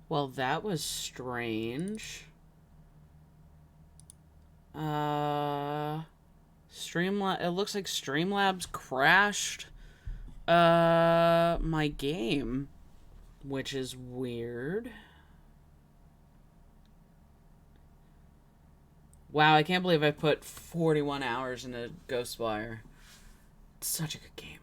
Well, that was strange. Streamlabs. It looks like Streamlabs crashed my game, which is weird. Wow, I can't believe I put 41 hours into Ghostwire. It's such a good game.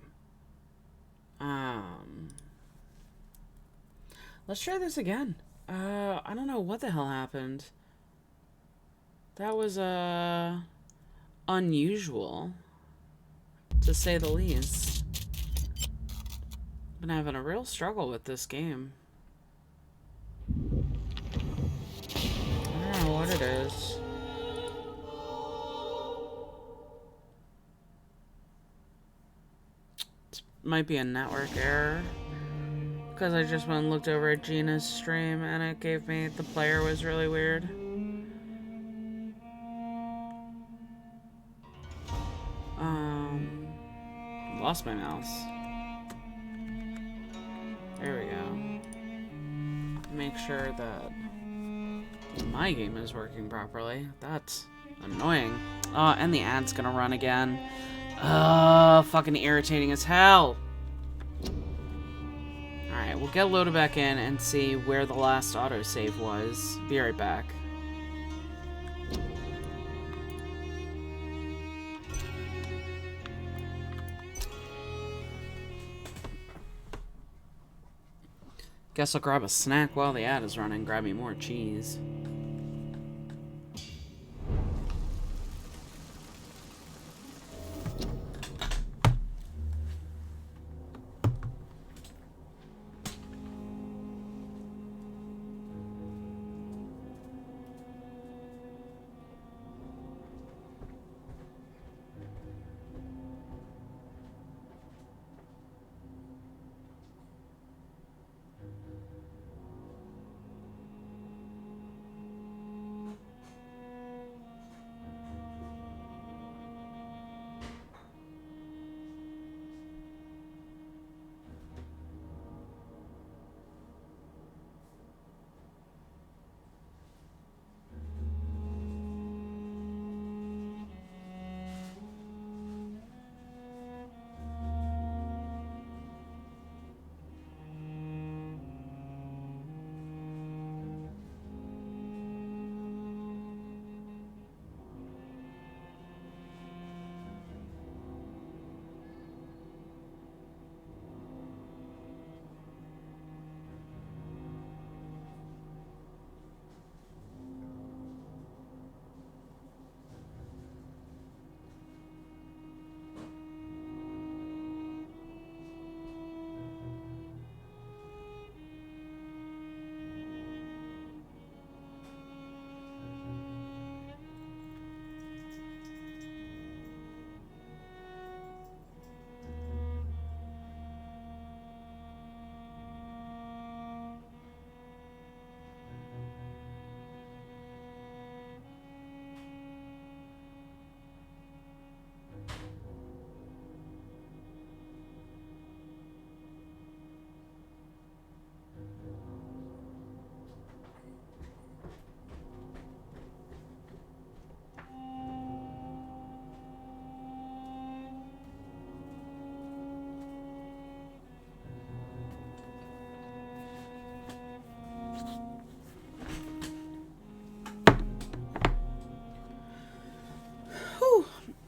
Let's try this again. I don't know what the hell happened. That was unusual, to say the least. Been having a real struggle with this game. I don't know what it is. It might be a network error. Because I just went and looked over at Gina's stream and it gave me the player was really weird. Lost my mouse. There we go. Make sure that my game is working properly. That's annoying. Oh, and the ad's gonna run again. Fucking irritating as hell. Alright, we'll get loaded back in and see where the last autosave was. Be right back. Guess I'll grab a snack while the ad is running. Grab me more cheese.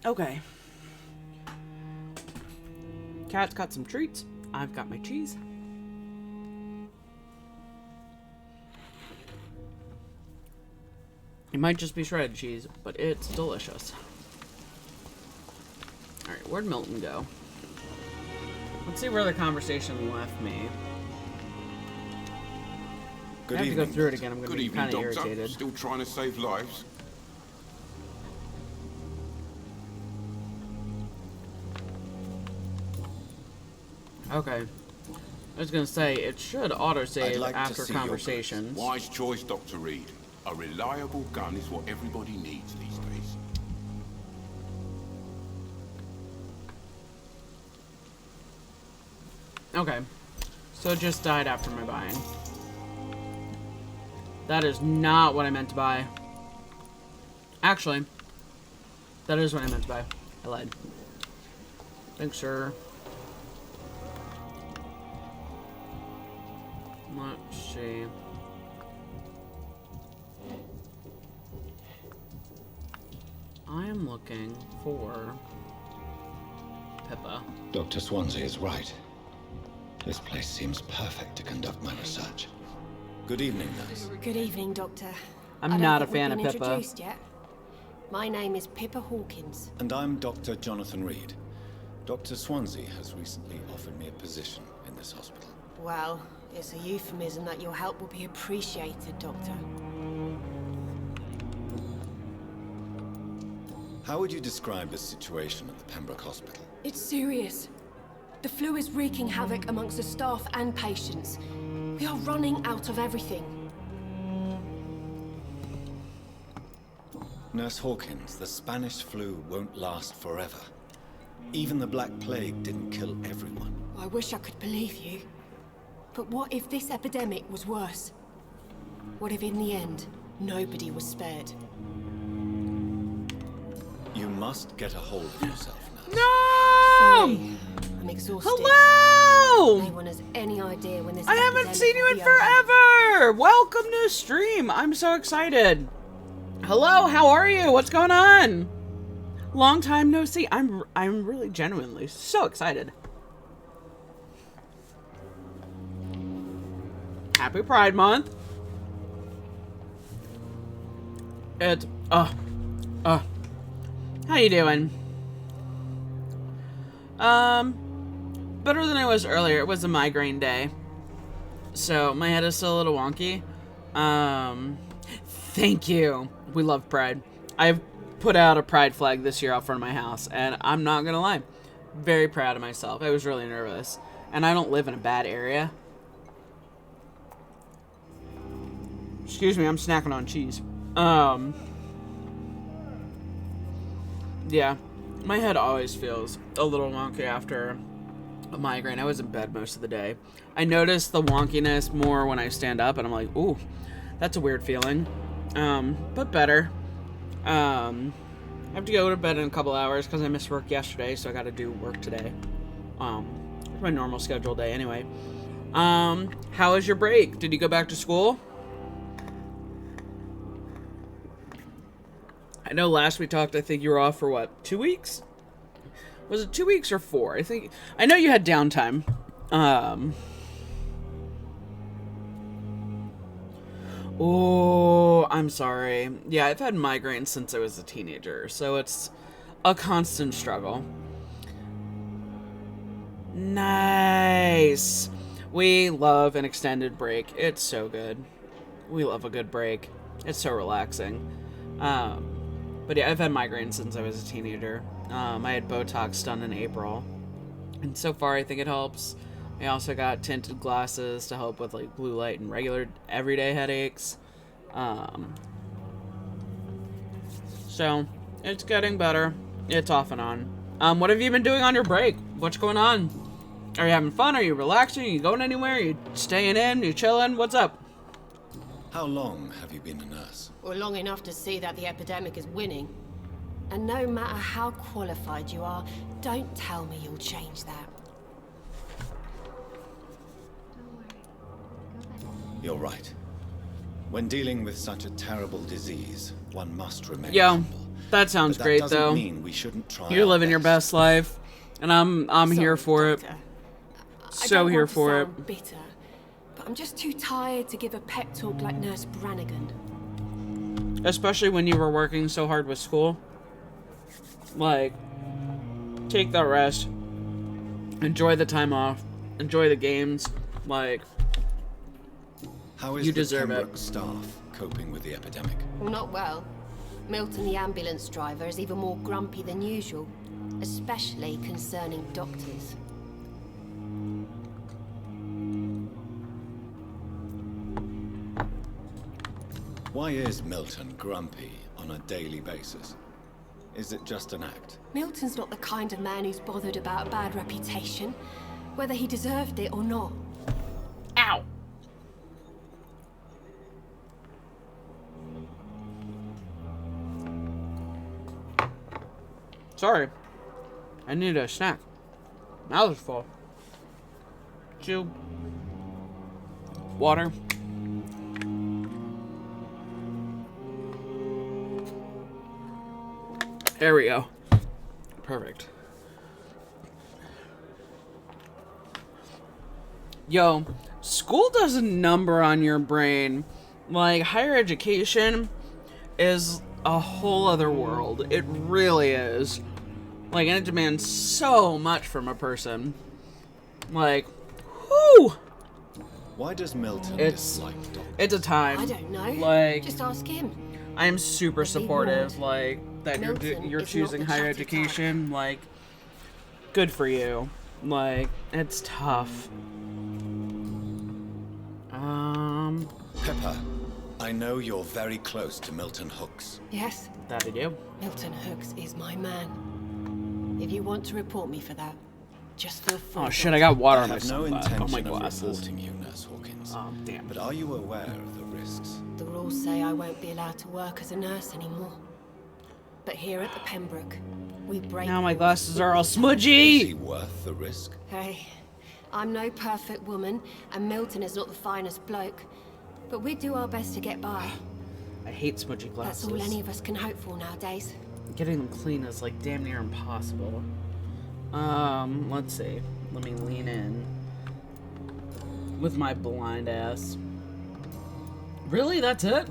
Okay. Cat's got some treats. I've got my cheese. It might just be shredded cheese, but it's delicious. Alright, where'd Milton go? Let's see where the conversation left me. Good I have evening. to go through it again. I'm going to be kind of Doctor. irritated. Still trying to save lives? Okay. I was going to say, it should autosave Like after conversations. Wise choice, Dr. Reed. A reliable gun is what everybody needs these days. Okay. So it just died after my buying. That is not what I meant to buy. Actually, that is what I meant to buy. I lied. Thanks, sir. Let's see. I am looking for Pippa. Dr. Swansea is right. This place seems perfect to conduct my research. Good evening, nurse. Good evening, Doctor. I'm not a fan of Pippa. Pippa. Introduced yet? My name is Pippa Hawkins. And I'm Dr. Jonathan Reed. Dr. Swansea has recently offered me a position in this hospital. Well, it's a euphemism that your help will be appreciated, Doctor. How would you describe the situation at the Pembroke Hospital? It's serious. The flu is wreaking havoc amongst the staff and patients. We are running out of everything. Nurse Hawkins, the Spanish flu won't last forever. Even the Black Plague didn't kill everyone. I wish I could believe you. But what if this epidemic was worse? What if in the end, nobody was spared? You must get a hold of yourself, nurse. No! Sorry, I'm exhausted. Hello! No one has any idea when this I haven't epidemic seen you will in be over. forever! Welcome to stream. I'm so excited. Hello, how are you? What's going on? Long time no see. I'm really genuinely so excited. Happy Pride Month. It's how you doing? Better than I was earlier. It was a migraine day, so my head is still a little wonky. Thank you. We love Pride. I've put out a Pride flag this year out front of my house, and I'm not gonna lie, very proud of myself. I was really nervous, and I don't live in a bad area. Excuse me, I'm snacking on cheese. Yeah, my head always feels a little wonky after a migraine. I was in bed most of the day. I notice the wonkiness more when I stand up, and I'm like, ooh, that's a weird feeling. But better. I have to go to bed in a couple hours because I missed work yesterday, so I got to do work today. It's my normal schedule day anyway. How was your break? Did you go back to school? I know last we talked, I think you were off for what, 2 weeks? Was it 2 weeks or 4? I know you had downtime. Oh, I'm sorry. Yeah, I've had migraines since I was a teenager, so it's a constant struggle. Nice. We love an extended break. It's so good. We love a good break. It's so relaxing. But yeah, I've had migraines since I was a teenager. I had Botox done in April, and so far I think it helps. I also got tinted glasses to help with like blue light and regular everyday headaches. So it's getting better. It's off and on. What have you been doing on your break? What's going on? Are you having fun? Are you relaxing? Are you going anywhere? Are you staying in? Are you chilling? What's up? How long have you been a nurse? Well, long enough to see that the epidemic is winning. And no matter how qualified you are, don't tell me you'll change that. You're right. When dealing with such a terrible disease, one must remain Yo, humble. that sounds But great that doesn't though. mean we shouldn't try You're our living your best life, and I'm here for it. Doctor. So here for it. I don't want to sound bitter, but I'm just too tired to give a pep talk like Nurse Brannigan. Especially when you were working so hard with school. Like, take that rest. Enjoy the time off. Enjoy the games. Like, How is you the deserve Pembroke it. staff coping with the epidemic? Well, not well. Milton, the ambulance driver, is even more grumpy than usual, especially concerning doctors. Why is Milton grumpy on a daily basis? Is it just an act? Milton's not the kind of man who's bothered about a bad reputation, whether he deserved it or not. Ow! Sorry. I need a snack. Mouth is full. Chew. Water. There we go. Perfect. Yo, school does a number on your brain. Like, higher education is a whole other world. It really is. Like, and it demands so much from a person. Like, whoo! Why does Milton It's dislike doctors? it's a time. I don't know. Like, Just ask him. I am super But be supportive. warned, Like that Milton you're is not choosing the higher chatty type. education. Like, good for you. Like, it's tough. Pepper, I know you're very close to Milton Hooks. Yes, That I do. Milton Hooks is my man. If you want to report me for that, just feel free. Oh shit! I got water I on my have no sunblock. intention Oh my of glasses. reporting you, Nurse Hawkins. Oh damn. But are you aware of the risks? The rules say I won't be allowed to work as a nurse anymore. But here at the Pembroke, we break. Now my rules. glasses are all Is he smudgy. worth the risk? Hey, I'm no perfect woman, and Milton is not the finest bloke. But we do our best to get by. I hate smudgy That's glasses. all any of us can hope for nowadays. Getting them clean is like damn near impossible. Let's see. Let me lean in with my blind ass. Really? That's it?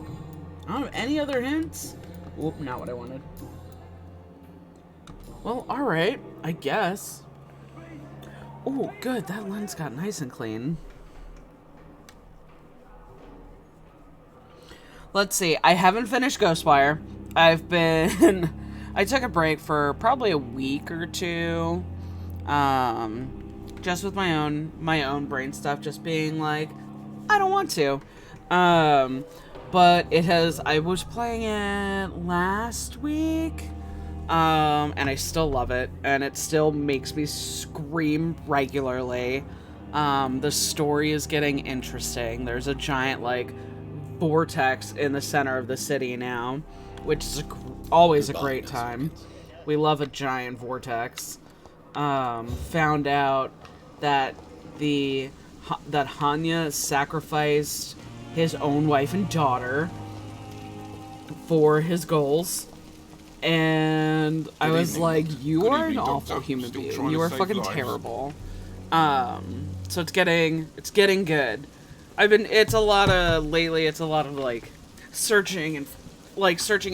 I don't have any other hints? Whoop, not what I wanted. Well, alright, I guess. Oh, good. That lens got nice and clean. Let's see. I haven't finished Ghostwire. I've been... I took a break for probably a week or two. Just with my own brain stuff. Just being like, I don't want to. But it has... I was playing it last week. And I still love it. And it still makes me scream regularly. The story is getting interesting. There's a giant, like... vortex in the center of the city now, which is always a great time. We love a giant vortex. Found out that that Hanya sacrificed his own wife and daughter for his goals, and I was like, "You Good are an evening, awful Doctor. human Still being. trying You to are save fucking lives." terrible." So it's getting good. It's a lot of like searching and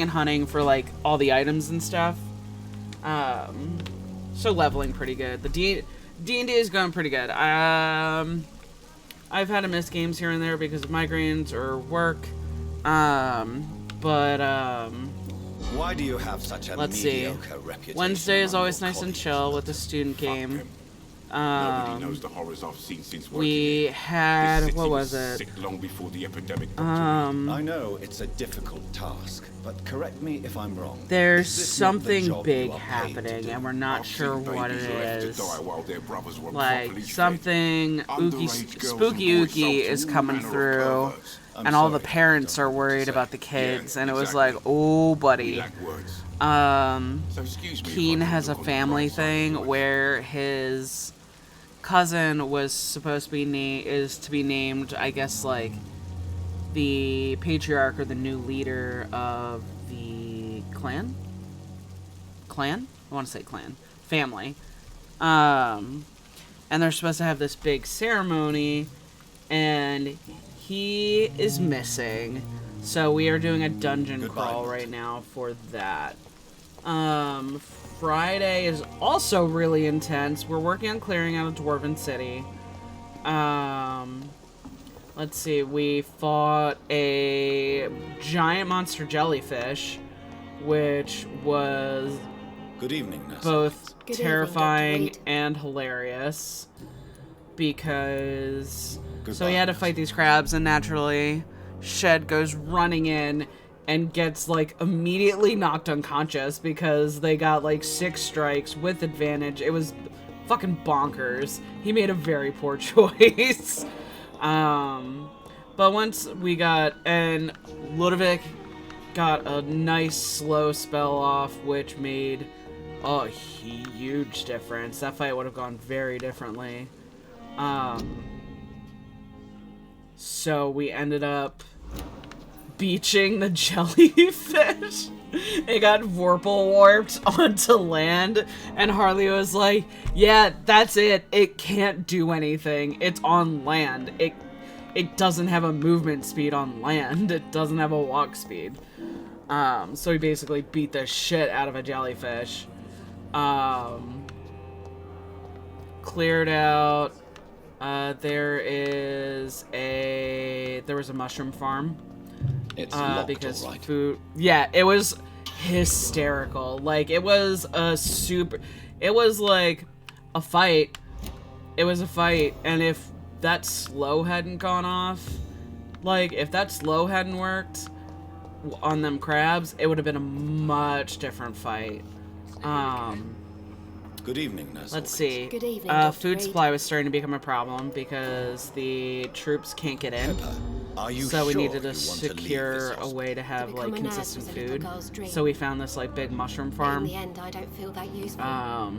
hunting for like all the items and stuff. So leveling pretty good. The D&D is going pretty good. I've had to miss games here and there because of migraines or work. Why do you have such a Let's see. mediocre reputation? Wednesday is among always your nice and colleagues, chill with the Doctor? student game. Nobody knows the horrors I've seen since working We here. had This city what was it? Sick long before the epidemic. I know it's a difficult task, but correct me if I'm wrong. There's Is this not the something job big you are paid to happening, do? and we're not I've sure seen what it babies left to is. die while their brothers were Like properly fed. something Underage girls spooky and boys ooky sold to is all coming manner of through, perverts. I'm and all the sorry, parents I are don't know what to worried say. about the kids, and it was exactly. like, oh, We buddy. lack words. So Excuse me if Keen I has a look on the family bright side of thing life. where his cousin was supposed to be named, I guess, like the patriarch or the new leader of the clan. I want to say clan. Family. And they're supposed to have this big ceremony, and he is missing. So we are doing a dungeon Goodbye, crawl Milton. right now for that. Friday is also really intense. We're working on clearing out a Dwarven city. Let's see. We fought a giant monster jellyfish, which was Good evening, Nurse. both Good evening, terrifying Dr. Reed. and hilarious. Because... So Goodbye, we had to Nurse. fight these crabs, and naturally, Shed goes running in and gets, like, immediately knocked unconscious because they got, like, 6 strikes with advantage. It was fucking bonkers. He made a very poor choice. But once we got... And Ludovic got a nice slow spell off, which made Oh, huge difference. That fight would have gone very differently. So we ended up beaching the jellyfish. It got vorpal warped onto land, and Harley was like, yeah, that's it. It can't do anything. It's on land. It doesn't have a movement speed on land. It doesn't have a walk speed. So we basically beat the shit out of a jellyfish. Cleared out. There was a mushroom farm. It's locked, because all right. food. Yeah, it was hysterical. Like, it was like a fight. It was a fight, and if that slow hadn't gone off, like, if that slow hadn't worked on them crabs, it would have been a much different fight. Good evening, Nurse. Let's see. Good evening, Dr. Food Reed. supply was starting to become a problem because the troops can't get in. Pepper, are you So we sure needed you to want to leave secure this a hospital? way to have, become like, a nurse consistent was a little food. girl's dream. So we found this, like, big mushroom In farm. the end, I don't feel that useful. I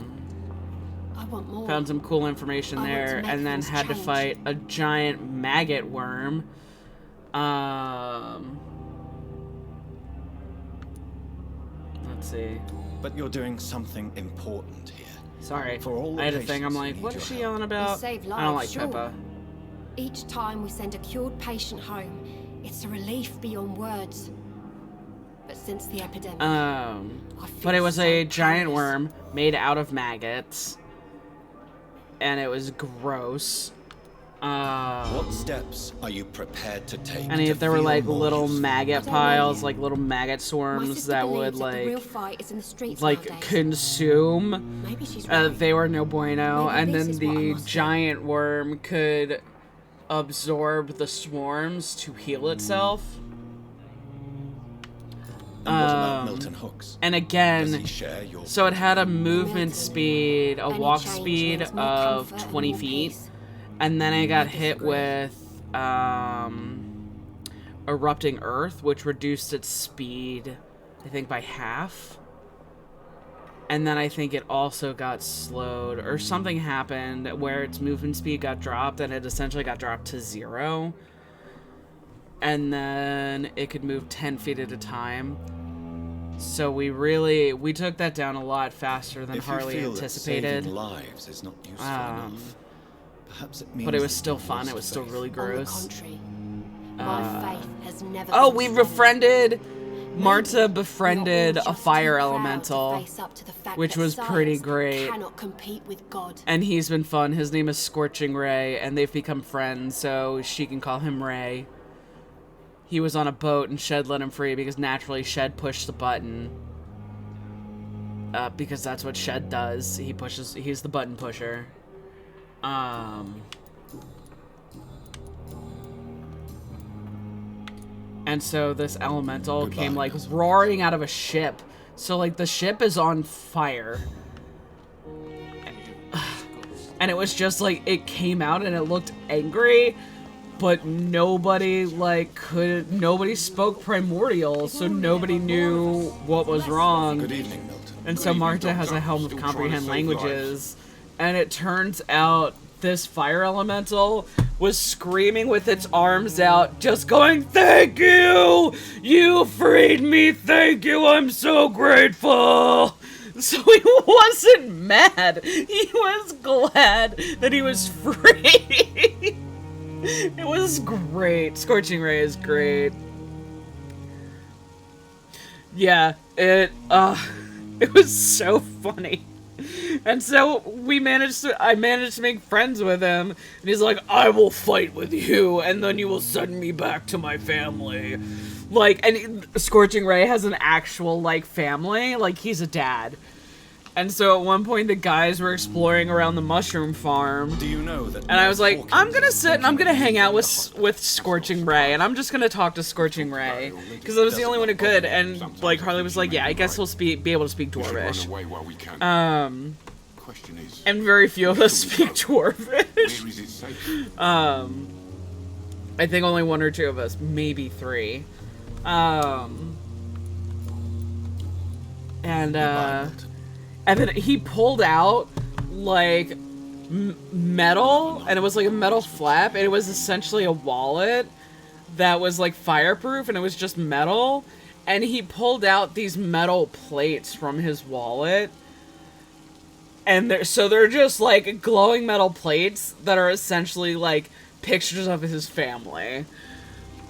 want more. found some cool information I want to there, make and then things had to change. fight a giant maggot worm. Let's see. But you're doing something important here. Sorry. For all the I had a thing, I'm patients like, who what need is your she help. yelling about? save I don't like lives, sure. Peppa. Each time we send a cured patient home, it's a relief beyond words. But since the epidemic, I feel But it was so a giant powerless. worm made out of maggots. And it was gross. What steps are you prepared to take? And to there were feel like more little useful? maggot I don't know piles, yet. like little maggot My swarms sister that would believes that the real like fight is in the streets like nowadays. consume. Maybe she's right. They were no bueno, Maybe and this then is what I the must do. giant worm could absorb the swarms to heal itself. And what about Milton Hooks? And Does again, he share your so it had a movement Milton, speed, a any walk change speed means more of comfort and 20 more feet, peace. and then I got I hit disagree. with erupting earth, which reduced its speed, I think, by half. And then I think it also got slowed, or something happened where its movement speed got dropped, and it essentially got dropped to 0. And then it could move 10 feet at a time. So we took that down a lot faster than If you Harley feel that anticipated. saving lives is not useful enough, perhaps it means But it was that still you've fun. lost It was still faith. really On the gross. contrary, my faith has never Oh, been we stronger. befriended. Marta Maybe befriended we're all a just fire too proud to elemental, face up to the fact which that was pretty science great. Cannot compete with God. And he's been fun. His name is Scorching Ray, and they've become friends, so she can call him Ray. He was on a boat, and Shed let him free because naturally Shed pushed the button. Because that's what Shed does. He's the button pusher. And so this elemental Goodbye, came like Nelson. roaring out of a ship. So like the ship is on fire. And it was just like it came out and it looked angry, but nobody nobody spoke primordial, so nobody knew what was wrong. Good evening, Milton. And Good so evening, Marta has a Doctor. helm of Still trying to comprehend save languages, and it turns out this fire elemental was screaming with its arms out, just going, "Thank you! You freed me! Thank you! I'm so grateful!" So he wasn't mad. He was glad that he was free. It was great. Scorching Ray is great. Yeah, it was so funny. And so I managed to make friends with him, and he's like, "I will fight with you, and then you will send me back to my family." Like, and Scorching Ray has an actual, like, family, like, he's a dad. And so at one point the guys were exploring around the mushroom farm, Do you know that? and I was like, Hawkins I'm gonna is sit and I'm gonna thinking hang of out leaving the hospital? with Scorching Ray, and I'm just gonna talk to Scorching Ray, because I was the only one who could, and, like, Harley was like, yeah, I guess he'll be able to speak We should run Dwarvish. away while we can. Question is, And very few of us speak Dwarvish. where is it safe? I think only 1 or 2 of us, maybe 3. Goodbye, Milton. And then he pulled out, like, metal, and it was like a metal flap, and it was essentially a wallet that was like fireproof, and it was just metal. And he pulled out these metal plates from his wallet. And they're just like glowing metal plates that are essentially like pictures of his family.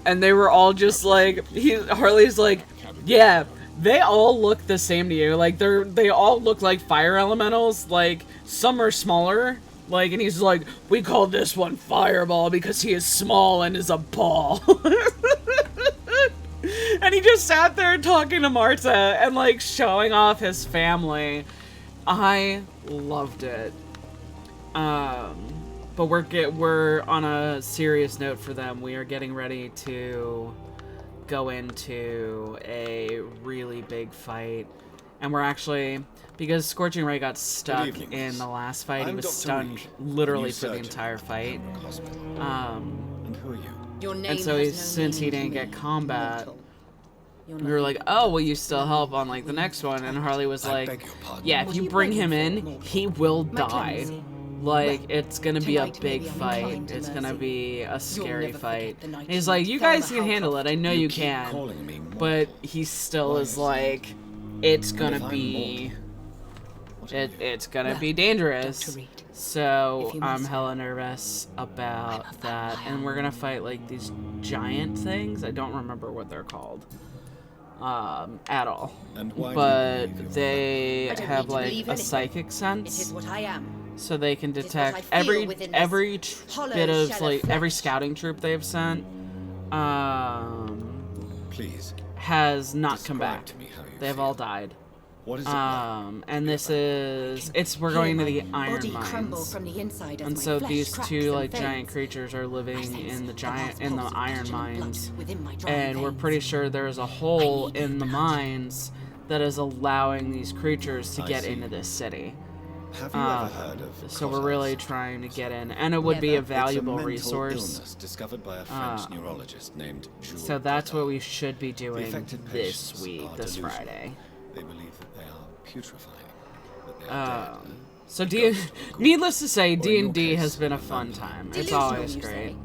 And they were all just like, Harley's like, yeah, they all look the same to you. Like they all look like fire elementals. Like some are smaller. Like, and he's like, we call this one Fireball because he is small and is a ball. And he just sat there talking to Marta and like showing off his family. I loved it. But we're on a serious note for them. We are getting ready to go into a really big fight. And we're actually, because Scorching Ray got stuck in the last fight, he was stunned literally for the entire fight. And who are you? Your name And so since he didn't get combat, we were like, oh, will you still help on like the next one? And Harley was like, yeah, if you bring him in, he will die. Like, it's gonna be a big fight. It's gonna be a scary fight. And he's like, you guys can handle it. I know you can. But he still is like, it's gonna be... It's gonna be dangerous. So I'm hella nervous about that. And we're gonna fight like these giant things. I don't remember what they're called. At all. But they have like a psychic sense. So they can detect every bit of like every scouting troop they've sent Please has not come back. They've all died. What is it? And this is we're going to the iron mines. And so these two like giant creatures are living in the iron mines. And we're pretty sure there's a hole in the mines that is allowing these creatures to get into this city. Have you ever heard of So we're really trying to get in, and it would be a valuable resource. Discovered by a French neurologist named Jules. So that's what we should be doing affected this patients week, are this delusional. Friday. They believe that they are putrefying, that they are dead. So needless to say, Or in your D&D case, has been a a fun vampire. time. It's Delusional, always you great. say?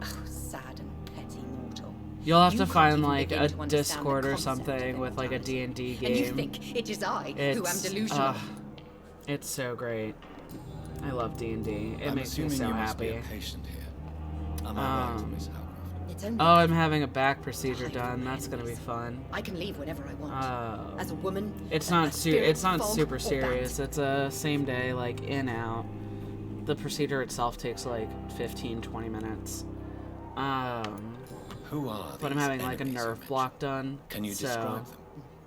Oh, sad and petty mortal. You'll have You to can't find even like begin a to understand Discord the or concept something of with like a immortality. D&D And you game. think it is I who am It's delusional. it's so great. I love D&D. It I'm makes me assuming so you must be happy. a patient here. Am I right, Miss Howcroft? It's only Oh, I'm having a back procedure done. That's gonna be fun. I can leave whenever I want. Oh. As a woman, It's and not my spirit it's not fog super or serious. bat. It's a same day like in out. The procedure itself takes like 15-20 minutes. Who are But I'm these having like a enemies you nerve mentioned? block done. Can you so describe them?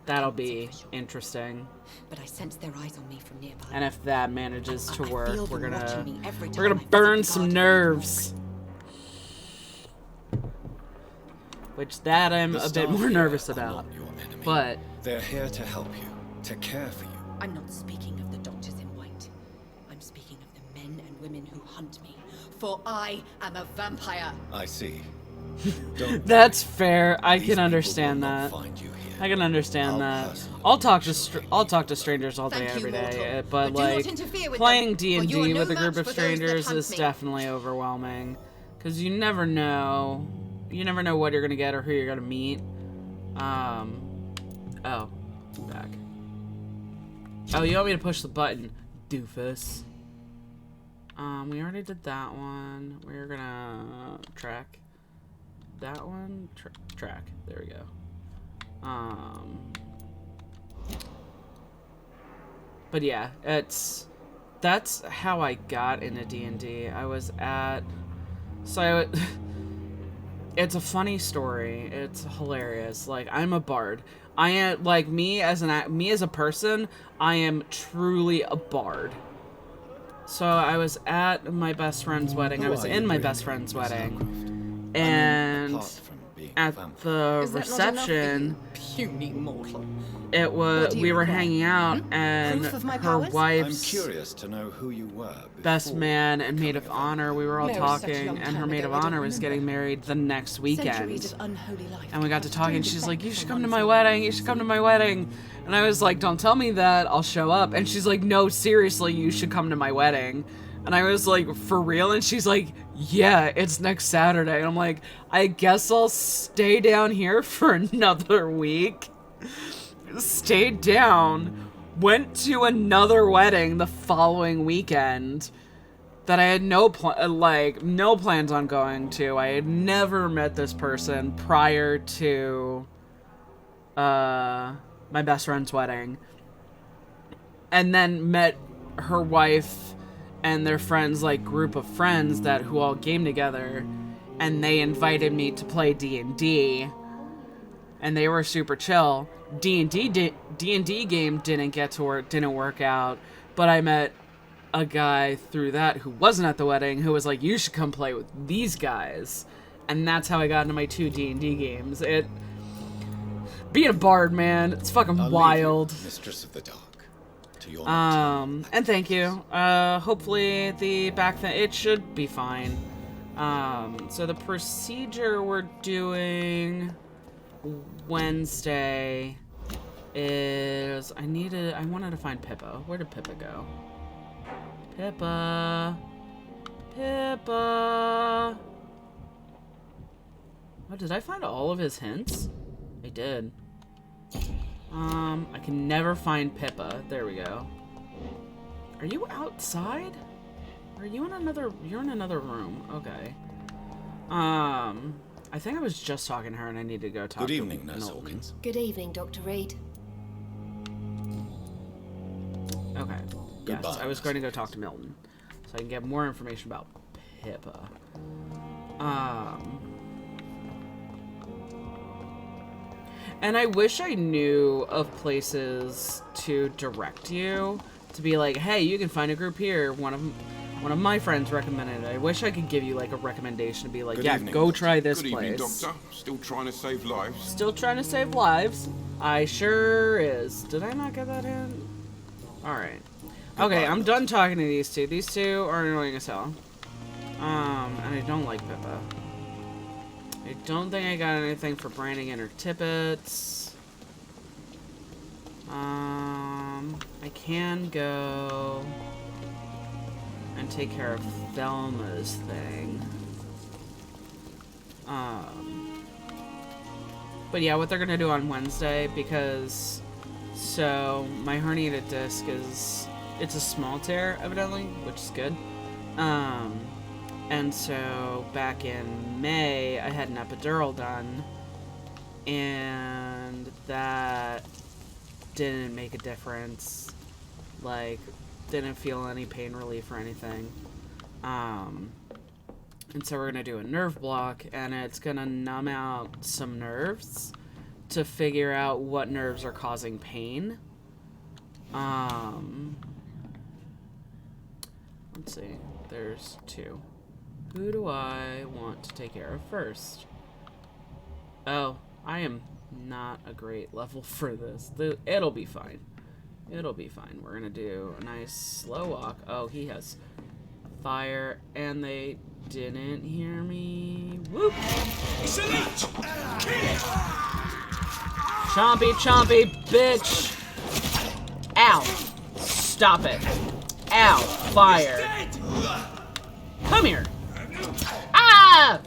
that'll be interesting. But I sense their eyes on me from nearby. And if that manages to I work, feel we're them gonna watching me every we're gonna time I burn visit the some garden. nerves. Which that I'm The a bit staff more here nervous are about. not your enemy. But They're here to help you, to care for you. I'm not speaking of the doctors in white. I'm speaking of the men and women who hunt me. For I am a vampire. I see. Don't that's fair. I These can people understand will not that. find you here. I can understand I'll that. personally I'll talk to make sure they I'll leave talk to you strangers all day Thank you, every day, mortal. but But do not like interfere with playing them, D&D for you are with no a group match of for those that strangers hunt is me. definitely overwhelming, because you never know what you're gonna get or who you're gonna meet. Oh, back. Oh, you want me to push the button, doofus? We already did that one. We're gonna track that one. Track. There we go. But yeah, that's how I got into D&D. I was at, it's a funny story. It's hilarious. Like, I'm a bard. I am, like, me as a person, I am truly a bard. So I was at my best friend's wedding. I was in my best friend's wedding. And being a at vampire. the Is that not enough for reception, you, puny mortal? it was What do we you were require? hanging out, and Proof of my her powers? I'm wife's curious to know who you were before best man and maid becoming of a vampire. honor. We were all Married such a talking, long and her time maid ago, of I don't honor was getting remember. married the next weekend. Centuries of unholy life. And we got to talking. Don't She's defect like, "You should from come to one's my own wedding. You race. should come to my wedding." And I was like, "Don't tell me that. I'll show up." And she's like, "No, seriously, you should come to my wedding." And I was like, "For real?" And she's like, "Yeah, it's next Saturday." And I'm like, "I guess I'll stay down here for another week." Stayed down, went to another wedding the following weekend that I had no plans on going to. I had never met this person prior to my best friend's wedding, and then met her wife and their friends, like group of friends who all game together, and they invited me to play D&D, and they were super chill. D&D game didn't work out, but I met a guy through that who wasn't at the wedding who was like, "You should come play with these guys," and that's how I got into my 2 D&D games. Being a bard, man, it's fucking I'll leave wild. you, Mistress of the Dark, to your And thank you. Hopefully the back thing, it should be fine. So the procedure we're doing Wednesday is I wanted to find Pippa. Where did Pippa go? Pippa. Oh, did I find all of his hints? I did. I can never find Pippa. There we go. Are you outside? Are you in another... You're in another room. Okay. I think I was just talking to her and I need to go talk Good to evening, Nurse Milton. Hawkins. Good evening, Dr. Reed. Okay. Goodbye, Yes, I was Nurse going to go talk to Milton. So I can get more information about Pippa. And I wish I knew of places to direct you. To be like, hey, you can find a group here. One of my friends recommended it. I wish I could give you like a recommendation to be like, Good yeah, evening, go Doctor. try this Good place. evening, Doctor. Still trying to save lives. Still trying to save lives. I sure is. Did I not get that in? Alright. Okay, I'm done talking to these two. These two are annoying as hell. And I don't like Pippa. I don't think I got anything for Brannigan or Tippets. I can go and take care of Thelma's thing. But yeah, what they're gonna do on Wednesday, because so my herniated disc it's a small tear evidently, which is good. And so back in May I had an epidural done, and that didn't make a difference. Like, didn't feel any pain relief or anything. And so we're gonna do a nerve block, and it's gonna numb out some nerves to figure out what nerves are causing pain. Let's see. There's 2. Who do I want to take care of first? Oh, I am not a great level for this. It'll be fine. It'll be fine. We're gonna do a nice slow walk. Oh, he has fire, and they didn't hear me. Whoop! Chompy, chompy, bitch! Ow! Stop it! Ow! Fire! Come here! Ah!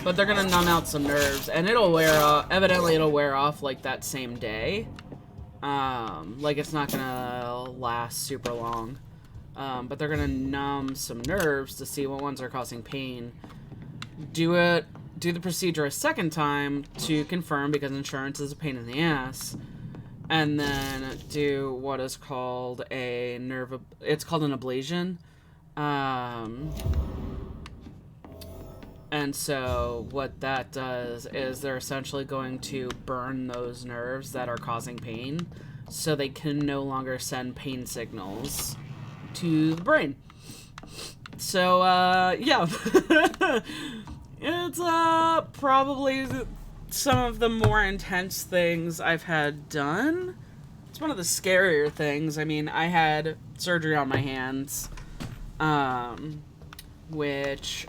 But they're gonna numb out some nerves, and it'll wear off. Evidently, it'll wear off like that same day. Like it's not gonna last super long. But they're gonna numb some nerves to see what ones are causing pain. Do the procedure a second time to confirm, because insurance is a pain in the ass. And then do what is called a it's called an ablation. And so what that does is they're essentially going to burn those nerves that are causing pain, so they can no longer send pain signals to the brain. So, yeah. It's, probably some of the more intense things I've had done. It's one of the scarier things. I mean, I had surgery on my hands, which,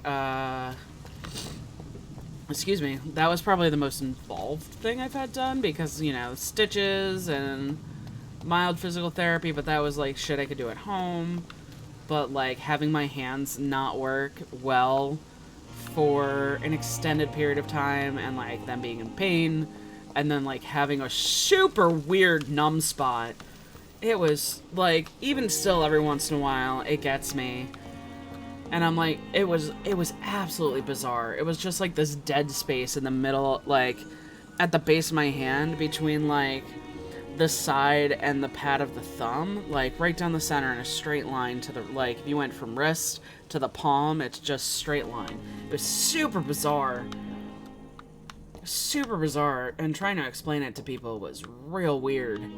excuse me, that was probably the most involved thing I've had done because, you know, stitches and mild physical therapy, but that was, like, shit I could do at home. But, like, having my hands not work well for an extended period of time and, like, them being in pain and then, like, having a super weird numb spot, it was, like, even still every once in a while, it gets me. And I'm like, it was absolutely bizarre. It was just, like, this dead space in the middle, like, at the base of my hand between, like, the side and the pad of the thumb, like, right down the center in a straight line to the, like, if you went from wrist to the palm, it's just straight line. It was super bizarre. Super bizarre. And trying to explain it to people was real weird. It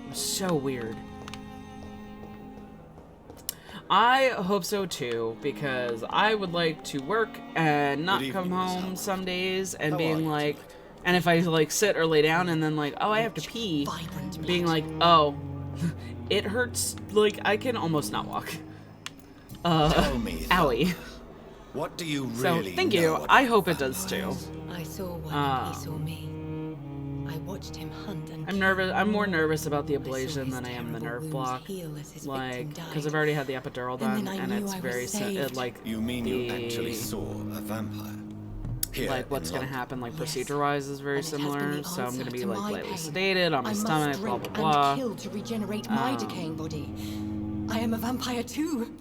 was so weird. I hope so too, because I would like to work and not come home some days and being like, and if I like sit or lay down and then like, oh, I have to pee, being like, oh, it hurts, like I can almost not walk. Tell me, Owie. what do you So really thank know you. about I hope it does vampires? too. I saw one and he saw me. I watched him hunt and I'm nervous. I'm more nervous about the I saw ablation his than I am the terrible nerve wounds block. heal as his Like, victim because died. I've already had the epidural And done, then I and knew it's I was very saved. like You mean you the- actually saw a vampire? Here like what's in gonna London? happen, like Yes. procedure-wise, is very And it has been similar. the So I'm gonna answer be to like my lightly pain. sedated on my I stomach, must blah drink blah blah. and kill to regenerate my decaying body. I am a vampire too.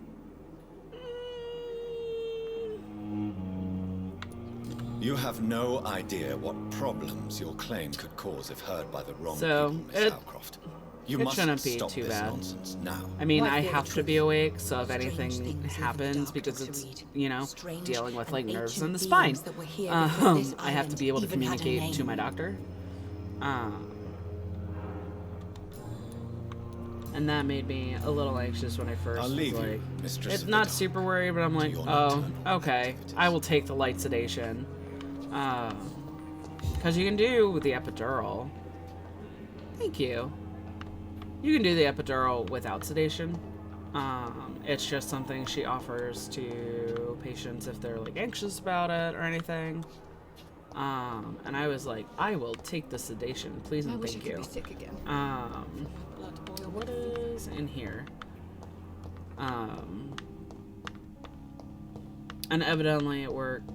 You have no idea what problems your claim could cause if heard by the wrong So, people, Miss Howcroft. You it must shouldn't be stop too this bad. nonsense now. I mean, Why I fear the have to truth? be awake, so if Strange anything things even the happens, dark because dogs it's, read. you know, Strange dealing with like and nerves ancient in the spine, beings that were here before this I have to be able to island even had a communicate to name. my doctor. And that made me a little anxious when I first I'll was leave you, like, Mistress it's of the not Dark, super worried, but I'm like, your oh, nocturnal okay, activities. I will take the light sedation. Because you can do the epidural. Thank you. You can do the epidural without sedation. It's just something she offers to patients if they're like anxious about it or anything. And I was like, I will take the sedation, please and thank you. sick again. What is in here? And evidently it worked.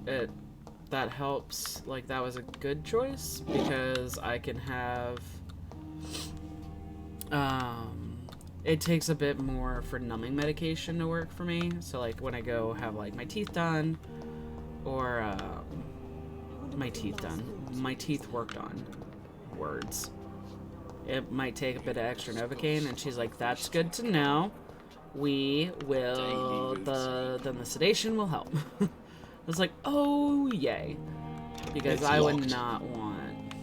That helps. Like, that was a good choice because I can have. It takes a bit more for numbing medication to work for me. So, like, when I go have like my teeth done, or my teeth done, my teeth worked on. Words. It might take a bit of extra Novocaine, and she's like, "That's good to know. We will. Then the sedation will help." I was like, "Oh yay," because It's I would locked. not want.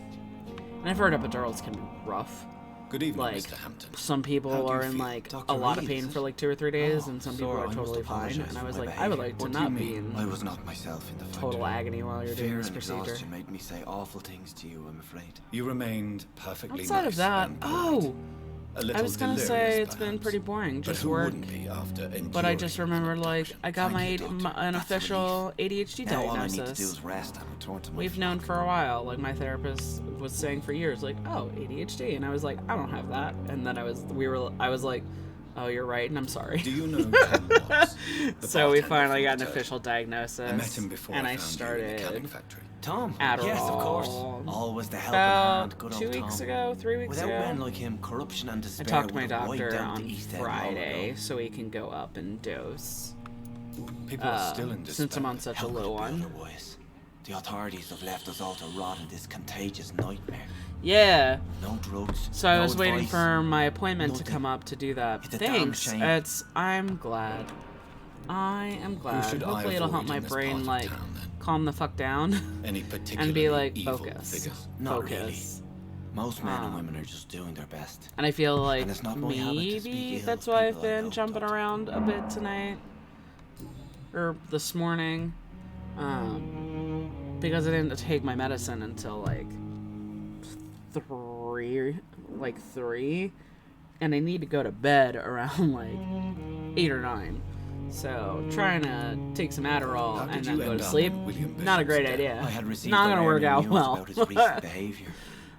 And I've heard epidurals can be rough. Good evening, Like, Mr. Hampton. some people How do you are in feel? like Dr. a lot of Reed, pain is for it? like 2 or 3 days, Oh, and some people sorry, are I must totally fine. apologize And I for was my like, I would behaviour. like to What do you not be mean? in I was not myself in the total factory. agony while you're doing Fear this and procedure. exhaustion made me say awful things to you, I'm afraid. You remained perfectly Outside nice of that, and polite. oh, A little I was gonna say delirious, it's been perhaps. pretty boring, But just who work. wouldn't be after But I enduring just an remembered, like, abduction? I got Thank you, an Doctor. That's a official ADHD Now all I need to do diagnosis. is rest and return to my We've known flock. for a while. Like, my therapist was saying for years, like, oh, ADHD, and I was like, I don't have that. And then I was like, oh, you're right, and I'm sorry. Do you know Tom Watts? the So we bartender finally from got an the church? official diagnosis. I met him before and I I found you in the canning started factory. Tom? Adderall. Yes, of course. Always the helping about hand, good 2 old weeks Tom. ago, 3 weeks Without ago. men like him, corruption and I despair talked to my would have wiped doctor out on the East End long Friday, ago. so he can go up and dose. People are still in despair. Since I'm on such a How could low it be one. otherwise? The authorities have left us all to rot in this contagious nightmare. Yeah. No drugs. So I no was waiting advice. for my appointment to Nothing. come up to do that. It's a damn Thanks. shame. I'm glad. I am glad. should I Hopefully it'll help avoid my in this part brain of like town, then? calm the fuck down Any particularly and be like evil focus. figures? Not Focus. Most men and women are just doing their best. And I feel like And it's not my habit to speak maybe ill that's of why I've people I been know, jumping Doctor. around a bit tonight. Or this morning. Because I didn't take my medicine until like 3. And I need to go to bed around like 8 or 9. So trying to take some Adderall How and did then you go end to up sleep, in William not a Bishop's great den? idea. I had received Not gonna work alarming out news well. about his recent behavior.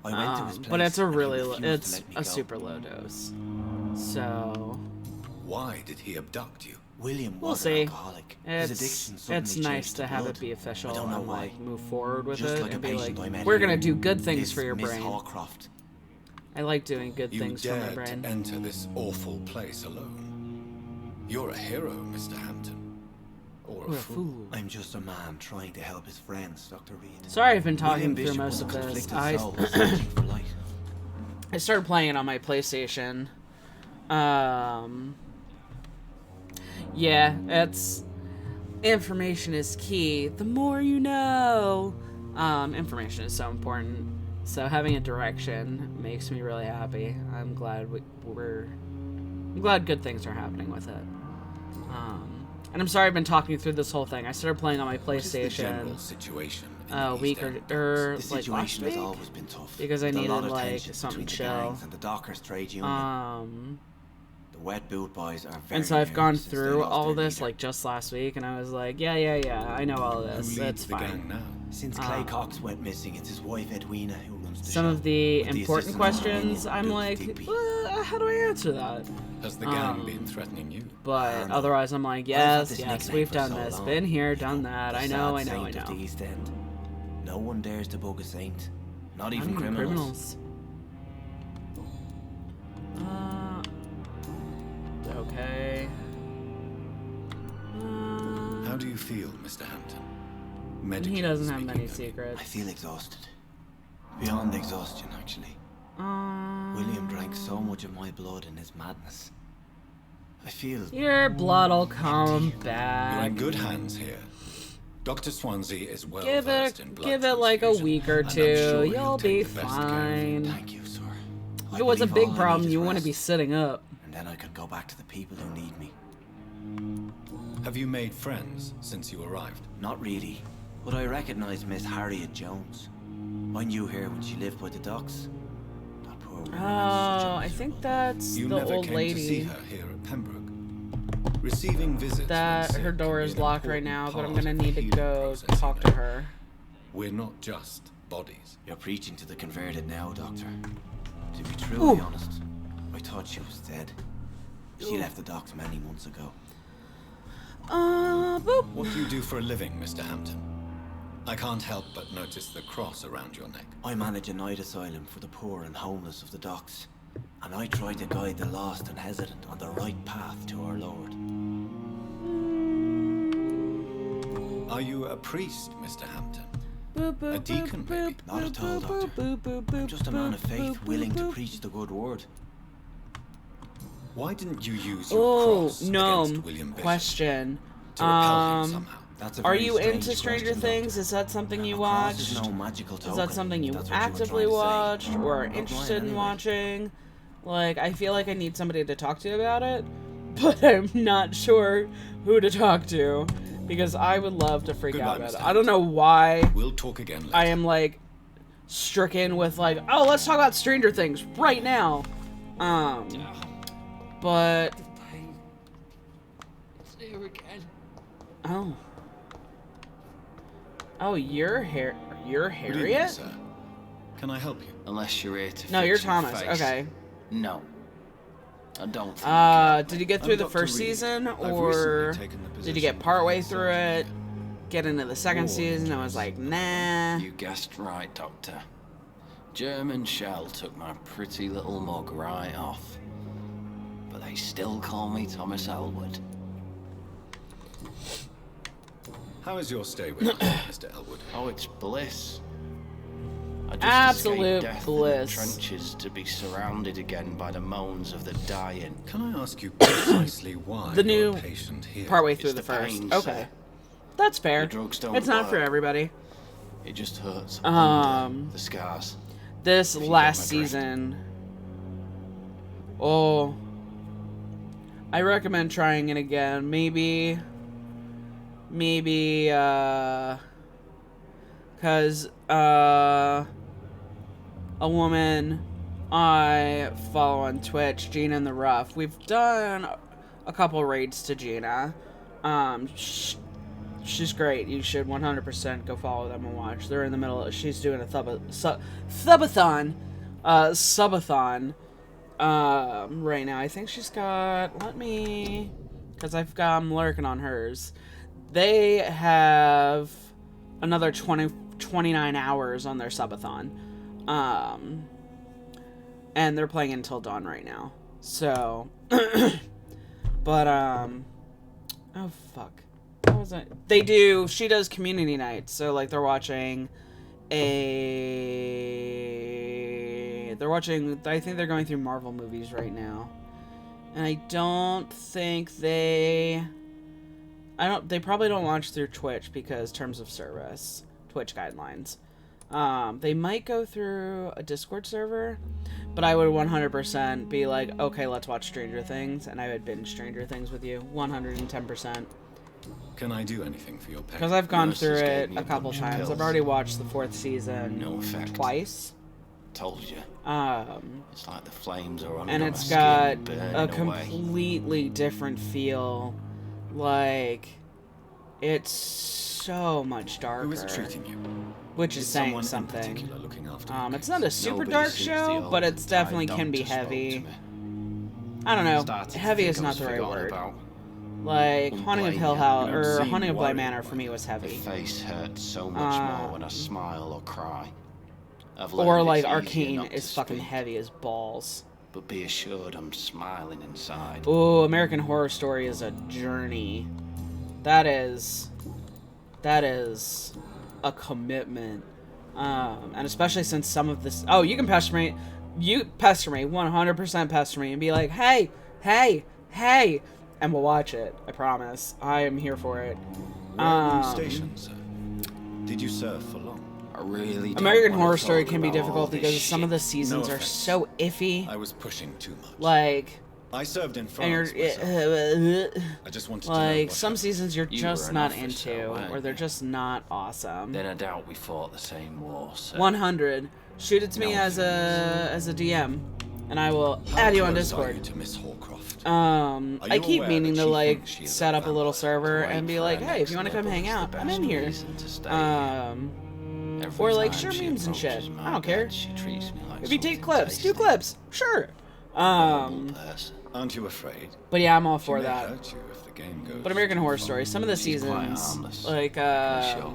I went to his place But it's a and he really, refused to it's let me a go. super low dose. So Why did he abduct you? William we'll was see. an alcoholic. His addiction suddenly It's nice changed to have blood. it be official I don't know and why. like move forward with Just it like a and be patient like, I met we're here, gonna do good things Miss- for your Miss brain. Hawcroft. I like doing good You things for my dared brain. to enter this awful place alone. You're a hero, Mr. Hampton. Or a You're a fool. fool. I'm just a man trying to help his friends, Dr. Reed. Sorry, I've been talking William through Bishop most was of a this. conflicted soul searching for light. I started playing it on my PlayStation. Yeah, it's information is key. The more you know. Information is so important. So having a direction makes me really happy. I'm glad I'm glad good things are happening with it. And I'm sorry I've been talking through this whole thing. I started playing on my What is the PlayStation general situation in a the week East End? or The like last situation has week. always been tough. Because I with a lot needed, of like, tension something between the chill. gangs and the Dockers trade union. The wet boot boys are very And so I've nervous gone since they through lost all their this leader. like just last week, and I was like, yeah, I know all of Who this. leads It's the gang fine. now? Since Clay Cox went missing, it's his wife Edwina who runs the Some show. of the with important assistance of questions, Minion, I'm Duke like, Digby. how do I answer that? Has the gang been threatening you? But otherwise, I'm like, I've had yes, this yes, nickname we've for done so this, long, been here, you done know, that. the I know, sad I know, I saint of the know. East End. No one dares to bug a saint, not Not even even criminals. Okay. How do you feel, Mr. Hampton? Medically He doesn't have speaking, many I mean. secrets. I feel exhausted. Beyond exhaustion, actually. William drank so much of my blood in his madness. I feel Your blood'll come You're back. in good hands here. Dr. Swansea is well Give versed it, in blood give it like a transfusion, week or and I'm two. sure he'll You'll take be the best care of you. fine. thank you, sir. If it was a big problem, you want to be sitting up. And then I can go back to the people who need me. Have you made friends since you arrived? Not really, but I recognize Miss Harriet Jones. I knew her when she lived by the docks. That poor woman. had such a Oh, I think that's You the never old came to see lady. her here at Pembroke. Receiving visits That when her sick door can be is an locked right important now, but I'm part gonna of the need to healing go process, talk you to know. her. We're not just bodies. You're preaching to the converted now, Doctor. To be truly Ooh. honest, I thought she was dead. She left the docks many months ago. Boop. What do you do for a living, Mr. Hampton? I can't help but notice the cross around your neck. I manage a night asylum for the poor and homeless of the docks. And I try to guide the lost and hesitant on the right path to our Lord. Are you a priest, Mr. Hampton? Boop, boop, A deacon, boop, maybe? boop, Not at all, boop, Doctor. boop, boop, boop, I'm just a man of boop, faith boop, willing to boop. preach the good word. Why didn't you use your Oh, cross gnome. against William Bishop Question. to repel him somehow? That's a Are very you strange into Stranger question, Things? Doctor. Is that something you A cross watched? is no magical token. Is that something you That's what were actively trying to say. watched or are Not interested mine, in anyway. watching? Like, I feel like I need somebody to talk to about it, but I'm not sure who to talk to because I would love to freak Goodbye, out about Mr. it. I don't know why We'll talk again later. I am like stricken with like, oh, let's talk about Stranger Things right now. But It's here again. oh. Oh, you're Good evening, Harriet? sir. Can I help you? Unless you're here to No, fix you're your Thomas. face. Okay. No. I don't think Did you get I'm through the Dr. first Reed. season, I've or recently taken the did you position get of partway head through it, surgeon get into the second Or season, and was like, nah. you guessed right, Doctor. German Shell took my pretty little mug right off. But they still call me Thomas Elwood. How is your stay with us, Mr. Elwood? Oh, it's bliss. I just Absolute escaped death in the bliss. trenches to be surrounded again by the moans of the dying. Can I ask you precisely why The you're new a patient here? Partway through It's the the first. pain, Okay. sir. That's fair. The drugs don't It's not for work. everybody. It just hurts. Um, The scars. this last season. Oh, I recommend trying it again. Maybe, because a woman I follow on Twitch, Gina in the Rough. We've done a couple raids to Gina. She's great. You should 100% go follow them and watch. They're in the middle. She's doing a subathon right now. I think she's got. Let me, because I'm lurking on hers. They have another 29 hours on their subathon. And they're playing Until Dawn right now. So, but, oh, fuck. What was it? She does community nights. So, like, they're watching, I think they're going through Marvel movies right now. And I don't think they probably don't launch through Twitch because terms of service, Twitch guidelines. They might go through a Discord server, but I would 100% be like, okay, let's watch Stranger Things, and I would binge Stranger Things with you, 110%. Can I do anything for your parents? Because I've gone through it a couple times. I've already watched the 4th season twice. Told you. It's like the flames are on. And it's got a completely different feel. Like, it's so much darker. Who is treating you? Which is saying something. It's not a super dark show, but it's definitely can be heavy. I don't know. Heavy is not the right word. Like, Haunting of Hill House, or Haunting of Bly Manor for me was heavy. My face hurts so much more when I smile or cry. Or like Arcane is fucking heavy as balls. But be assured I'm smiling inside. Ooh, American Horror Story is a journey. That is a commitment. And especially since some of this... Oh, you can pester me. You pester me. 100% pester me. And be like, hey. And we'll watch it. I promise. I am here for it. Where are you stationed, sir? Did you serve for long? I really American Horror Story can be difficult because some of the seasons are so iffy. I was pushing too much. Like... I served in and France. I just wanted to like know some seasons you're just not officer, into, or they're just not awesome. Then I doubt we fought the same war, sir. 100. Shoot it to me as a DM, and I will add you on Discord. To Miss Hallcroft? I keep meaning to like set up a little server and be like, hey, if you want to come hang out, I'm in here. Or like share memes and shit. I don't care. If you take clips, do clips. Sure. Aren't you afraid? But yeah, I'm all for that. Hurt you if the game goes But American Horror Story, some of the seasons, like Her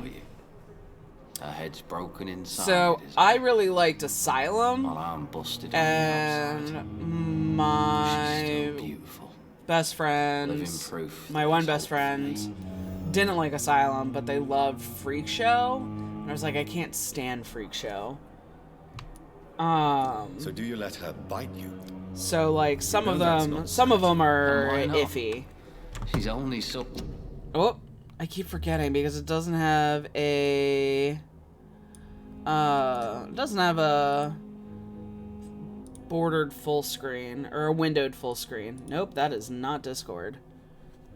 head's broken inside. So I really liked Asylum, My arm busted and my best friend, my one best friend, didn't like Asylum, but they loved Freak Show, and I was like, I can't stand Freak Show. So do you let her bite you? So like some of them are iffy. She's only so. Oh, I keep forgetting because it doesn't have a bordered full screen or a windowed full screen. Nope, that is not Discord.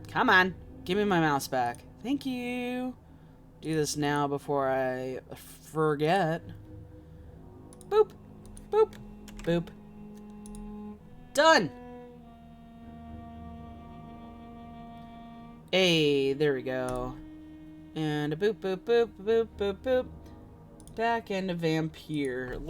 Come on, give me my mouse back. Thank you. Do this now before I forget. Boop, boop, boop. Done! Hey, there we go. And a boop, boop, boop, boop, boop, boop. Back into Vampyr.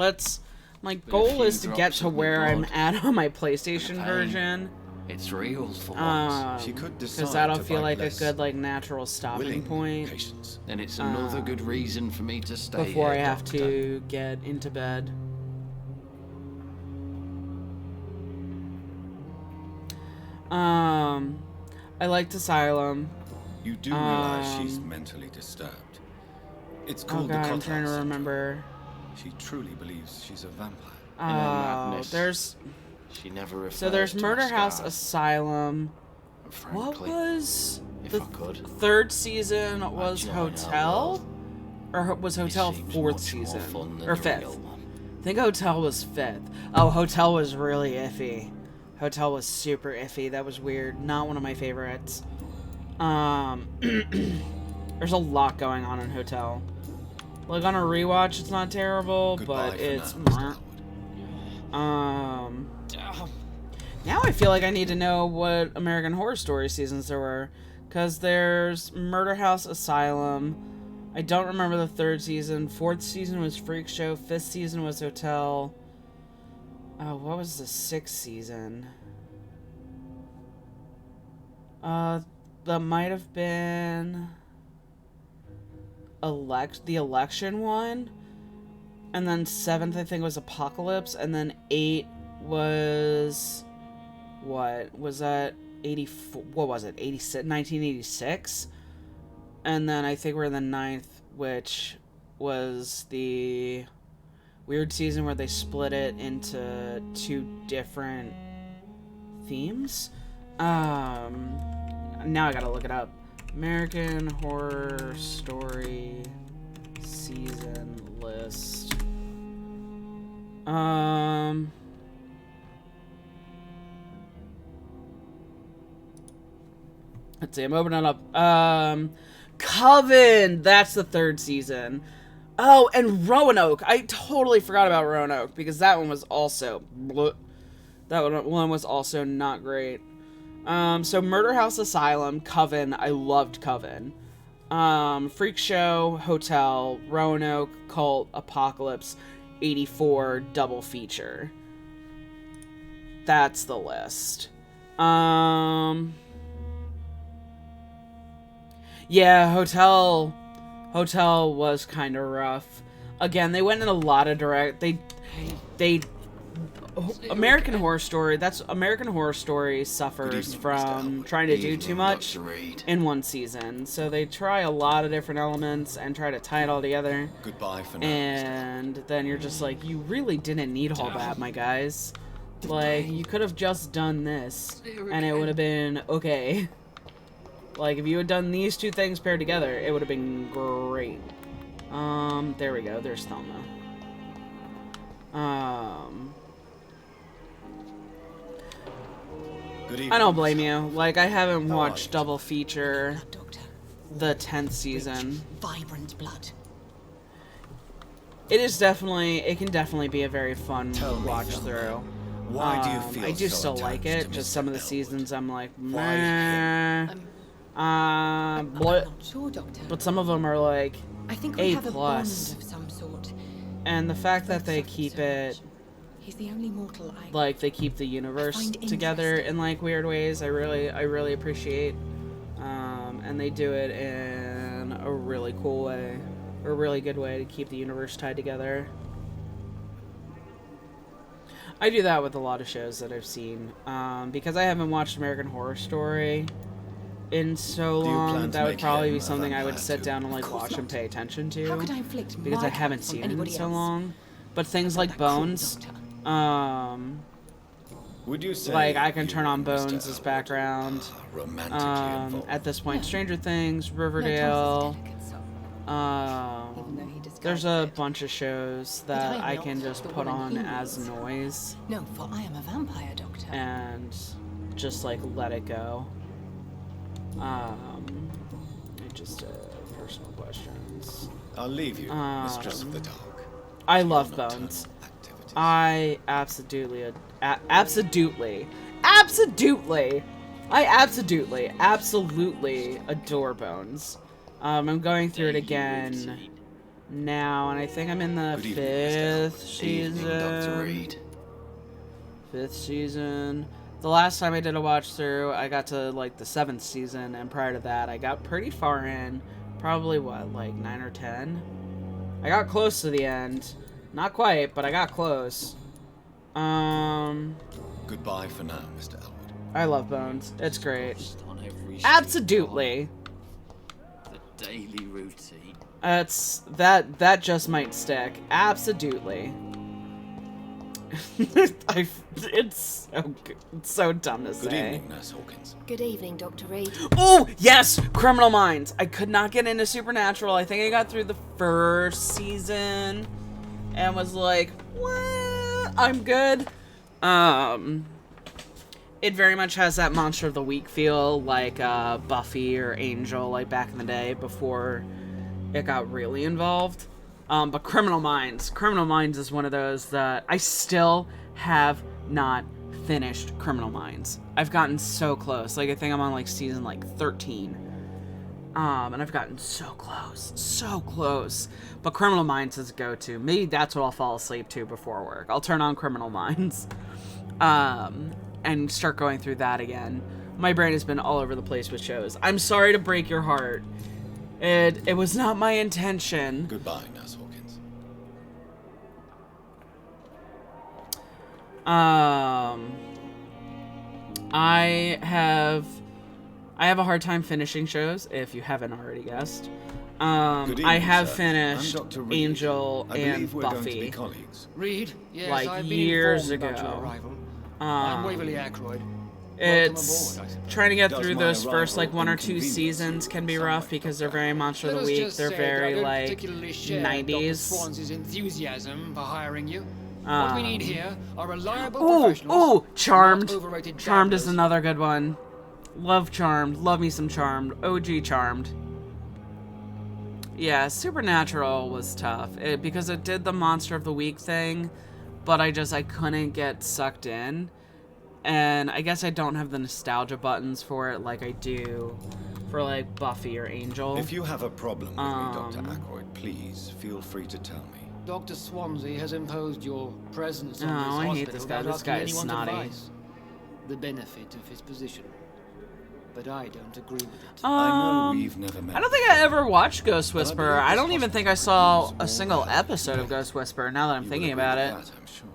My goal is to get to where I'm at on my PlayStation version. It's real for once. She could decide because that'll to feel bite like a less. good, natural stopping point. Patience. Then it's another good reason for me to stay Before here, I have Doctor. to get into bed. I liked Asylum. You do realize she's mentally disturbed. It's Oh called god, the I'm trying to Cotlar remember. syndrome. She truly believes she's a vampire. Oh, madness. there's... She never refers So there's to Murder my House scars. Asylum. What Frankly, was if the I could, 3rd season was join our Hotel? world. Or was It Hotel seems 4th much more season? fun than Or the 5th? real one. I think Hotel was 5th. Oh, Hotel was really iffy. Hotel was super iffy. That was weird. Not one of my favorites. There's a lot going on in Hotel. Like, on a rewatch, it's not terrible, but it's... Now I feel like I need to know what American Horror Story seasons there were. Because there's Murder House Asylum. I don't remember the 3rd season. 4th season was Freak Show. 5th season was Hotel. Oh, what was the 6th season? That might have been... the election one. And then 7th, I think, was Apocalypse. And then 8 was... What? Was that 84? What was it? 86, 1986? And then I think we're in the 9th, which was the weird season where they split it into 2 different themes. Now I gotta look it up. American Horror Story season list. Let's see, I'm opening it up. Coven! That's the 3rd season. Oh, and Roanoke. I totally forgot about Roanoke, because that one was also... That one was also not great. So Murder House Asylum, Coven. I loved Coven. Freak Show, Hotel, Roanoke, Cult, Apocalypse, 84, double feature. That's the list. Yeah, Hotel was kind of rough. Again, they went in a lot of American Horror Story, American Horror Story suffers from trying to do too much in one season. So they try a lot of different elements and try to tie it all together. Goodbye for now. And then you're just like, you really didn't need all that, my guys. Like, you could have just done this, and it would have been okay. Like, if you had done these 2 things paired together, it would have been great. There we go. There's Thelma. Good evening, I don't blame you. Like, I haven't watched double feature the 10th season. Vibrant blood. It can definitely be a very fun watch through. Why do you feel I do so still like attached it. to Just Mr. some of the Elwood? seasons I'm like, Why meh. I'm not sure, Doctor. But some of them are like I think we A+. have a bond of some sort. And the fact that they Both keep suffered it, so. He's the only mortal I like, they keep the universe find together interesting. in, like, weird ways, I really appreciate. And they do it in a really cool way, or a really good way to keep the universe tied together. I do that with a lot of shows that I've seen, because I haven't watched American Horror Story in so Do you plan long. to That would make probably him be a something I would vampire sit too? down and, like, Of course watch and not. pay attention to. How could I inflict Because my I haven't curse on seen it in anybody so else? long. But things like That cruel Bones, doctor. Would you say like, I can you turn on and Mr. Bones as Elwood background. are romantically involved? At this point, Stranger Things, No, Riverdale. Thomas is delicate soul. Even though he disguises There's a it. bunch of shows But that I am I not can just the put woman on he as needs. noise No, for I am a vampire, Doctor. and just, like, let it go. Just personal questions. I'll leave you, Mistress of the Dark. I to your love nocturnal Bones. activities. I absolutely adore Bones. I'm going through it again now, and I think I'm in the Good evening, Mr. 5th Elwood. Evening, Dr. season. Reed. 5th season. The last time I did a watch through, I got to, like, the 7th season, and prior to that, I got pretty far in. Probably, what, like 9 or 10? I got close to the end. Not quite, but I got close. Goodbye for now, Mr. Elwood. I love Bones. It's great. On every Absolutely. the daily routine. That just might stick. Absolutely. It's so dumb to Good say. evening, Nurse Hawkins. Good evening, Dr. Reed. Oh, yes! Criminal Minds. I could not get into Supernatural. I think I got through the 1st season. and was like, what? I'm good. It very much has that Monster of the Week feel, like Buffy or Angel, like back in the day before it got really involved. But Criminal Minds is one of those that I still have not finished. Criminal Minds. I've gotten so close. Like, I think I'm on like season like 13. And I've gotten so close. But Criminal Minds is a go-to. Maybe that's what I'll fall asleep to before work. I'll turn on Criminal Minds. And start going through that again. My brain has been all over the place with shows. I'm sorry to break your heart. It was not my intention. Goodbye, Nurse Hawkins. I have a hard time finishing shows, if you haven't already guessed. Good evening, I have sir. finished I'm Dr. Reed. Angel I and believe we're going to Buffy. be colleagues. Reed, yes, Like, I've been years informed about ago. your arrival. I'm Waverly Ackroyd. It's Welcome aboard, I suppose. trying to get Does through my those first like arrival 1 or 2 inconvenience seasons you can be in some rough way, because they're Doctor? very Monster of Let the us Week. just They're say very that I don't like particularly share Dr. 90s. Swansea's enthusiasm for hiring you. What we need here are reliable Ooh, professionals. ooh, Charmed. not overrated Charmed is dabblers. another good one. Love Charmed. Love me some Charmed. OG Charmed. Yeah, Supernatural was tough because it did the Monster of the Week thing, but I couldn't get sucked in. And I guess I don't have the nostalgia buttons for it like I do for like Buffy or Angel. If you have a problem with me, Dr. Ackroyd, please feel free to tell me. Dr. Swansea has imposed your presence on Oh, this I hate hospital this guy. without This guy asking is anyone's snotty. advice. The benefit of his position. But I don't agree with it. I know we've never met. I don't think I ever watched Ghost But I Whisperer. believe I this don't even think I hospital saw is a all single that episode of Ghost Whisperer now that I'm You thinking will about agree it. with that, I'm sure.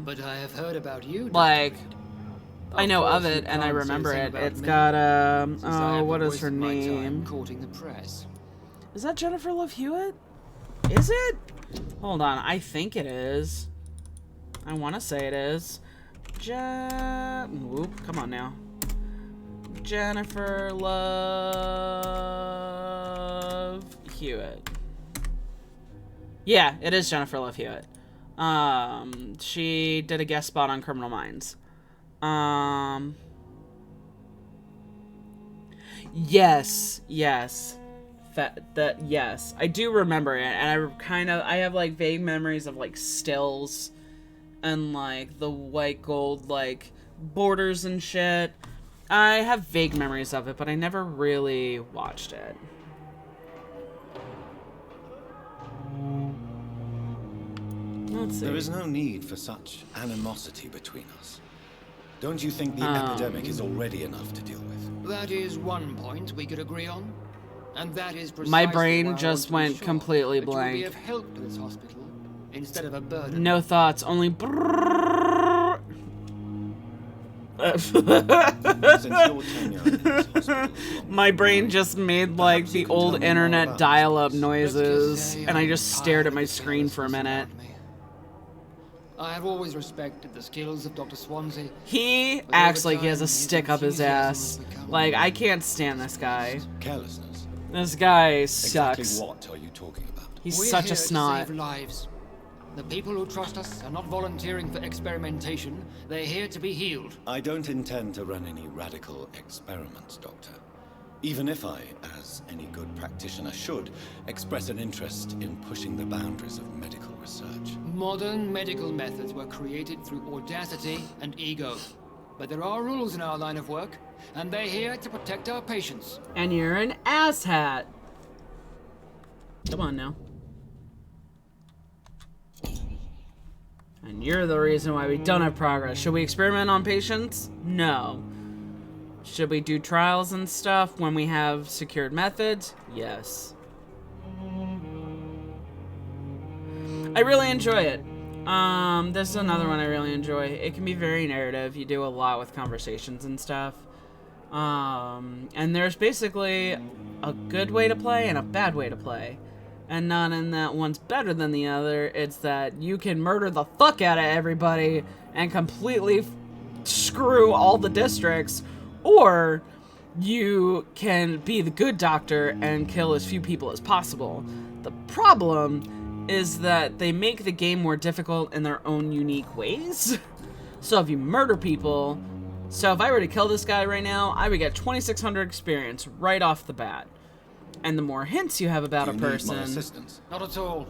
But I have heard about you, Dr. Like, Reed. I know course of you it and I can't say remember anything it. about It's me, got, since I have what been is her wasting my time name? courting the press. Is that Jennifer Love Hewitt? Is it? Hold on, I think it is. I want to say it is. Whoop, come on now. Jennifer Love Hewitt. Yeah, it is Jennifer Love Hewitt. She did a guest spot on Criminal Minds. Yes. Yes, I do remember it, and I have like vague memories of like stills and like the white gold like borders and shit. I have vague memories of it, but I never really watched it. Let's see. There is no need for such animosity between us. Don't you think the epidemic is already enough to deal with? That is one point we could agree on. And that is precisely My brain why I just want to went ensure completely that you will be blank. of help to this hospital instead of a burden. No thoughts, only brrrr. Since your tenure in this hospital is long, My brain just made like Perhaps you the can tell old me more internet about dial-up this. Let's just noises, say and I I'm just tired stared at of my the screen for a carelessness minute. around me. I have always respected the skills of Dr. Swansea. He But acts over like he has a time, his stick up his enthusiasm ass. has become Like, I can't stand this guy. carelessness. This guy Exactly sucks. what are you talking about? He's We're such here a snot. To save lives. The people who trust us are not volunteering for experimentation. They're here to be healed. I don't intend to run any radical experiments, Doctor. Even if I, as any good practitioner should, express an interest in pushing the boundaries of medical research. Modern medical methods were created through audacity and ego. But there are rules in our line of work, and they're here to protect our patients. And you're an asshat. Come on now. And you're the reason why we don't have progress. Should we experiment on patients? No. Should we do trials and stuff when we have secured methods? Yes. I really enjoy it. This is another one I really enjoy. It can be very narrative. You do a lot with conversations and stuff. And there's basically a good way to play and a bad way to play. And not in that one's better than the other. It's that you can murder the fuck out of everybody and completely screw all the districts. Or you can be the good doctor and kill as few people as possible. The problem is that they make the game more difficult in their own unique ways. So if you murder people, so if I were to kill this guy right now, I would get 2,600 experience right off the bat. And the more hints you have about a person, Not at all.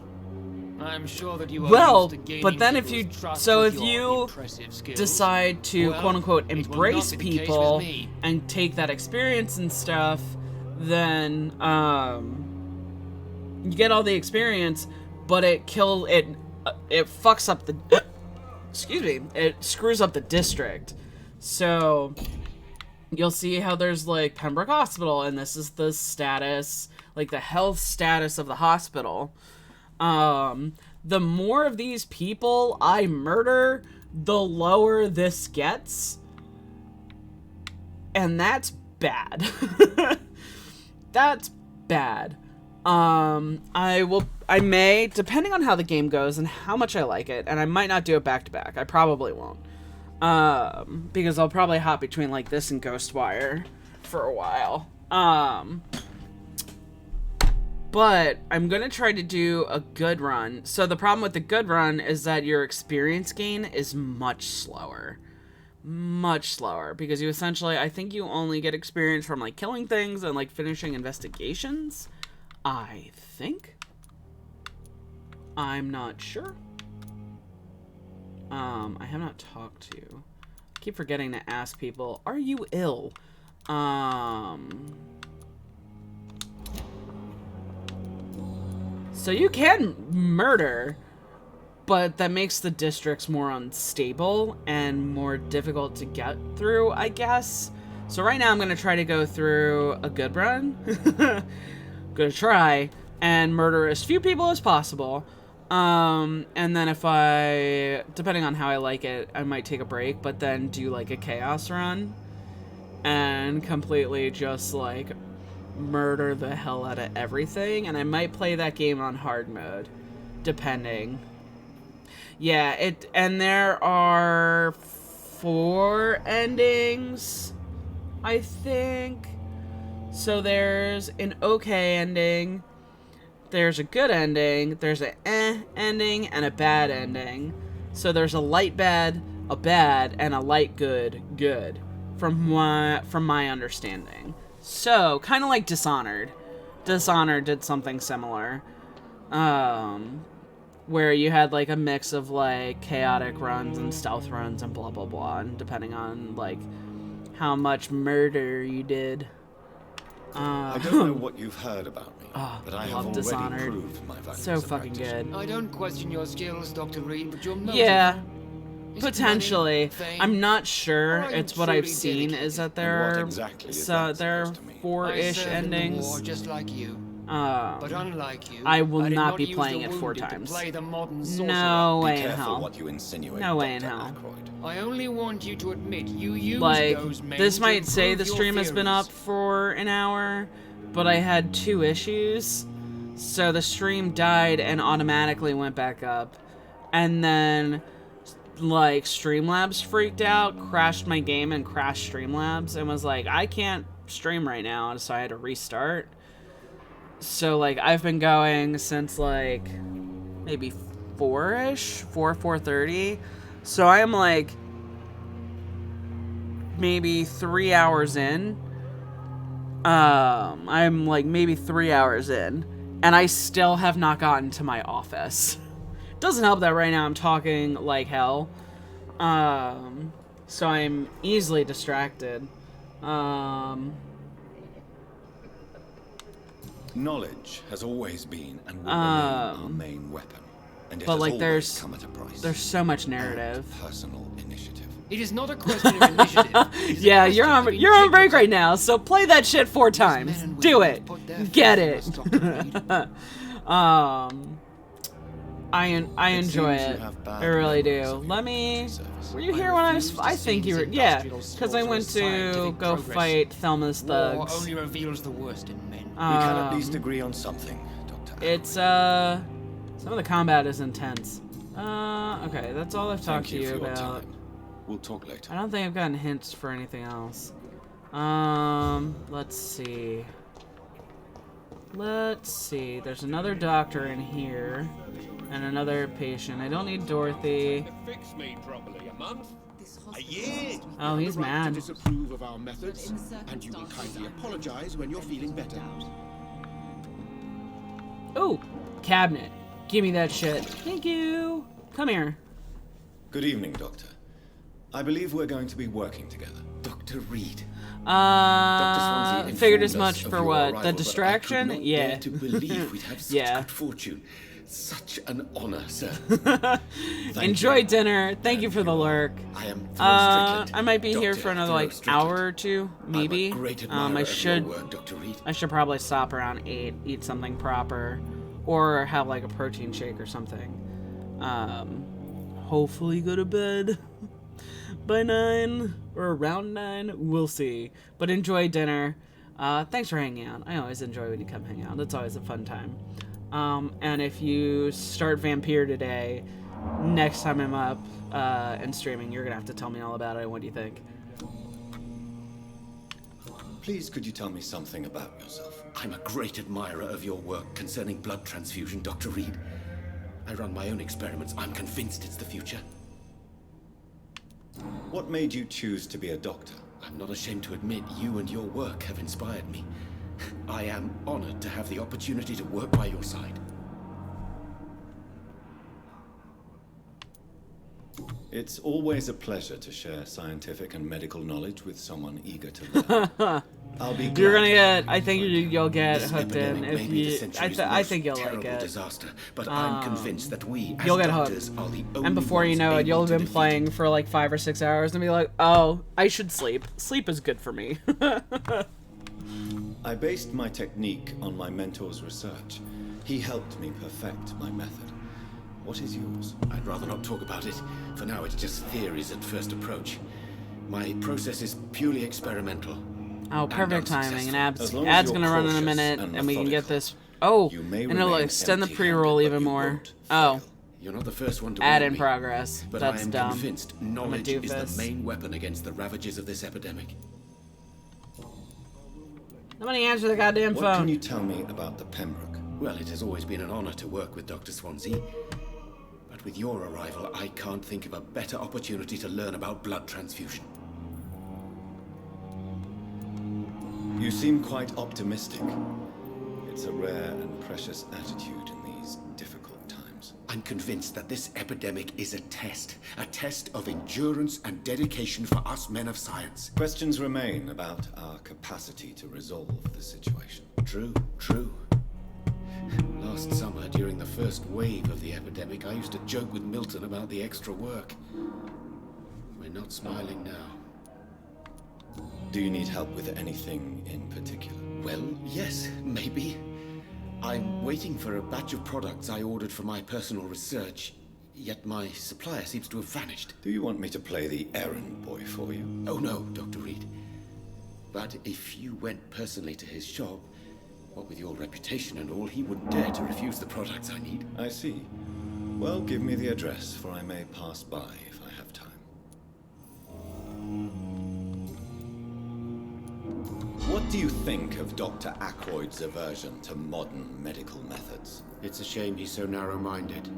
I'm sure that you are well, used to gaining but then if people's you, trust so with if your you impressive skills. decide to Well, quote unquote it will not embrace be the case with people me. and take that experience and stuff, then you get all the experience, but it fucks up the excuse me, it screws up the district. So you'll see how there's like Pembroke Hospital, and this is the status, like the health status of the hospital. The more of these people I murder, the lower this gets. And that's bad. That's bad. I may, depending on how the game goes and how much I like it, and I might not do it back to back. I probably won't. Because I'll probably hop between like this and Ghostwire for a while. But I'm going to try to do a good run. So the problem with the good run is that your experience gain is much slower. Much slower. Because you essentially, I think you only get experience from like killing things and like finishing investigations. I think. I'm not sure. I have not talked to. I keep forgetting to ask people, are you ill? So you can murder, but that makes the districts more unstable and more difficult to get through, I guess. So right now I'm going to try to go through a good run. Gonna try and murder as few people as possible. And then if depending on how I like it, I might take a break, but then do like a chaos run and completely just like murder the hell out of everything. And I might play that game on hard mode, depending. Yeah, and there are 4 endings, I think. So there's an okay ending, there's a good ending, there's an ending, and a bad ending. So there's a light bad, a bad, and a light good, from my understanding. So, kind of like Dishonored. Dishonored did something similar. Where you had like a mix of like chaotic runs and stealth runs and blah blah blah, and depending on like how much murder you did. I don't know what you've heard about me, but I have already Dishonored. proved my value So as a fucking practitioner. good. I don't question your skills, Dr. Reed, but your motive... Yeah, Is it potentially. money, fame? I'm not sure. Or are you It's what I've truly seen dedicated? is that And there what are exactly is that there are supposed to mean? I 4-ish served in the endings. war just like you. But unlike you, I will did not be use playing the it 4 wounded to times. play the modern sorcerer. No Be way in careful hell. what you insinuate, No way in Dr. hell. Aykroyd. I only want you to admit you used Like, those men this to might say improve the your stream has been theories. up for an hour, but I had 2 issues. So the stream died and automatically went back up. And then, like, Streamlabs freaked out, crashed my game and crashed Streamlabs, and was like, I can't stream right now, so I had to restart. So, like, I've been going since, like, maybe 4-ish? 4:30. So I am, like, maybe 3 hours in. I'm, like, maybe 3 hours in. And I still have not gotten to my office. Doesn't help that right now I'm talking like hell. So I'm easily distracted. Knowledge has always been and will remain our main weapon, and it but, has like, always there's come at a price. There's so much And narrative. personal initiative. It is not a question of initiative. It is a Yeah, question of you're on break integrity. right now, so play that shit 4 Men times. and Do women it. put their Get faith in it. us, Dr. Reed. I enjoy seems you it. have bad I really memories do. of your Let me. military service. Were you I here when I refuse was? to I see think you were. this Yeah, industrial because I went slaughter as to scientific go progress. fight Thelma's War thugs. only reveals the worst in men. We can at least agree on something, Dr. Aykroyd. It's some of the combat is intense. Okay, that's all I've talked Thank to you you for your about. time. We'll talk later. I don't think I've gotten hints for anything else. Let's see. Let's see. There's another doctor in here. And another patient. I don't need Dorothy. Fix me properly. A month? This A hospital year? is Oh, he's You have the right mad. to disapprove of our methods, In the and you will circumstances, kindly I'm apologize when you're feeling better. Oh, cabinet. Give me that shit. Thank you. Come here. Good evening, Doctor. I believe we're going to be working together. Dr. Reed. Figured as much for what? The distraction? Yeah. To believe we'd have such Yeah. good fortune. Such an honor, sir. Enjoy dinner. Thank you for the lurk. I am thrill-stricken. I might be here Doctor, for another like thrill-stricken. hour or two, maybe. I'm a great admirer I of should your work, Dr. Reed. I should probably stop around 8, eat something proper, or have like a protein shake or something. Hopefully go to bed by 9 or around 9. We'll see. But enjoy dinner. Thanks for hanging out. I always enjoy when you come hang out. It's always a fun time. And if you start Vampyr today, next time I'm up and streaming, you're gonna have to tell me all about it. What do you think? Please, could you tell me something about yourself? I'm a great admirer of your work concerning blood transfusion, Dr. Reed. I run my own experiments. I'm convinced it's the future. What made you choose to be a doctor? I'm not ashamed to admit you and your work have inspired me. I am honored to have the opportunity to work by your side. It's always a pleasure to share scientific and medical knowledge with someone eager to learn. I'll be glad. You're gonna get. I think you'll get This hooked in epidemic if may be the you. century's I think most you'll like terrible it. disaster, but I'm convinced that we, as You'll get doctors, hooked. are the only And before you ones know it, able you'll have to been defeat playing it. for like 5 or 6 hours and be like, oh, I should sleep. Sleep is good for me. I based my technique on my mentor's research. He helped me perfect my method. What is yours? I'd rather not talk about it. For now, it's just theories at first approach. My process is purely experimental. Oh, perfect timing. And As long as ad's you're gonna run in a cautious minute, and and we can get methodical, this. Oh, you may and it'll remain extend the empty-handed, pre-roll but even you more. won't Oh, fail. You're not the first one to ad warn in me, progress. but That's I am dumb. convinced I'm a knowledge is the doofus. main weapon against the ravages of this epidemic. Nobody answer the goddamn What can phone. you tell me about the Pembroke? Well, it has always been an honor to work with Dr. Swansea. But with your arrival, I can't think of a better opportunity to learn about blood transfusion. You seem quite optimistic. It's a rare and precious attitude in these difficult times. I'm convinced that this epidemic is a test of endurance and dedication for us men of science. Questions remain about our capacity to resolve the situation. True. Last summer, during the first wave of the epidemic, I used to joke with Milton about the extra work. We're not smiling now. Do you need help with anything in particular? Well, yes, maybe. I'm waiting for a batch of products I ordered for my personal research, yet my supplier seems to have vanished. Do you want me to play the errand boy for you? Oh no, Dr. Reed. But if you went personally to his shop, what with your reputation and all, he wouldn't dare to refuse the products I need. I see. Well, give me the address, for I may pass by if I have time. What do you think of Dr. Ackroyd's aversion to modern medical methods? It's a shame he's so narrow-minded.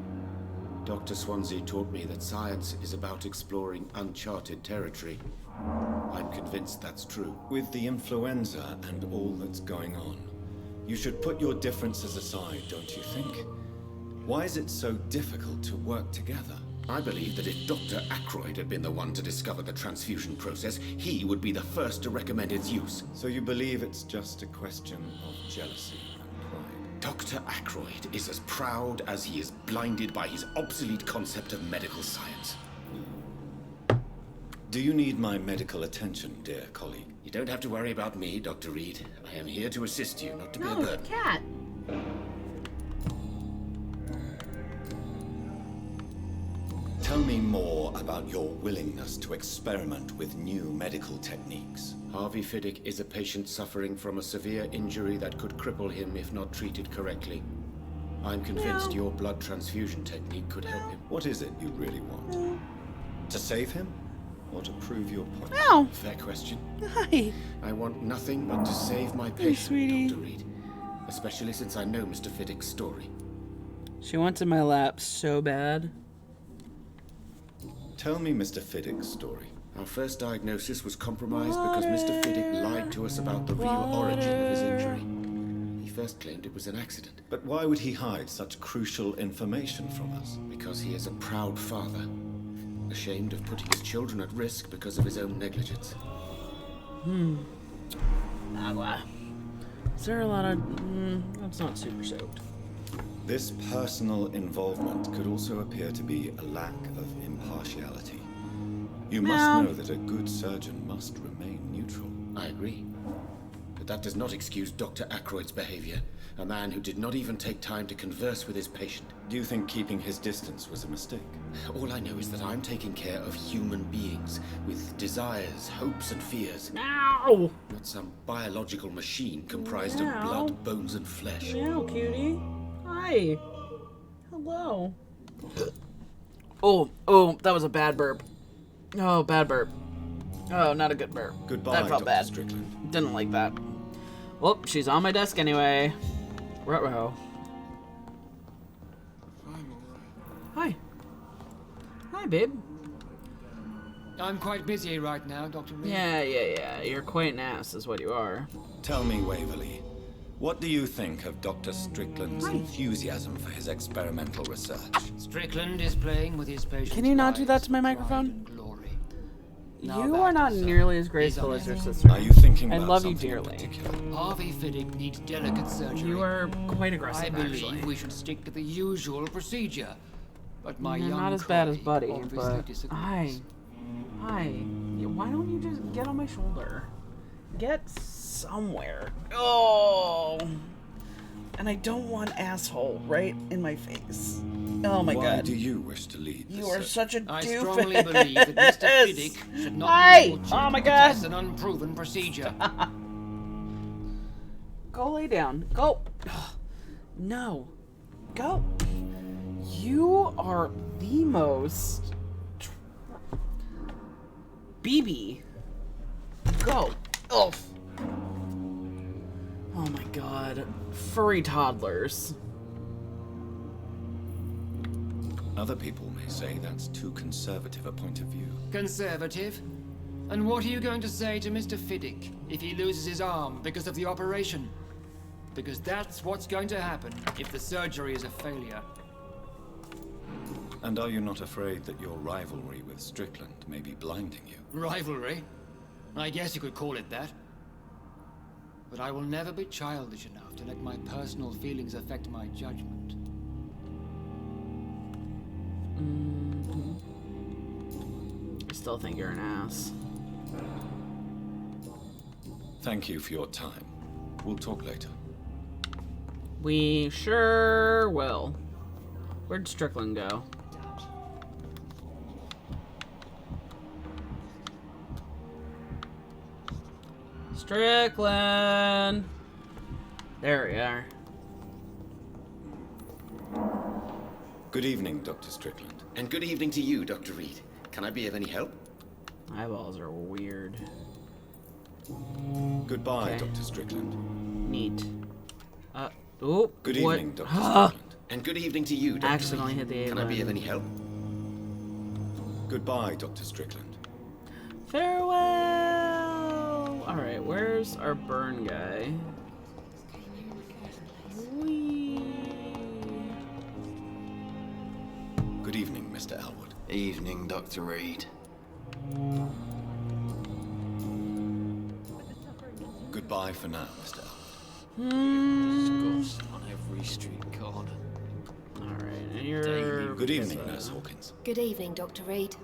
Dr. Swansea taught me that science is about exploring uncharted territory. I'm convinced that's true. With the influenza and all that's going on, you should put your differences aside, don't you think? Why is it so difficult to work together? I believe that if Dr. Ackroyd had been the one to discover the transfusion process, he would be the first to recommend its use. So you believe it's just a question of jealousy and pride? Dr. Ackroyd is as proud as he is blinded by his obsolete concept of medical science. Do you need my medical attention, dear colleague? You don't have to worry about me, Dr. Reed. I am here to assist you, not to be a burden. cat. Tell me more about your willingness to experiment with new medical techniques. Harvey Fiddick is a patient suffering from a severe injury that could cripple him if not treated correctly. I'm convinced your blood transfusion technique could help him. What is it you really want? To save him? Or to prove your point? No. Fair question. Hi. I want nothing but to save my patient, sweetie. Dr. Reed. Especially since I know Mr. Fiddick's story. She wants in my lap so bad. Tell me Mr. Fiddick's story. Our first diagnosis was compromised because Mr. Fiddick lied to us about the real origin of his injury. He first claimed it was an accident. But why would he hide such crucial information from us? Because he is a proud father, ashamed of putting his children at risk because of his own negligence. Agua. Is there a lot of... that's not super soaked. This personal involvement could also appear to be a lack of impartiality. You must know that a good surgeon must remain neutral. I agree. But that does not excuse Dr. Ackroyd's behavior. A man who did not even take time to converse with his patient. Do you think keeping his distance was a mistake? All I know is that I'm taking care of human beings with desires, hopes, and fears. Ow! Not some biological machine comprised of blood, bones, and flesh. Meow, cutie. Hi. Hello. Oh, that was a bad burp. Oh, bad burp. Oh, not a good burp. Goodbye, that felt Dr. bad. Strickland. Didn't like that. Well, she's on my desk anyway. Ruh-roh. Hi. Hi, babe. I'm quite busy right now, Dr. Reed. Yeah. You're quite an ass, is what you are. Tell me, Waverly, what do you think of Dr. Strickland's enthusiasm for his experimental research? Strickland is playing with his patient's Can you not do lives, that to my pride microphone? and glory. Now You back are to not Sam. nearly as He's graceful on as your his sister. Are you thinking I about love you something in dearly. particular? Harvey Fiddick needs delicate surgery. You are quite I aggressive, believe actually. we should stick to the usual procedure. But my You're young not as bad as colleague Buddy, obviously but... disagrees. Hi. Yeah, why don't you just get on my shoulder? Get somewhere. Oh! And I don't want asshole right in my face. Oh my Why god. do you wish to lead this You are search? such a I doofus. strongly believe that Mr. Fiddick should not Hi! be able to Oh my test god! an unproven procedure. Go lay down. Go. No. Go. You are the most... BB. Go. Ugh. Oh my god. Furry toddlers. Other people may say that's too conservative a point of view. Conservative? And what are you going to say to Mr. Fiddick if he loses his arm because of the operation? Because that's what's going to happen if the surgery is a failure. And are you not afraid that your rivalry with Strickland may be blinding you? Rivalry? I guess you could call it that. But I will never be childish enough to let my personal feelings affect my judgment. I still think you're an ass. Thank you for your time. We'll talk later. We sure will. Where'd Strickland go? Strickland! There we are. Good evening, Dr. Strickland. And good evening to you, Dr. Reed. Can I be of any help? Eyeballs are weird. Goodbye, Okay. Dr. Strickland. Neat. Oh, Good what? evening, Dr. Strickland. And good evening to you, Dr. Accidentally Reed. hit the A Can I be of button. any help? Goodbye, Dr. Strickland. Farewell! Alright, where's our burn guy? Whee! Good evening, Mr. Elwood. Evening, Dr. Reed. Goodbye for now, Mr. Elwood. Disgust on every street corner. Alright, and you're... Good evening, Nurse Hawkins. Good evening, Dr. Reed.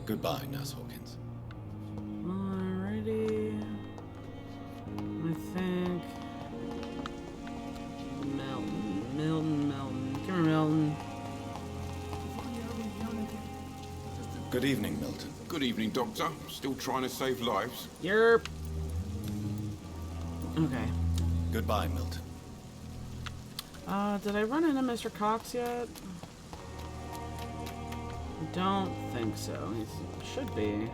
Goodbye, Nurse Hawkins. Alrighty. I think... Milton. Come here, Milton. Good evening, Milton. Good evening, Doctor. Still trying to save lives? Yerp. Okay. Goodbye, Milton. Did I run into Mr. Cox yet? I don't think so. He should be.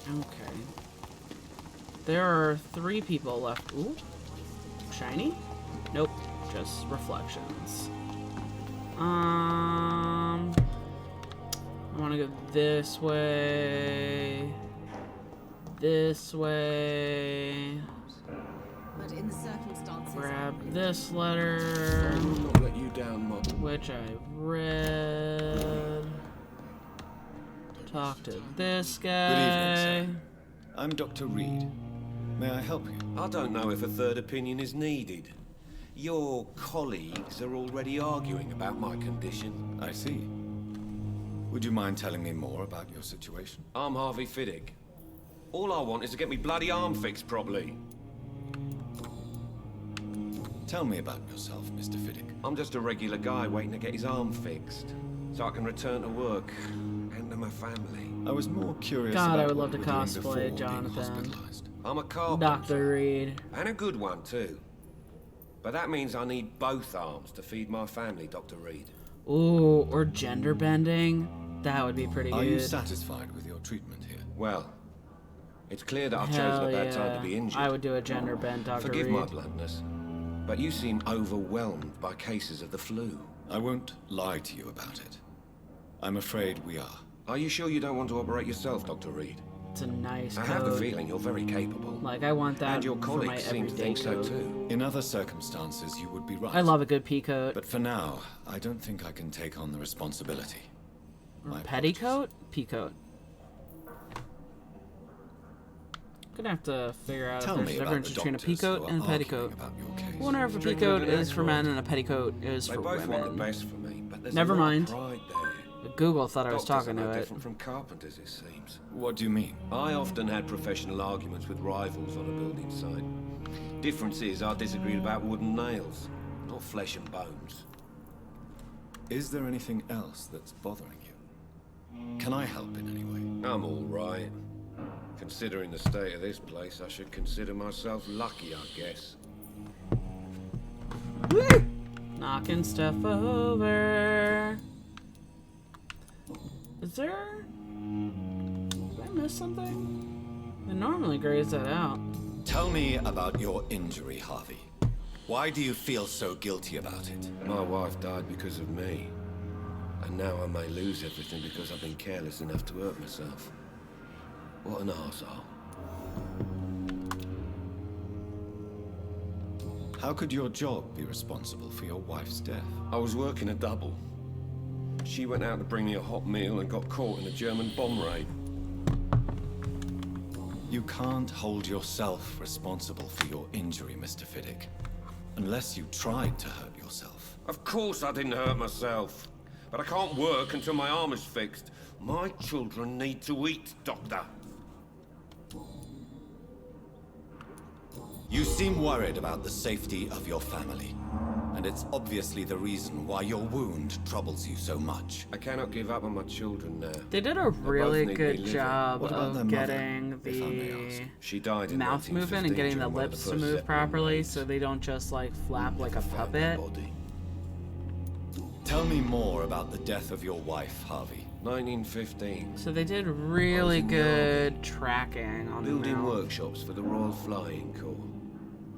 Okay. There are 3 people left. Ooh. Shiny? Nope. Just reflections. I want to go this way. This way. But in the circumstances, Grab this letter, I will not let you down, Mom. which I read. Talk to this guy. Good evening, sir. I'm Dr. Reed. May I help you? I don't know if a third opinion is needed. Your colleagues are already arguing about my condition. I see. Would you mind telling me more about your situation? I'm Harvey Fiddick. All I want is to get me bloody arm fixed properly. Tell me about yourself, Mr. Fiddick. I'm just a regular guy waiting to get his arm fixed, so I can return to work and to my family. I was more curious God, about I would what love to you were doing before cosplay being Jonathan. hospitalized. I'm a carpenter. Dr. Reed. And a good one, too. But that means I need both arms to feed my family, Dr. Reed. Ooh, or gender bending. That would be pretty Are good. you satisfied with your treatment here? Well, it's clear that I've Hell chosen a bad yeah. time to be injured. I would do a gender bend, Dr. Forgive Reed. my bluntness, but you seem overwhelmed by cases of the flu. I won't lie to you about it. I'm afraid we are. Are you sure you don't want to operate yourself, Dr. Reed? It's a nice I code. have the feeling you're very capable. Like, I want that And your for my colleagues seem to everyday think so code. too. In other circumstances, you would be right. I love a good peacoat. But for now, I don't think I can take on the responsibility. Or My petticoat? Peacoat. Gonna have to figure out Tell if me there's a about difference the between a doctors who peacoat are and a arguing petticoat. about your case. I wonder if a Drink peacoat with an is for asteroid. men and a petticoat is They for both want the women. best for me, but there's Never a lot mind. of pride there. Google thought I was Doctors talking are to no it. different from carpenters, it seems. What do you mean? I often had professional arguments with rivals on a building site. Difference is, I disagreed about wooden nails, not flesh and bones. Is there anything else that's bothering you? Can I help in any way? I'm all right. Considering the state of this place, I should consider myself lucky, I guess. Knocking stuff over. Is there... Did I miss something? I normally graze that out. Tell me about your injury, Harvey. Why do you feel so guilty about it? My wife died because of me. And now I may lose everything because I've been careless enough to hurt myself. What an arsehole. How could your job be responsible for your wife's death? I was working a double. She went out to bring me a hot meal and got caught in a German bomb raid. You can't hold yourself responsible for your injury, Mr. Fiddick. Unless you tried to hurt yourself. Of course I didn't hurt myself. But I can't work until my arm is fixed. My children need to eat, Doctor. You seem worried about the safety of your family. And it's obviously the reason why your wound troubles you so much. I cannot give up on my children now. They did a really need good me living. job What about their of mother, getting if I may ask? the She died in mouth movement and 1915 getting the during one of lips the to first move Zeppelin properly raids. so they don't just like flap like a Found her puppet. body. Tell me more about the death of your wife, Harvey. 1915. So they did really in the good tracking on the Building mouth. workshops for the Royal Flying Corps.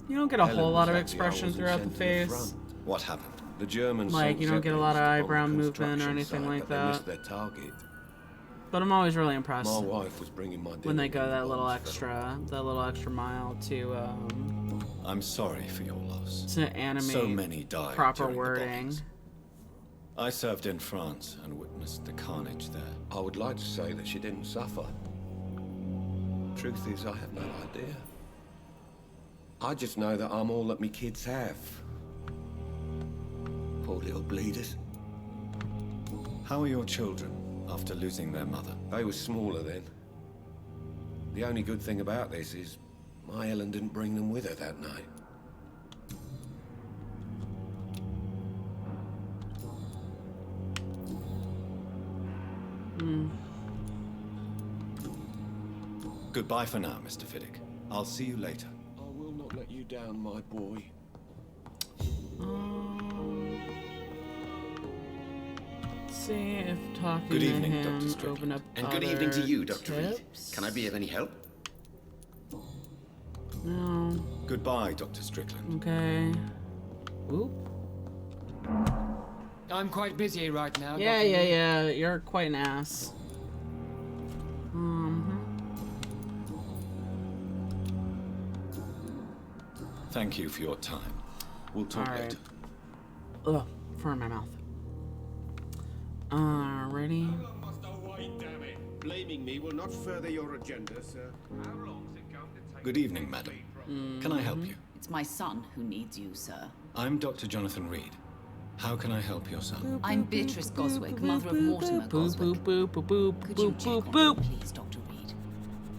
You don't get a Helen whole was lot of lucky I expression wasn't throughout the sent to face. front. What happened? The Germans Like, sent you don't get a lot of Zeppelins to bomb eyebrow a movement or construction anything site, like but they that. missed their target. But I'm always really impressed My wife was bringing my when they dinner go that little bombs fell. extra mile I'm sorry for your loss. to animate So many died proper during the wording. bombings. I served in France and witnessed the carnage there. I would like to say that she didn't suffer. Truth is, I have no idea. I just know that I'm all that me kids have. Poor little bleeders. How are your children after losing their mother? They were smaller then. The only good thing about this is my Ellen didn't bring them with her that night. Goodbye for now, Mr. Fiddick. I'll see you later. I will not let you down, my boy. Let's see if talking Good evening, to him Dr. open Strickland. up And good evening to other you, Dr. Reed. tips? Can I be of any help? No. Goodbye, Dr. Strickland. Okay. Oop. I'm quite busy right now. Yeah, Dr. yeah, Reed. yeah. You're quite an ass. Thank you for your time. We'll talk All right. later. Ugh, fur in my mouth. Ready? Blaming me will not further your agenda, sir. Good evening, madam. Can I help you? It's my son who needs you, sir. I'm Dr. Jonathan Reed. How can I help your son? I'm Beatrice Goswick, mother of Mortimer Boop, boop, Goswick. boop, boop, boop, Could you boop, check boop, on boop. him, please, Dr. Reed?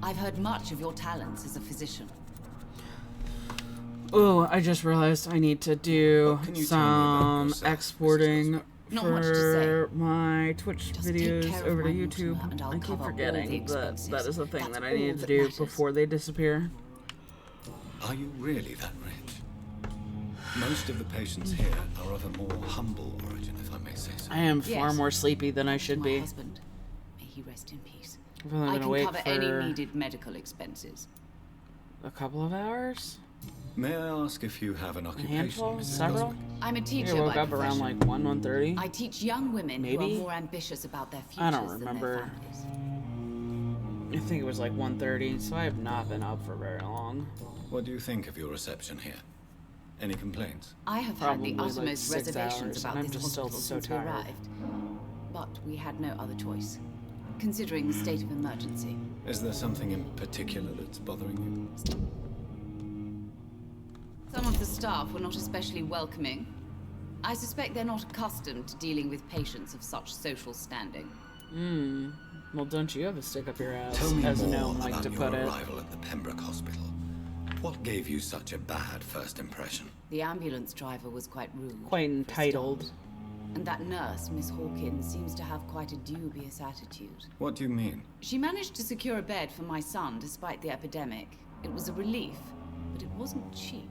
I've heard much of your talents as a physician. Oh, I just realized I need to do What can you tell me about some yourself, Mrs. exporting Goswick? Not much to say. for my Twitch Just take videos care of over to my YouTube. Mortimer and I'll I keep cover all the forgetting that expenses. that is the thing That's that I all need to that do matters. before they disappear. Are you really that rich? Most of the patients here are of a more humble origin, if I may say so. I am far Yes. more sleepy than I should My be. husband, may he rest in peace. I'm only I gonna can wait cover for any needed medical expenses. a couple of hours. May I ask if you have an A occupation, handful? Mrs. Several? Goswick? I'm a I teacher woke by up around profession. like 1:30. I teach young women Maybe? who are more ambitious about their futures I don't than remember. their families. I think it was like 1:30, so I have not been up for very long. What do you think of your reception here? Any complaints? I have Probably had the like uttermost 6 reservations hours, about and I'm this just still hospital so since we tired. arrived. But we had no other choice, considering the state of emergency. Is there something in particular that's bothering you? Some of the staff were not especially welcoming. I suspect they're not accustomed to dealing with patients of such social standing. Well, don't you have a stick up your ass, Tell me as more Gnome like about to your put it. arrival at the Pembroke Hospital. What gave you such a bad first impression? The ambulance driver was quite rude. Quite for a entitled. start. And that nurse, Miss Hawkins, seems to have quite a dubious attitude. What do you mean? She managed to secure a bed for my son despite the epidemic. It was a relief, but it wasn't cheap.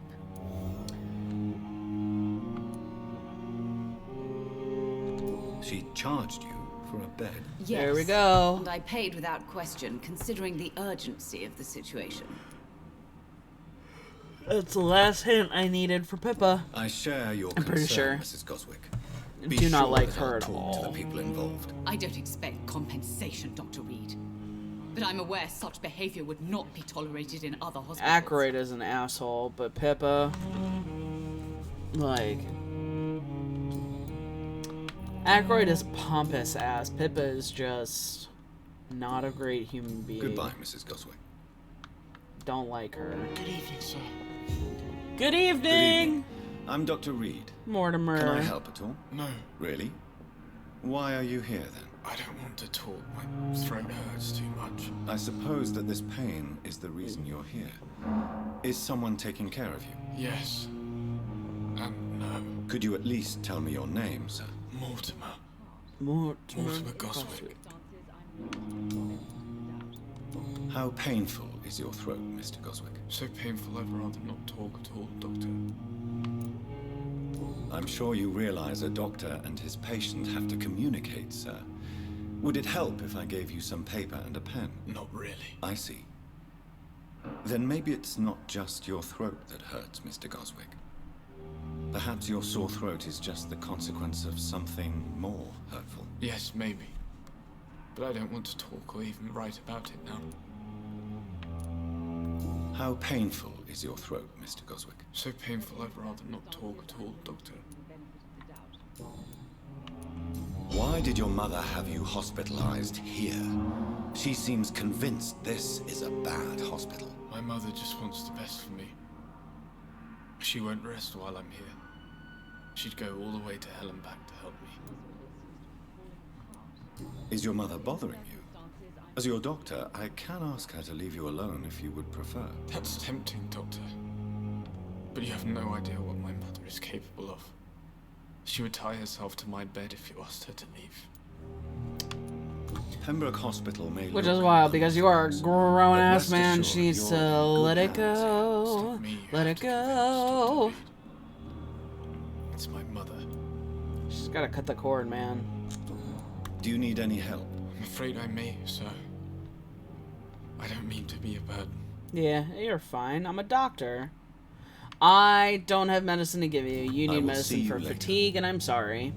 She charged you for a bed? Yes. There we go. And I paid without question, considering the urgency of the situation. That's the last hint I needed for Pippa. I share your I'm pretty concern, sure. Mrs. Goswick. Do not like that her I'll at talk to the all. people involved. I don't expect compensation, Dr. Reed. But I'm aware such behavior would not be tolerated in other hospitals. Aykroyd is an asshole, but Pippa, like, Aykroyd is pompous ass. Pippa is just not a great human being. Goodbye, Mrs. Goswick. Don't like her. Good evening, sir. Good evening, I'm Dr. Reed. Mortimer. Can I help at all? No, Really? Why are you here then? I don't want to talk. My throat hurts too much. I suppose that this pain is the reason you're here. Is someone taking care of you? Yes. And no. Could you at least tell me your name, sir? Mortimer. Mortimer Goswick. How painful is your throat, Mr. Goswick? So painful I'd rather not talk at all, Doctor. I'm sure you realize a doctor and his patient have to communicate, sir. Would it help if I gave you some paper and a pen? Not really. I see. Then maybe it's not just your throat that hurts, Mr. Goswick. Perhaps your sore throat is just the consequence of something more hurtful. Yes, maybe. But I don't want to talk or even write about it now. How painful is your throat, Mr. Goswick? So painful I'd rather not talk at all, Doctor. Why did your mother have you hospitalized here? She seems convinced this is a bad hospital. My mother just wants the best for me. She won't rest while I'm here. She'd go all the way to hell and back to help me. Is your mother bothering you? As your doctor, I can ask her to leave you alone if you would prefer. That's tempting, Doctor. But you have no idea what my mother is capable of. She would tie herself to my bed if you asked her to leave. Pembroke Hospital may Which look is wild because you are a unpleasant, grown but ass rest man. assured She needs you're to in good let it hands here. go. Stop me, you Let have it to convince Dr. go. Reed. It's my mother. She's gotta cut the cord, man. Do you need any help? I'm afraid I may, sir. I don't mean to be a burden. Yeah, you're fine. I'm a doctor. I don't have medicine to give you. You need medicine for fatigue, and I'm sorry.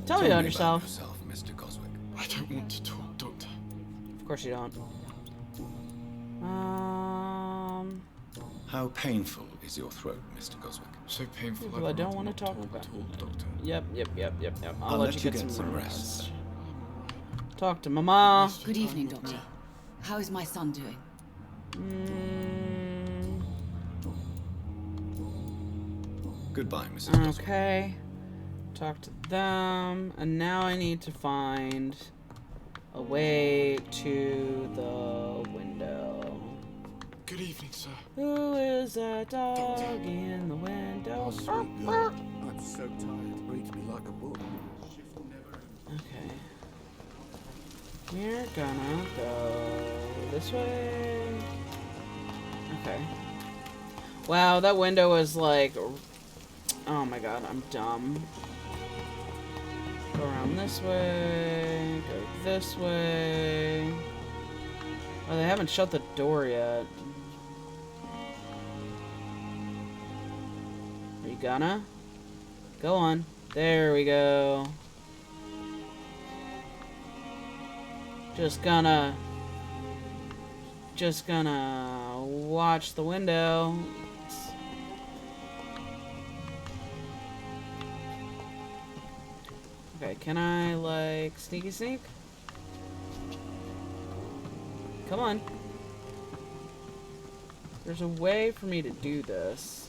Tell me about yourself. Mr. Coswick. I don't want to talk, Doctor. Of course you don't. How painful is your throat, Mr. Coswick? So painful. Well, I don't want to talk about at all, Doctor. Yep. I'll let you get some rest. Talk to Mama. Good evening, Doctor. How is my son doing? Goodbye, Mrs. Coswick. Okay. Talk to them. And now I need to find a way to the window. Good evening, sir. Who is that dog in the window? Oh, sweet girl. I'm so tired. It reads me like a book. Okay. We're gonna go this way. Okay. Wow, that window was like... Oh my god, I'm dumb. Go around this way. Go this way. Oh, they haven't shut the door yet. Are you gonna? Go on. There we go. Just gonna watch the window. Okay, can I, like, sneaky sneak? Come on. There's a way for me to do this.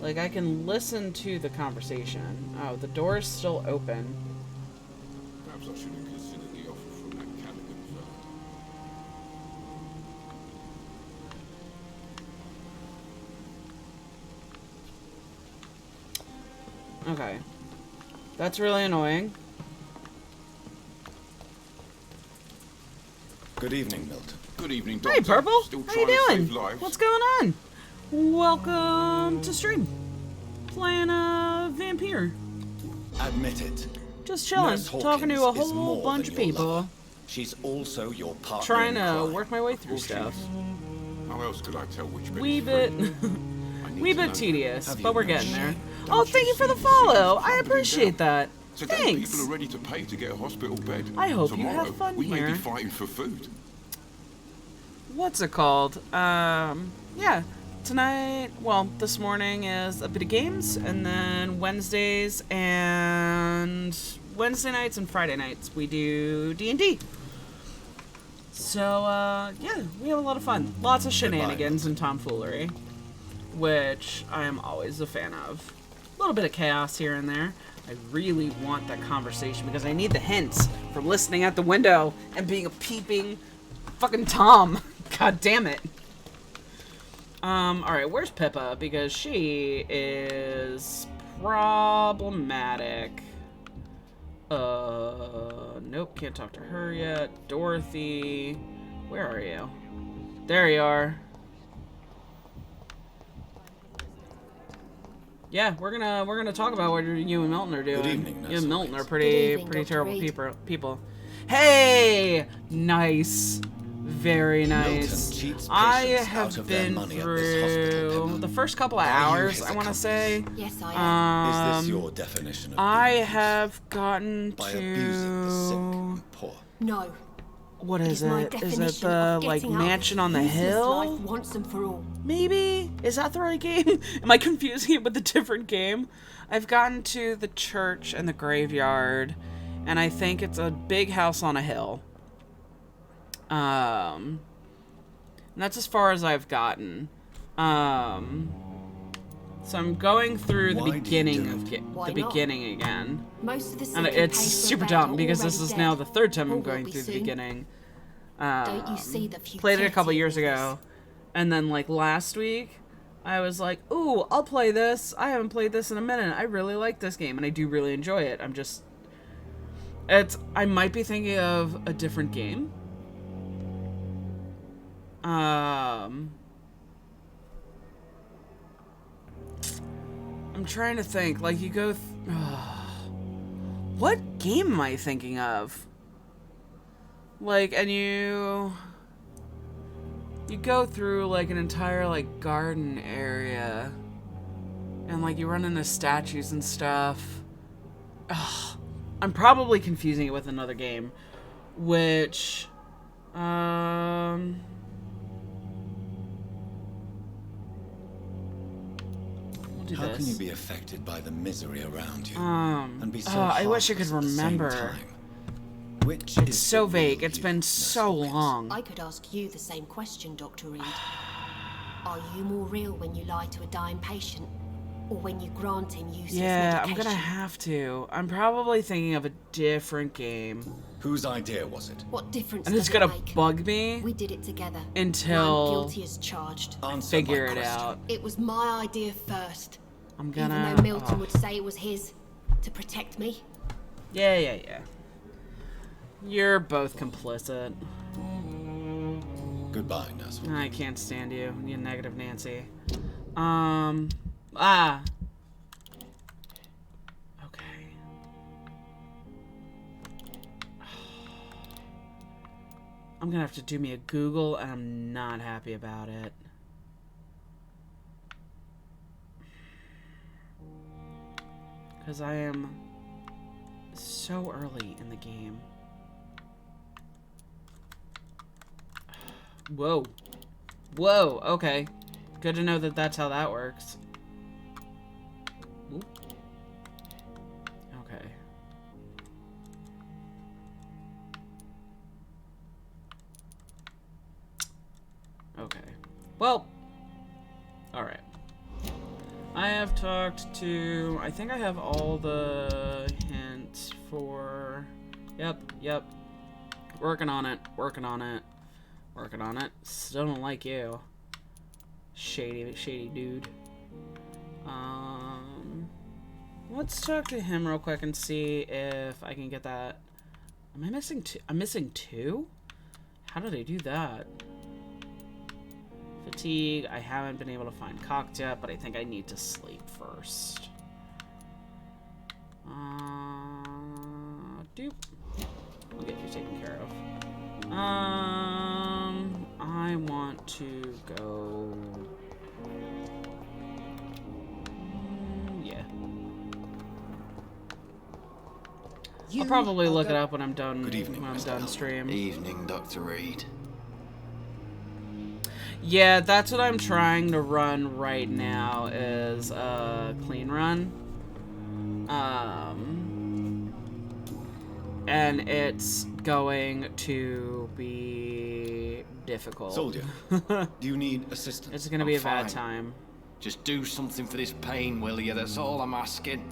Like, I can listen to the conversation. Oh, the door's still open. Perhaps I should have considered the offer from that Callaghan firm. Okay. That's really annoying. Good evening, Milton. Good evening, Doctor. Hey, Purple. Still How you trying to doing? save lives. What's going on? Welcome to stream. Playing Vampyr. Admit it. Just chilling, Nurse talking to a Hawkins is whole more bunch than of your people. lover. She's also your partner. Trying in to crime. work my way through stuff. How else could I tell which bit Wee is bit, free? wee bit tedious, Have but you we're no getting there. shame? Oh, thank you for the follow. I appreciate that. Today, Thanks. people are ready to pay to get a hospital bed. I hope you Tomorrow, have fun we may here. be fighting for food. What's it called? Yeah. Tonight, well, this morning is a bit of games, and then Wednesday nights and Friday nights we do D&D. So, yeah, we have a lot of fun. Lots of shenanigans and tomfoolery, which I am always a fan of. A little bit of chaos here and there. I really want that conversation because I need the hints from listening at the window and being a peeping fucking Tom. God damn it. Alright, where's Pippa? Because she is problematic. Nope, can't talk to her yet. Dorothy, where are you? There you are. Yeah, we're gonna talk about what you and Milton are doing. Good evening, You and Milton are Good pretty evening, Dr. terrible Reed. people. Hey, nice. Very nice. Milton cheats I patients have out of their been money at this hospital, through Pippa. the first couple of Are you hours, his I want to accomplice? say. Yes, I am. Is this your definition of I being have gotten by to... abusing the sick and poor? No. What It is my it? Is definition it the, of like, getting out of mansion on the useless hill? Life once and for all. Maybe? Is that the right game? Am I confusing it with a different game? I've gotten to the church and the graveyard, and I think it's a big house on a hill. And that's as far as I've gotten. So I'm going through the Why do you beginning do of it? Why the not? beginning again. Most of the sick And who it's paid for a super bed dumb are because this already is now dead, the third time or I'm will going be through the soon. beginning. Don't you see the Played it a couple futility years of all ago, and then like last week, I was like, "Ooh, I'll play this. I haven't played this in a minute. I really like this game, and I do really enjoy it." I might be thinking of a different game. I'm trying to think. Like, you go... what game am I thinking of? Like, and you go through, like, an entire, like, garden area. And, like, you run into statues and stuff. Ugh. I'm probably confusing it with another game. Which... We'll do How this. can you be affected by the misery around you? And be so I wish I could heartless at the same remember. time? Which It's is so the vague. real It's been you, so Nurse Hawkins? long. I could ask you the same question, Dr. Reed. Are you more real when you lie to a dying patient? Or when you grant him useless Yeah, medication? I'm gonna have to. I'm probably thinking of a different game. Whose idea was it? What difference And does it's it gonna make? bug me We did it together. until I'm guilty as charged. Answer figure my it question. out. It was my idea first. I'm gonna... Even though Milton would say it was his. To protect me. Yeah. You're both complicit. Goodbye, Nurse Hawkins. I can't stand you, you negative Nancy. Okay. I'm gonna have to do me a Google, and I'm not happy about it. Because I am so early in the game. Whoa. Whoa, okay. Good to know that that's how that works. Oop. Okay. Okay. Well. Alright. I have talked to... I think I have all the hints for... Yep. Working on it. Still don't like you. Shady dude. Let's talk to him real quick and see if I can get that. Am I missing two? I'm missing two? How did I do that? Fatigue. I haven't been able to find cocked yet, but I think I need to sleep first. Doop. We'll get you taken care of. I want to go... yeah. I'll probably look it up when I'm done. Good evening, when I'm Mr. done Elwood. stream. Evening, Dr. Reed. Yeah, that's what I'm trying to run right now. Is a clean run. And it's going to be difficult. Soldier, do you need assistance? It's gonna be a bad fine. time. Just do something for this pain, will you? That's all I'm asking.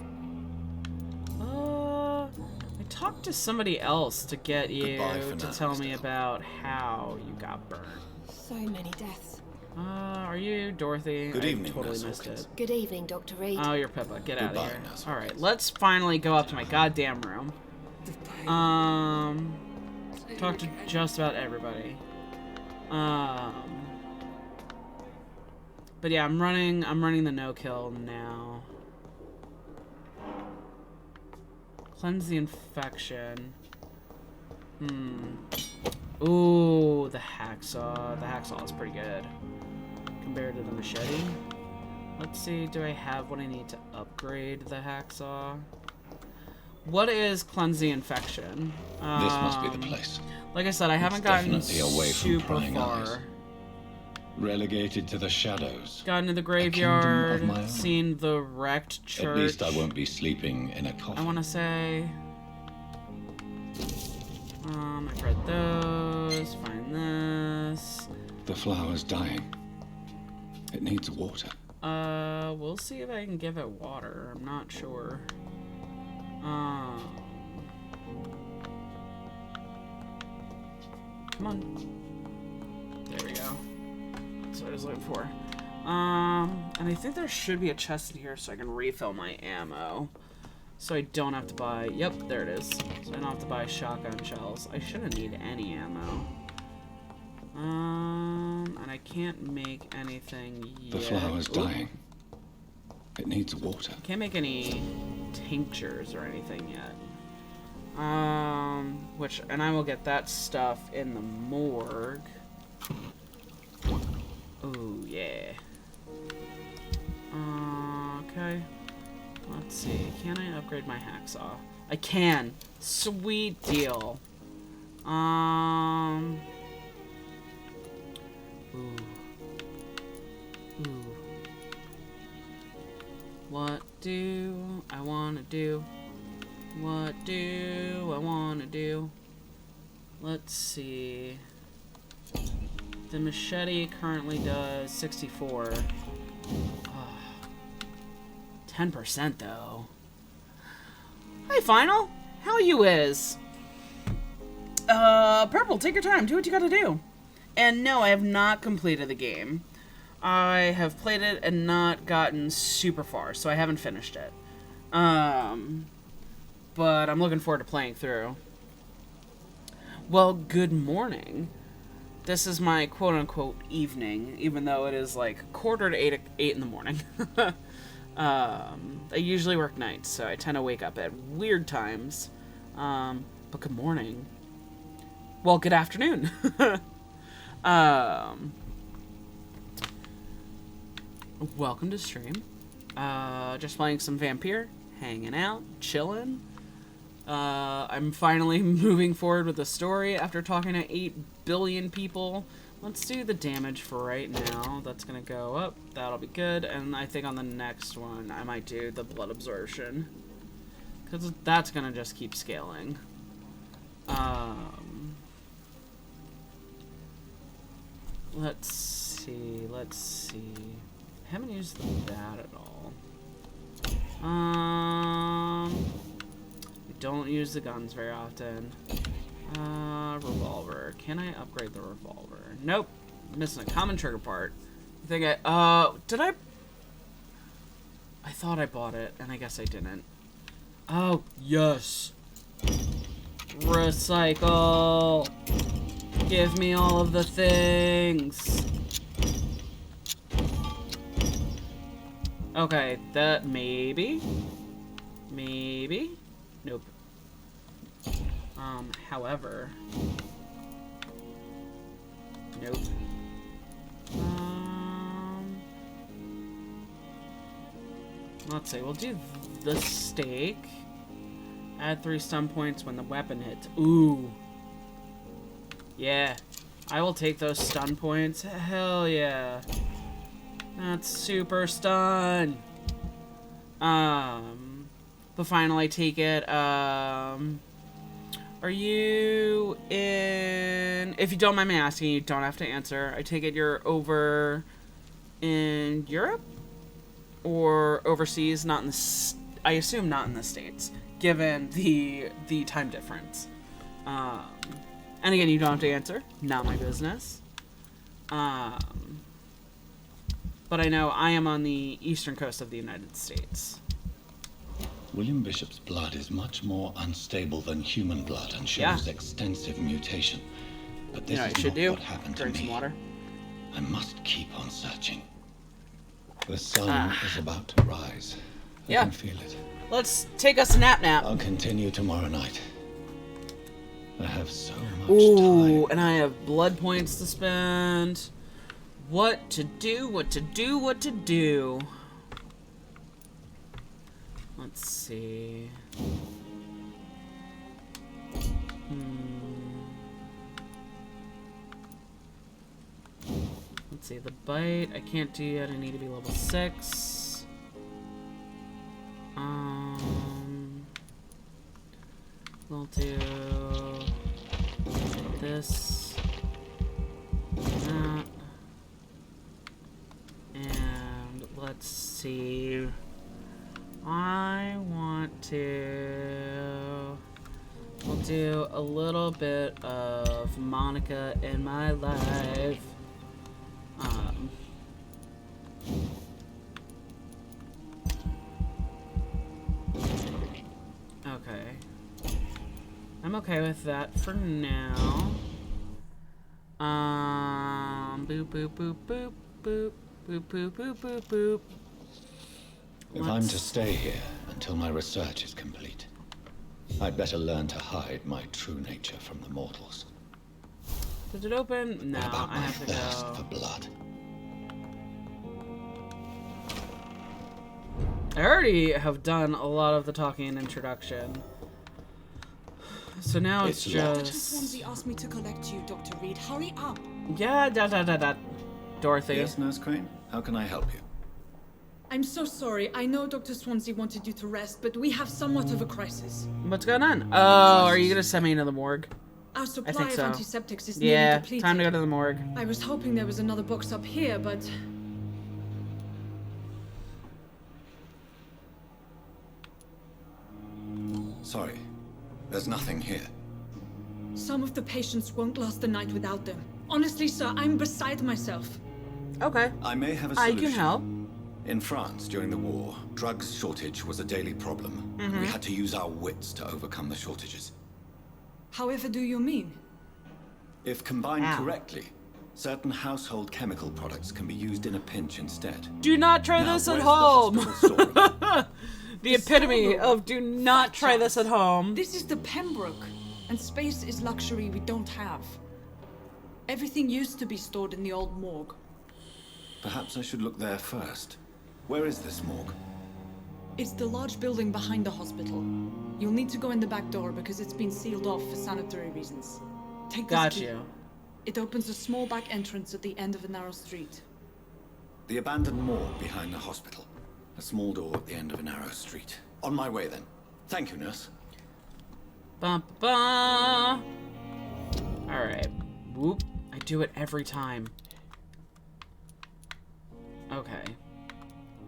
I talked to somebody else to get you Goodbye for to now, tell Mr. me Elwood. about how you got burned. So many deaths. Are you Dorothy? Good evening, I totally Nurse missed Hawkins. it. Good evening, Dr. Reed. Oh, you're Pippa. Get out of Goodbye, here. Nurse All right, Hawkins. let's finally go up to my goddamn room. Talk to just about everybody. But yeah, I'm running the no-kill now. Cleanse the infection. Ooh, the hacksaw. The hacksaw is pretty good compared to the machete. Let's see, do I have what I need to upgrade the hacksaw? What is cleanse the infection? This must be the place. Like I said, I haven't gotten Definitely away from super prying far. eyes. Relegated to the shadows. Gotten to the A graveyard, kingdom of my own. seen the wrecked church. At least I won't be sleeping in a I coffin. want to say... I've read those, find this. The flower's dying. It needs water. We'll see if I can give it water. I'm not sure. Come on. There we go. That's what I was looking for. And I think there should be a chest in here so I can refill my ammo. So I don't have to buy... Yep, there it is. So I don't have to buy shotgun shells. I shouldn't need any ammo. And I can't make anything yet. The flower's dying. It needs water. Can't make any tinctures or anything yet. And I will get that stuff in the morgue. Oh, yeah. Okay. Let's see. Can I upgrade my hacksaw? I can. Sweet deal. Ooh. Ooh. What do I want to do? What do I want to do? Let's see. The machete currently does 64. 10% though. Hey, Final. How you is? Purple, take your time. Do what you gotta do. And no, I have not completed the game. I have played it and not gotten super far, so I haven't finished it. But I'm looking forward to playing through. Well, good morning. This is my quote-unquote evening, even though it is like quarter to 8 in the morning. I usually work nights, so I tend to wake up at weird times. But good morning. Well, good afternoon. Welcome to stream. Just playing some Vampyr, hanging out, chilling. I'm finally moving forward with the story after talking to 8 billion people. Let's do the damage for right now. That's gonna go up. That'll be good. And I think on the next one, I might do the blood absorption. Because that's gonna just keep scaling. Let's see. I haven't used that at all. We don't use the guns very often. Revolver. Can I upgrade the revolver? Nope. Missing a common trigger part. I think did I? I thought I bought it, and I guess I didn't. Oh, yes. Recycle. Give me all of the things. Okay, that maybe. Nope. However. Nope. Let's see, we'll do the stake. Add 3 stun points when the weapon hits. Ooh. Yeah. I will take those stun points. Hell yeah. That's super stun. But finally take it, are you in... If you don't mind me asking, you don't have to answer. I take it you're over in Europe? Or overseas? Not in the... I assume not in the States, given the time difference. And again, you don't have to answer. Not my business. But I know I am on the eastern coast of the United States. William Bishop's blood is much more unstable than human blood and shows extensive mutation. But this is not what happened to me. Drink some water. I must keep on searching. The sun is about to rise. I can feel it. Let's take us a nap. I'll continue tomorrow night. I have so much time. And I have blood points to spend. What to do, what to do. Let's see. Let's see, the bite, I can't do yet, I need to be level 6. We'll do this, that, and let's see. I want to... We'll do a little bit of Monica in my life. Okay. I'm okay with that for now. Boop, boop, boop, boop, boop, boop, boop, boop, boop, boop. If I'm to stay here until my research is complete, I'd better learn to hide my true nature from the mortals. Did it open? No, what about I my have to thirst go. for blood? I already have done a lot of the talking and introduction. So now it's Dr. just... Swansea asked me to collect you, Dr. Reed. Hurry up. Yeah, Dorothy. Yes, Nurse Crane? How can I help you? I'm so sorry. I know Dr. Swansea wanted you to rest, but we have somewhat of a crisis. What's going on? Oh, are you gonna send me into the morgue? Our supply I think so. of antiseptics is nearly Yeah, depleted. time to go to the morgue. I was hoping there was another box up here, but... Sorry, there's nothing here. Some of the patients won't last the night without them. Honestly, sir, I'm beside myself. Okay. I may have a I solution. can help. In France, during the war, drugs shortage was a daily problem. We had to use our wits to overcome the shortages. However do you mean? If combined correctly, certain household chemical products can be used in a pinch instead. Do not try Now, this at where's home. the hospital storeroom? The epitome of do not try this at home. This is the Pembroke, and space is luxury we don't have. Everything used to be stored in the old morgue. Perhaps I should look there first. Where is this morgue? It's the large building behind the hospital. You'll need to go in the back door because it's been sealed off for sanitary reasons. Take this Got key. you. It opens a small back entrance at the end of a narrow street. The abandoned morgue behind the hospital. A small door at the end of a narrow street. On my way then. Thank you, nurse. Ba-ba. Alright. Whoop. I do it every time. Okay.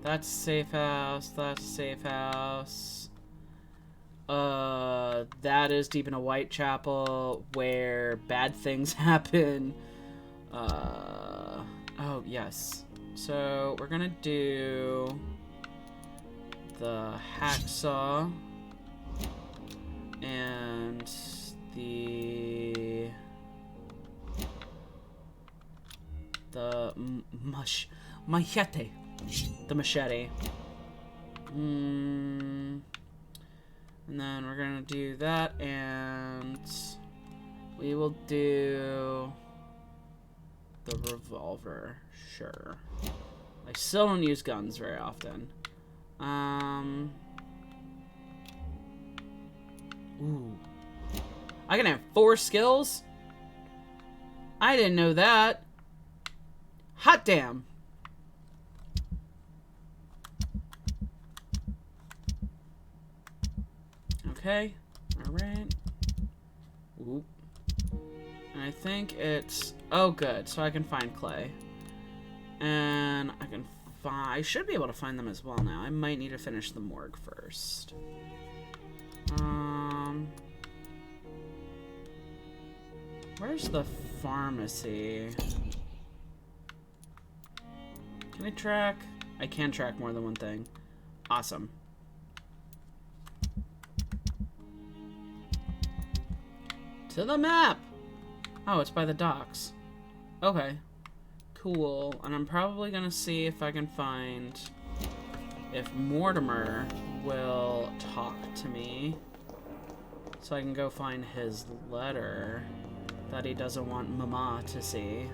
That's safe house. That's safe house. That is deep in a Whitechapel where bad things happen. Oh, yes. So, we're gonna do the hacksaw and the machete. The machete. And then we're gonna do that, and we will do the revolver. Sure. I still don't use guns very often. Ooh. I can have 4 skills? I didn't know that. Hot damn. Okay. Alright. Oop. And I think it's... Oh, good. So I can find clay. And I can find... I should be able to find them as well now. I might need to finish the morgue first. Where's the pharmacy? Can I track? I can track more than one thing. Awesome. To the map! Oh, it's by the docks. Okay. Cool. And I'm probably gonna see if I can find... if Mortimer will talk to me. So I can go find his letter that he doesn't want Mama to see.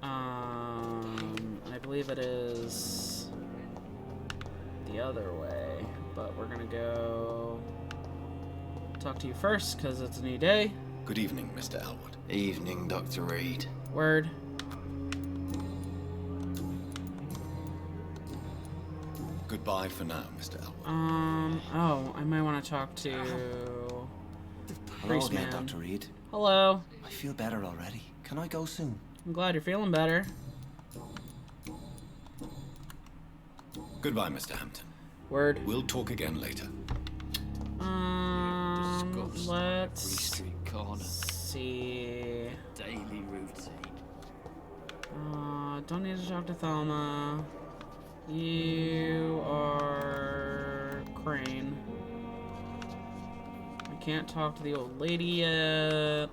I believe it is the other way, but we're gonna go talk to you first because it's a new day. Good evening, Mr. Elwood. Evening, Dr. Reed. Word. Goodbye for now, Mr. Elwood. Oh, I might want to talk to Hello again, Man. Dr. Reed. Hello. I feel better already. Can I go soon? I'm glad you're feeling better. Goodbye, Mr. Hampton. Word. We'll talk again later. Let's Street corner. see. Daily routine. Don't need to talk to Thelma. You are Crane. I can't talk to the old lady yet.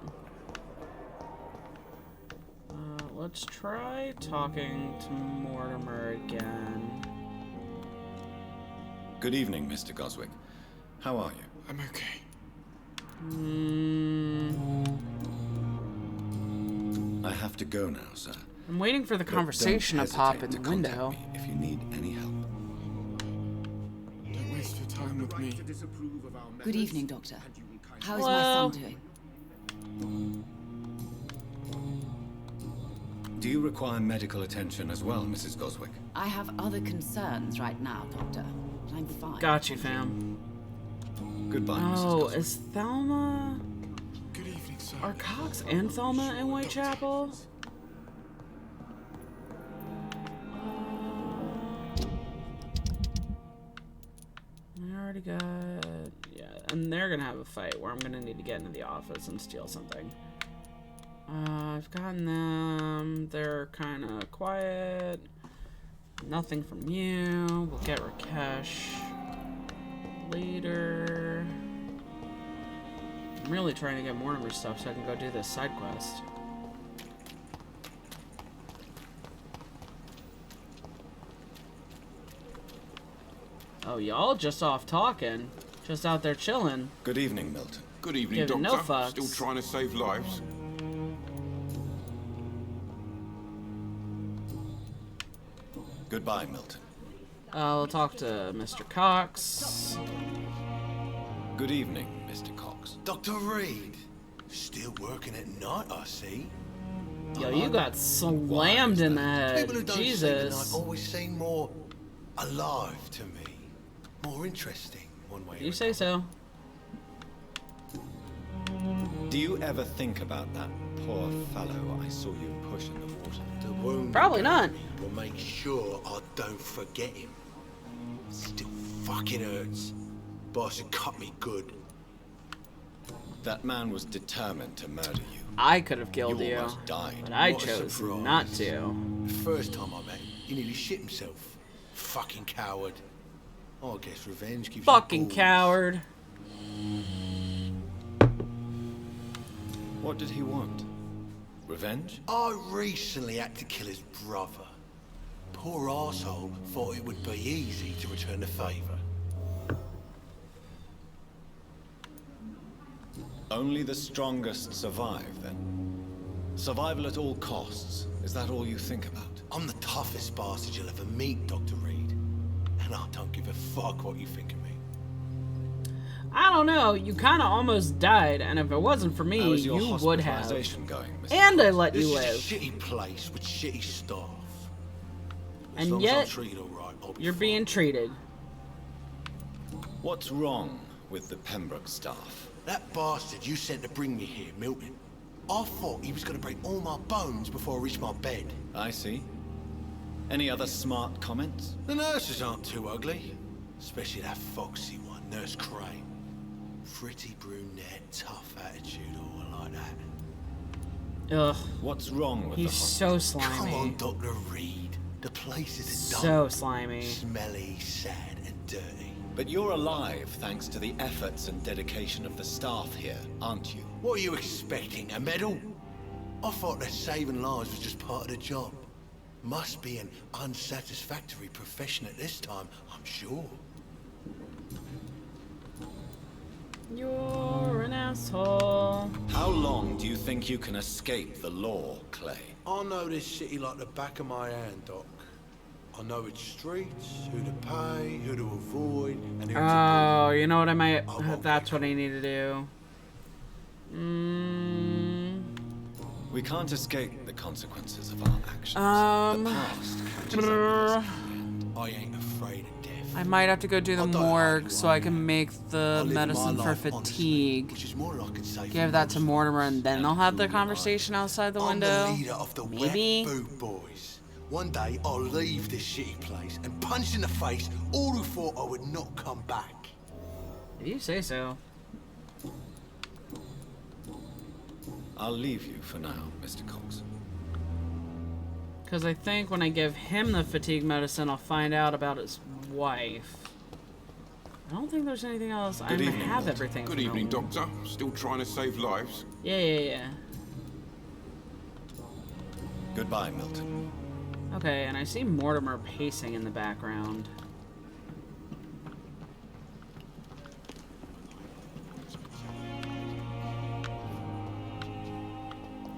Let's try talking to Mortimer again. Good evening, Mr. Goswick. How are you? I'm okay. I have to go now, sir. I'm waiting for the conversation to pop in the window. Me if you need any help. Don't waste your time with me. Good evening, Doctor. How is my son doing? Do you require medical attention as well, Mrs. Goswick? I have other concerns right now, Doctor. But I'm fine. Got you, fam. Goodbye, Mrs. Goswick. Is Thelma... Good evening, sir. Are Cox and Thelma in Whitechapel? I already got... Yeah, and they're gonna have a fight where I'm gonna need to get into the office and steal something. I've gotten them. They're kind of quiet. Nothing from you. We'll get Rakesh later. I'm really trying to get Mortimer stuff so I can go do this side quest. Oh, y'all just off talking. Just out there chilling. Good evening, Milton. Good evening, Giving Doctor. no fucks. Still trying to save lives? Goodbye, Milton. I'll talk to Mr. Cox. Good evening, Mr. Cox. Dr. Reed. Still working at night, I see. Yo, you got slammed in the head. People who don't sleep at night Jesus. always seem more alive to me. More interesting, one way or You say so. Do you ever think about that poor fellow I saw you push in the water? The wound Probably not. will make sure I don't forget him. Still fucking hurts. Boss had cut me good. That man was determined to murder you. I could have killed You you, almost died. but I What a chose surprise. not to. The first time I met him, he nearly shit himself. Fucking coward. Oh, I guess revenge gives Fucking you balls. coward. What did he want? Revenge? I recently had to kill his brother. Poor arsehole thought it would be easy to return the favour. Only the strongest survive, then? Survival at all costs. Is that all you think about? I'm the toughest bastard you'll ever meet, Dr. Reed. And I don't give a fuck what you think of me. I don't know. You kind of almost died, and if it wasn't for me, How is your you would have. hospitalization going, Mr. And I let This you is a live. shitty place with shitty staff. As And long yet, as I'm treated all right, I'll be you're fine. being treated. What's wrong with the Pembroke staff? That bastard you sent to bring me here, Milton. I thought he was going to break all my bones before I reached my bed. I see. Any other smart comments? The nurses aren't too ugly. Especially that foxy one, Nurse Crane. Pretty brunette, tough attitude, all like that. Ugh. What's wrong with He's the hospital? so slimy. Come on, Dr. Reed. The place is a So dump. slimy. Smelly, sad, and dirty. But you're alive thanks to the efforts and dedication of the staff here, aren't you? What are you expecting, a medal? I thought that saving lives was just part of the job. Must be an unsatisfactory profession at this time, I'm sure. You're an asshole. How long do you think you can escape the law, Clay? I know this city like the back of my hand, Doc. I know its streets, who to pay, who to avoid, and who Oh, to you know what I might... I won't That's what I need to do. We can't escape the consequences of our actions. The past catches up with us. I ain't afraid of death. I might have to go do the I don't know morgue who so I I can am. make the I live medicine my for life honestly, fatigue. which is more like it's safe Give for that to most. Mortimer and then they'll have the conversation outside the I'm window. the leader of the Maybe. Wet Boot Boys. One day I'll leave this shitty place and punch in the face all who thought I would not come back. If you say so. I'll leave you for now, Mr. Cox. Because I think when I give him the fatigue medicine, I'll find out about his wife. I don't think there's anything else. Good evening, have Doctor. everything. Good evening, Doctor. Still trying to save lives? Yeah. Goodbye, Milton. Okay, and I see Mortimer pacing in the background.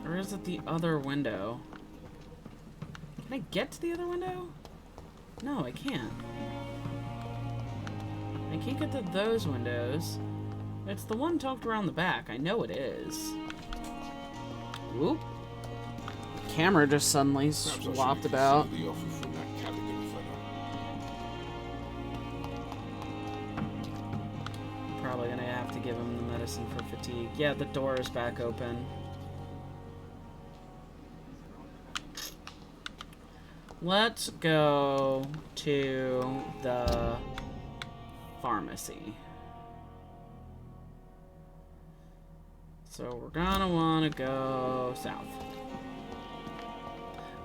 Or is it the other window? Can I get to the other window? No, I can't. I can't get to those windows. It's the one tucked around the back. I know it is. Oop. Camera just suddenly swapped about. The offer from that Callaghan fella. Probably gonna have to give him the medicine for fatigue. Yeah, the door is back open. Let's go to the pharmacy. So we're gonna want to go south.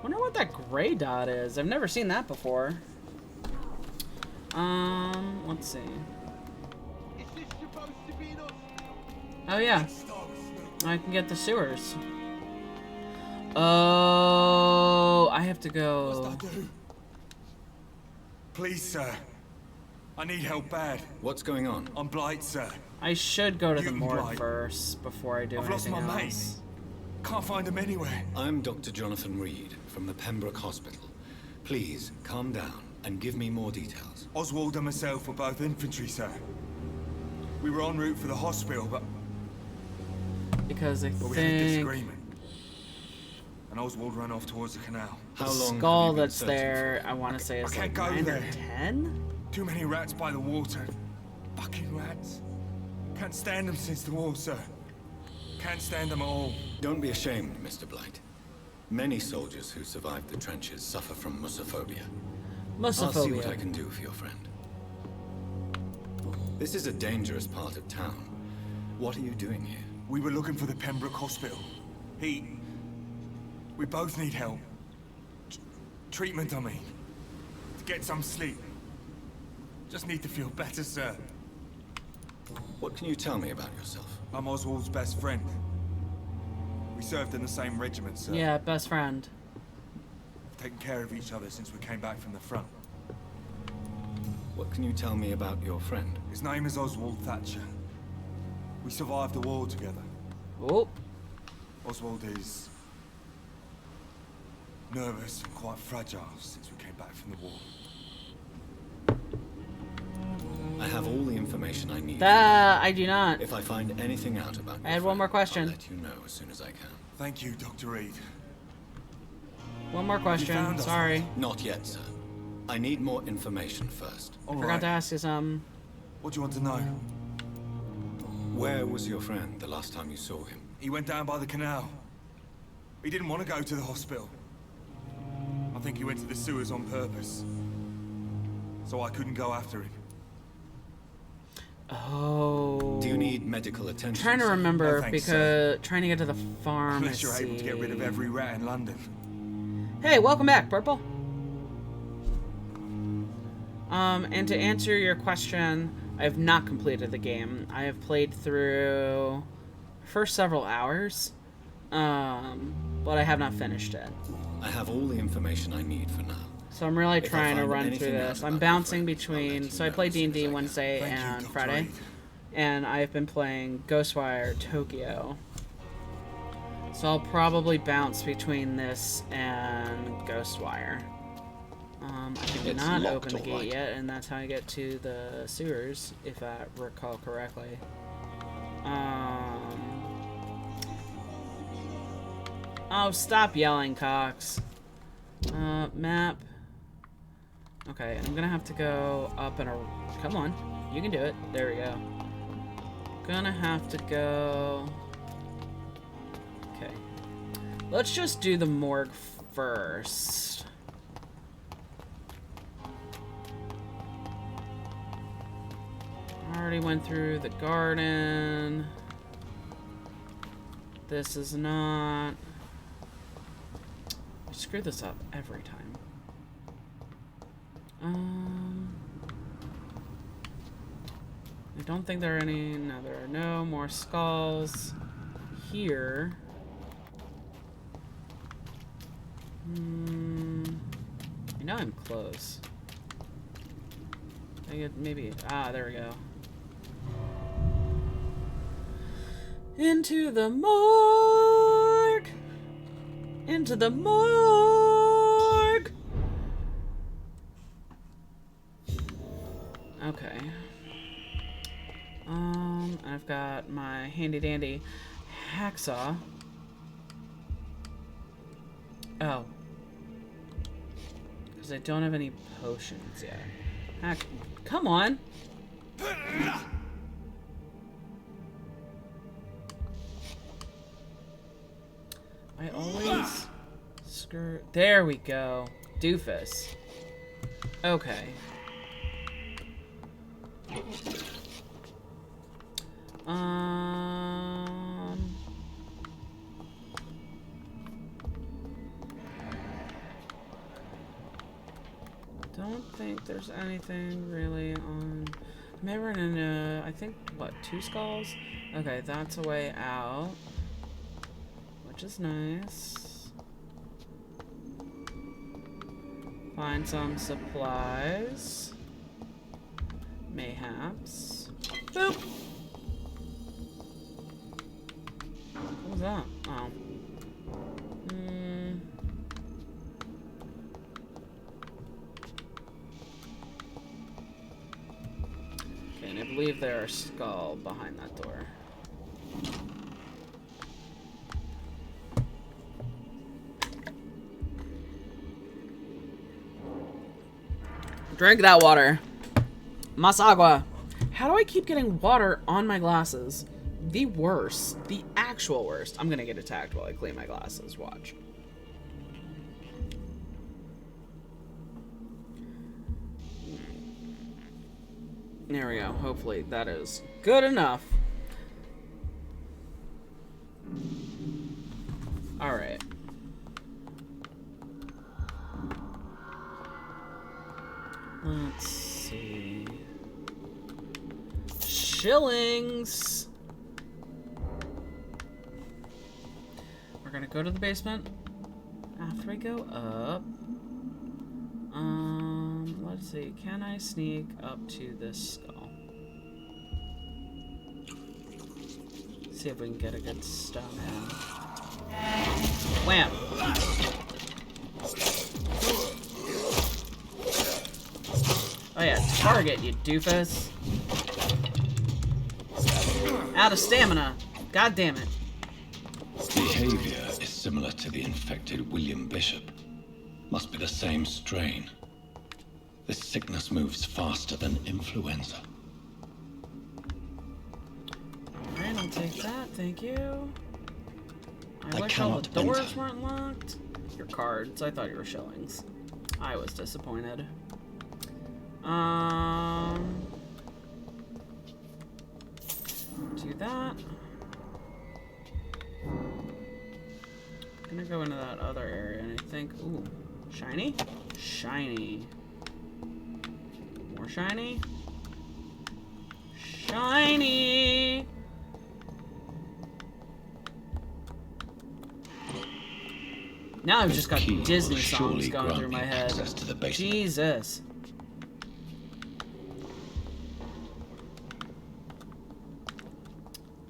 Wonder what that gray dot is. I've never seen that before. Let's see. Oh yeah, I can get the sewers. Oh, I have to go. What's that do? Please, sir. I need help bad. What's going on? I'm Blight, sir. I should go to the morgue Blight. first before I do I've lost anything my else. mate. Can't find him anywhere. I'm Dr. Jonathan Reed from the Pembroke Hospital. Please, calm down and give me more details. Oswald and myself were both infantry, sir. We were en route for the hospital, but because we heard the think screaming. And Oswald ran off towards the canal. How long skull have you been that's searching there, for? I want to say I is can't like go 9 there. or 10? Too many rats by the water. Fucking rats. Can't stand them since the war, sir. Can't stand them at all. Don't be ashamed, Mr. Blight. Many soldiers who survived the trenches suffer from mussophobia. I'll see what Mussophobia. I can do for your friend. This is a dangerous part of town. What are you doing here? We were looking for the Pembroke Hospital. We both need help. Treatment, I mean. To get some sleep. Just need to feel better, sir. What can you tell me about yourself? I'm Oswald's best friend. We served in the same regiment, sir. Yeah, best friend. We've taken care of each other since we came back from the front. What can you tell me about your friend? His name is Oswald Thatcher. We survived the war together. Oh. Oswald is nervous and quite fragile since we came back from the war. I have all the information I need. I do not. If I find anything out about your I had one more question. I'll let you know as soon as I can. Thank you, Dr. Reed. One more question. Sorry. Not yet, sir. I need more information first. All Forgot right. to ask you some. What do you want to know? Where was your friend the last time you saw him? He went down by the canal. He didn't want to go to the hospital. I think he went to the sewers on purpose. So I couldn't go after him. Oh. Do you need medical attention? Trying to sir? remember No, thanks, because sir. trying to get to the pharmacy. Unless you're able to get rid of every rat in London. Hey, welcome back, Purple. And to answer your question, I have not completed the game. I have played through first several hours, but I have not finished it. I have all the information I need for now. So I'm really If I trying to find run anything through out this. about I'm your bouncing friend, between. you So I know play as soon D&D as I can. Wednesday Thank you, and Dr. Friday, Reed. and I've been playing Ghostwire Tokyo. So I'll probably bounce between this and Ghostwire. I did It's not locked, open the gate alright. yet, and that's how I get to the sewers, if I recall correctly. Oh, stop yelling, Cox. Map. Okay, I'm gonna have to go up and come on, you can do it. There we go. Gonna have to go. Okay, let's just do the morgue first. Already went through the garden. This is not. I screw this up every time. I don't think there are any... No, there are no more skulls here. I know I'm close. I get maybe... Ah, there we go. Into the morgue! Into the morgue! Okay. I've got my handy-dandy hacksaw. Oh. Because I don't have any potions yet. Come on! I always skirt. There we go. Doofus. Okay. Don't think there's anything really on. Maybe we're in I think, what, 2 skulls? Okay, that's a way out. Which is nice. Find some supplies. Mayhaps. Boop! What was that? Oh. Okay, and I believe there's a skull behind that door. Drink that water. Mas agua. How do I keep getting water on my glasses? The worst. The actual worst. I'm gonna get attacked while I clean my glasses. Watch. There we go. Hopefully that is good enough. Alright. Let's see. Shillings! We're gonna go to the basement after we go up. Let's see. Can I sneak up to this skull? See if we can get a good stun in. Wham! Oh yeah, target, you doofus. Out of stamina. God damn it. Behavior is similar to the infected William Bishop. Must be the same strain. This sickness moves faster than influenza. Alright, I'll take that, thank you. I wish all cannot the doors enter. weren't locked. Your cards, I thought you were shillings. I was disappointed. Do that. Gonna go into that other area and I think, ooh, shiny? Shiny. More shiny? Shiny! Now I've just got Disney songs going through my head. Jesus.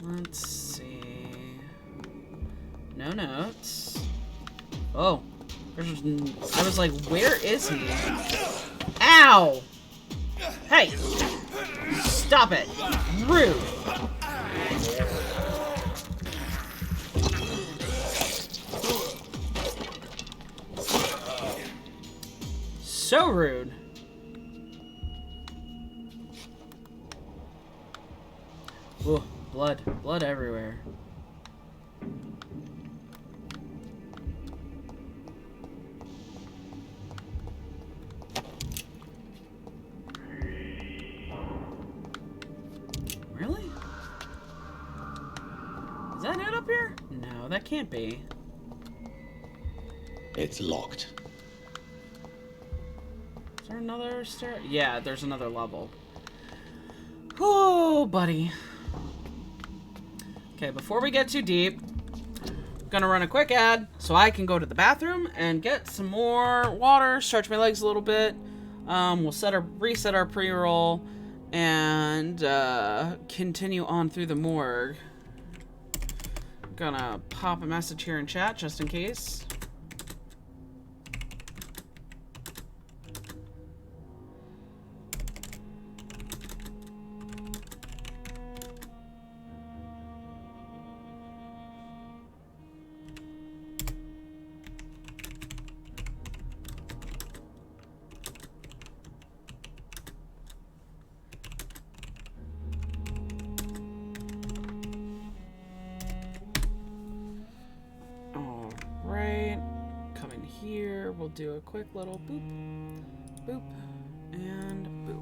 Let's see. No notes. Oh. I was like, where is he? Ow! Hey! Stop it! Rude! So rude. Ooh, blood. Blood everywhere. Really? Is that it up here? No, that can't be. It's locked. Is there another stair? Yeah, there's another level. Oh, buddy. Okay, before we get too deep, I'm gonna run a quick ad so I can go to the bathroom and get some more water, stretch my legs a little bit. We'll reset our pre-roll and continue on through the morgue. Gonna pop a message here in chat just in case. We'll do a quick little boop, boop, and boop.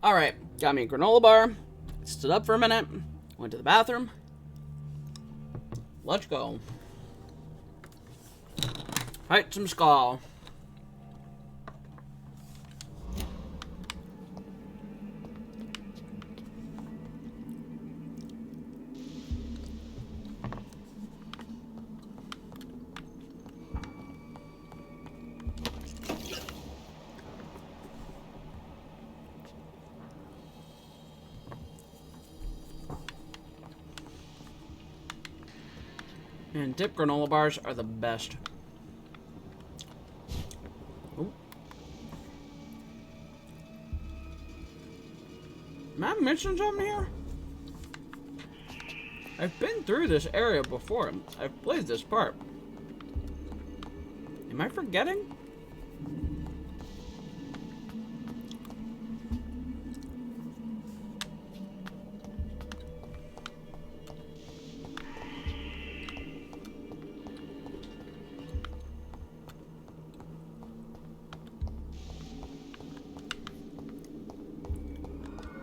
Alright, got me a granola bar, stood up for a minute, went to the bathroom. Let's go. Fight some skull. And dip granola bars are the best. Am I missing something here? I've been through this area before. I've played this part. Am I forgetting?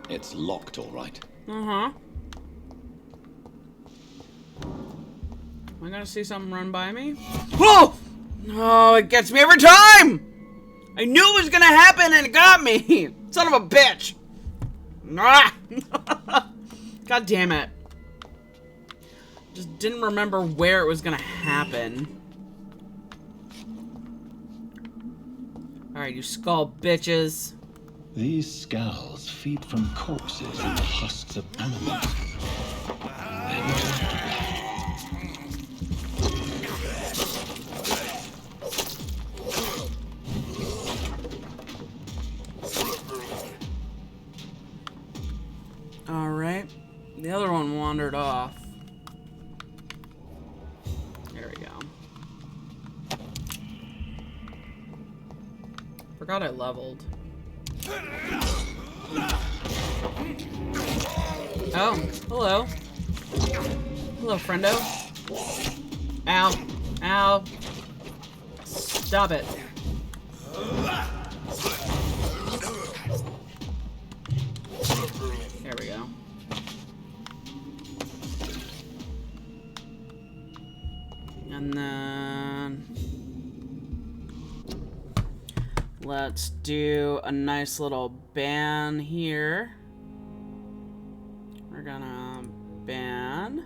It's locked, all right. Uh-huh. Am I gonna see something run by me? Whoa! Oh, it gets me every time! I knew it was gonna happen and it got me! Son of a bitch! Ah! God damn it. Just didn't remember where it was gonna happen. Alright, you skull bitches. These skulls feed from corpses and the husks of animals. Then turn to blood. Alright. The other one wandered off. There we go. Forgot I leveled. Oh, hello. Hello, friendo. Ow. Ow. Stop it. There we go. And then let's do a nice little ban here. We're gonna ban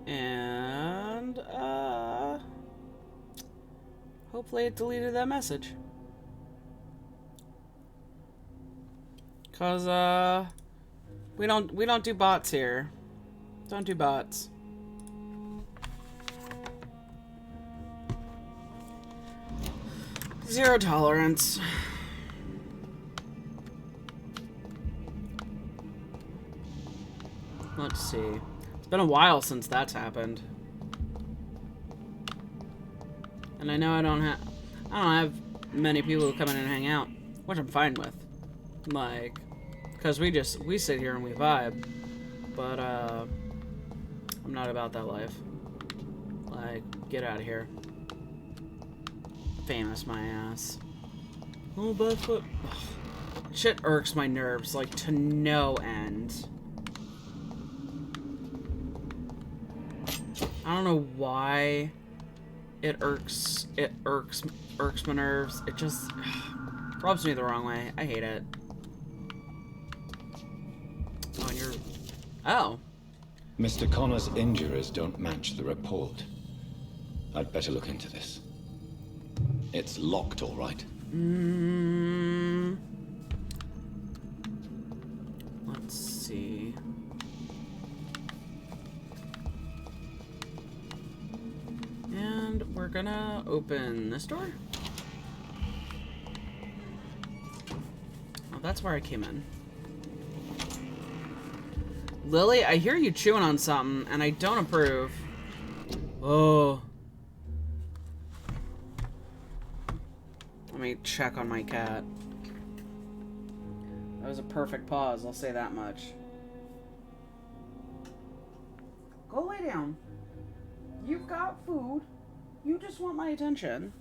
and hopefully it deleted that message. 'Cause we don't do bots here. Don't do bots. Zero tolerance. Let's see. It's been a while since that's happened. And I know I don't have many people who come in and hang out, which I'm fine with. Like, cause we sit here and we vibe. But I'm not about that life. Like, get out of here. Famous my ass. Oh, but shit irks my nerves like to no end. I don't know why it irks my nerves. It just rubs me the wrong way. I hate it. Oh, and you're... Oh. Mr. Connor's injuries don't match the report. I'd better look into this. It's locked, all right. Let's see. And we're gonna open this door. Oh, that's where I came in. Lily, I hear you chewing on something, and I don't approve. Oh. Let me check on my cat. That was a perfect pause, I'll say that much. Go lay down. You've got food. You just want my attention.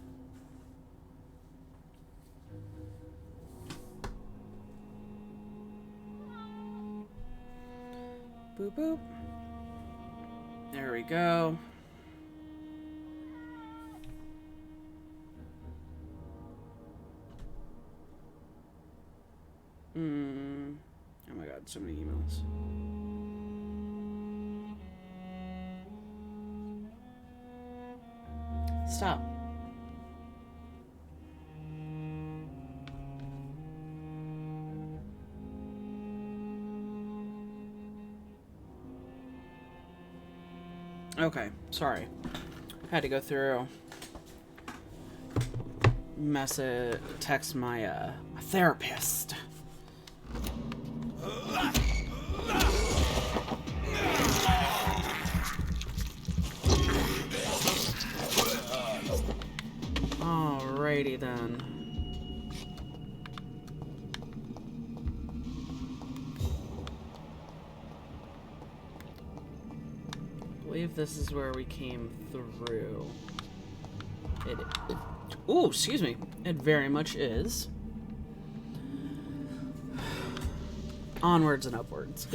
Boop boop. There we go. Oh my god, so many emails. Stop. Okay, sorry. Had to go through text my therapist. Alrighty then. I believe this is where we came through. Ooh, excuse me. It very much is. Onwards and upwards.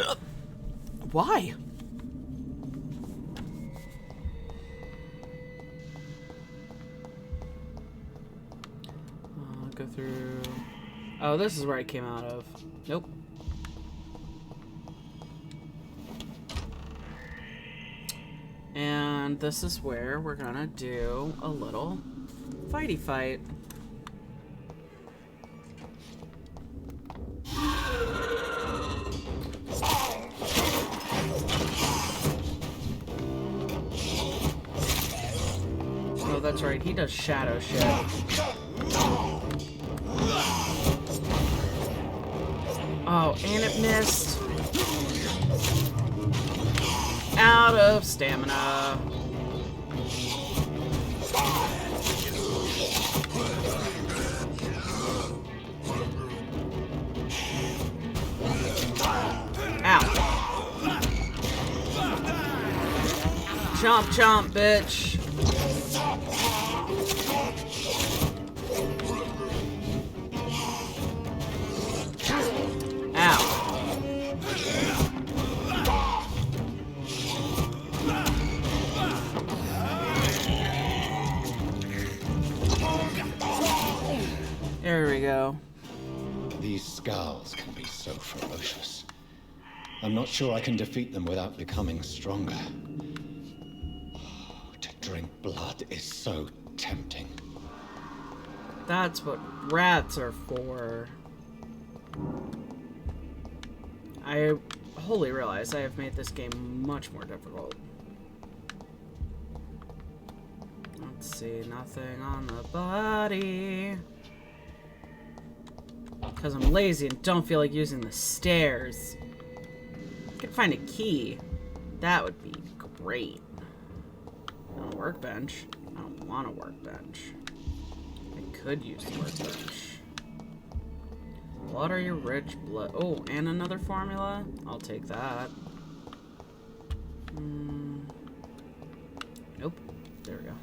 Why? Go through... Oh, this is where I came out of. Nope. And this is where we're gonna do a little fighty fight. Oh, that's right, he does shadow shit. Oh, and it missed. Out of stamina. Ow. Chomp, chomp, bitch. There we go. These scowls can be so ferocious. I'm not sure I can defeat them without becoming stronger. Oh, to drink blood is so tempting. That's what rats are for. I wholly realize I have made this game much more difficult. Let's see, nothing on the body. Because I'm lazy and don't feel like using the stairs. I could find a key. That would be great. On a workbench. I don't want a workbench. I could use the workbench. Water your rich blood. Oh, and another formula? I'll take that. Nope. There we go.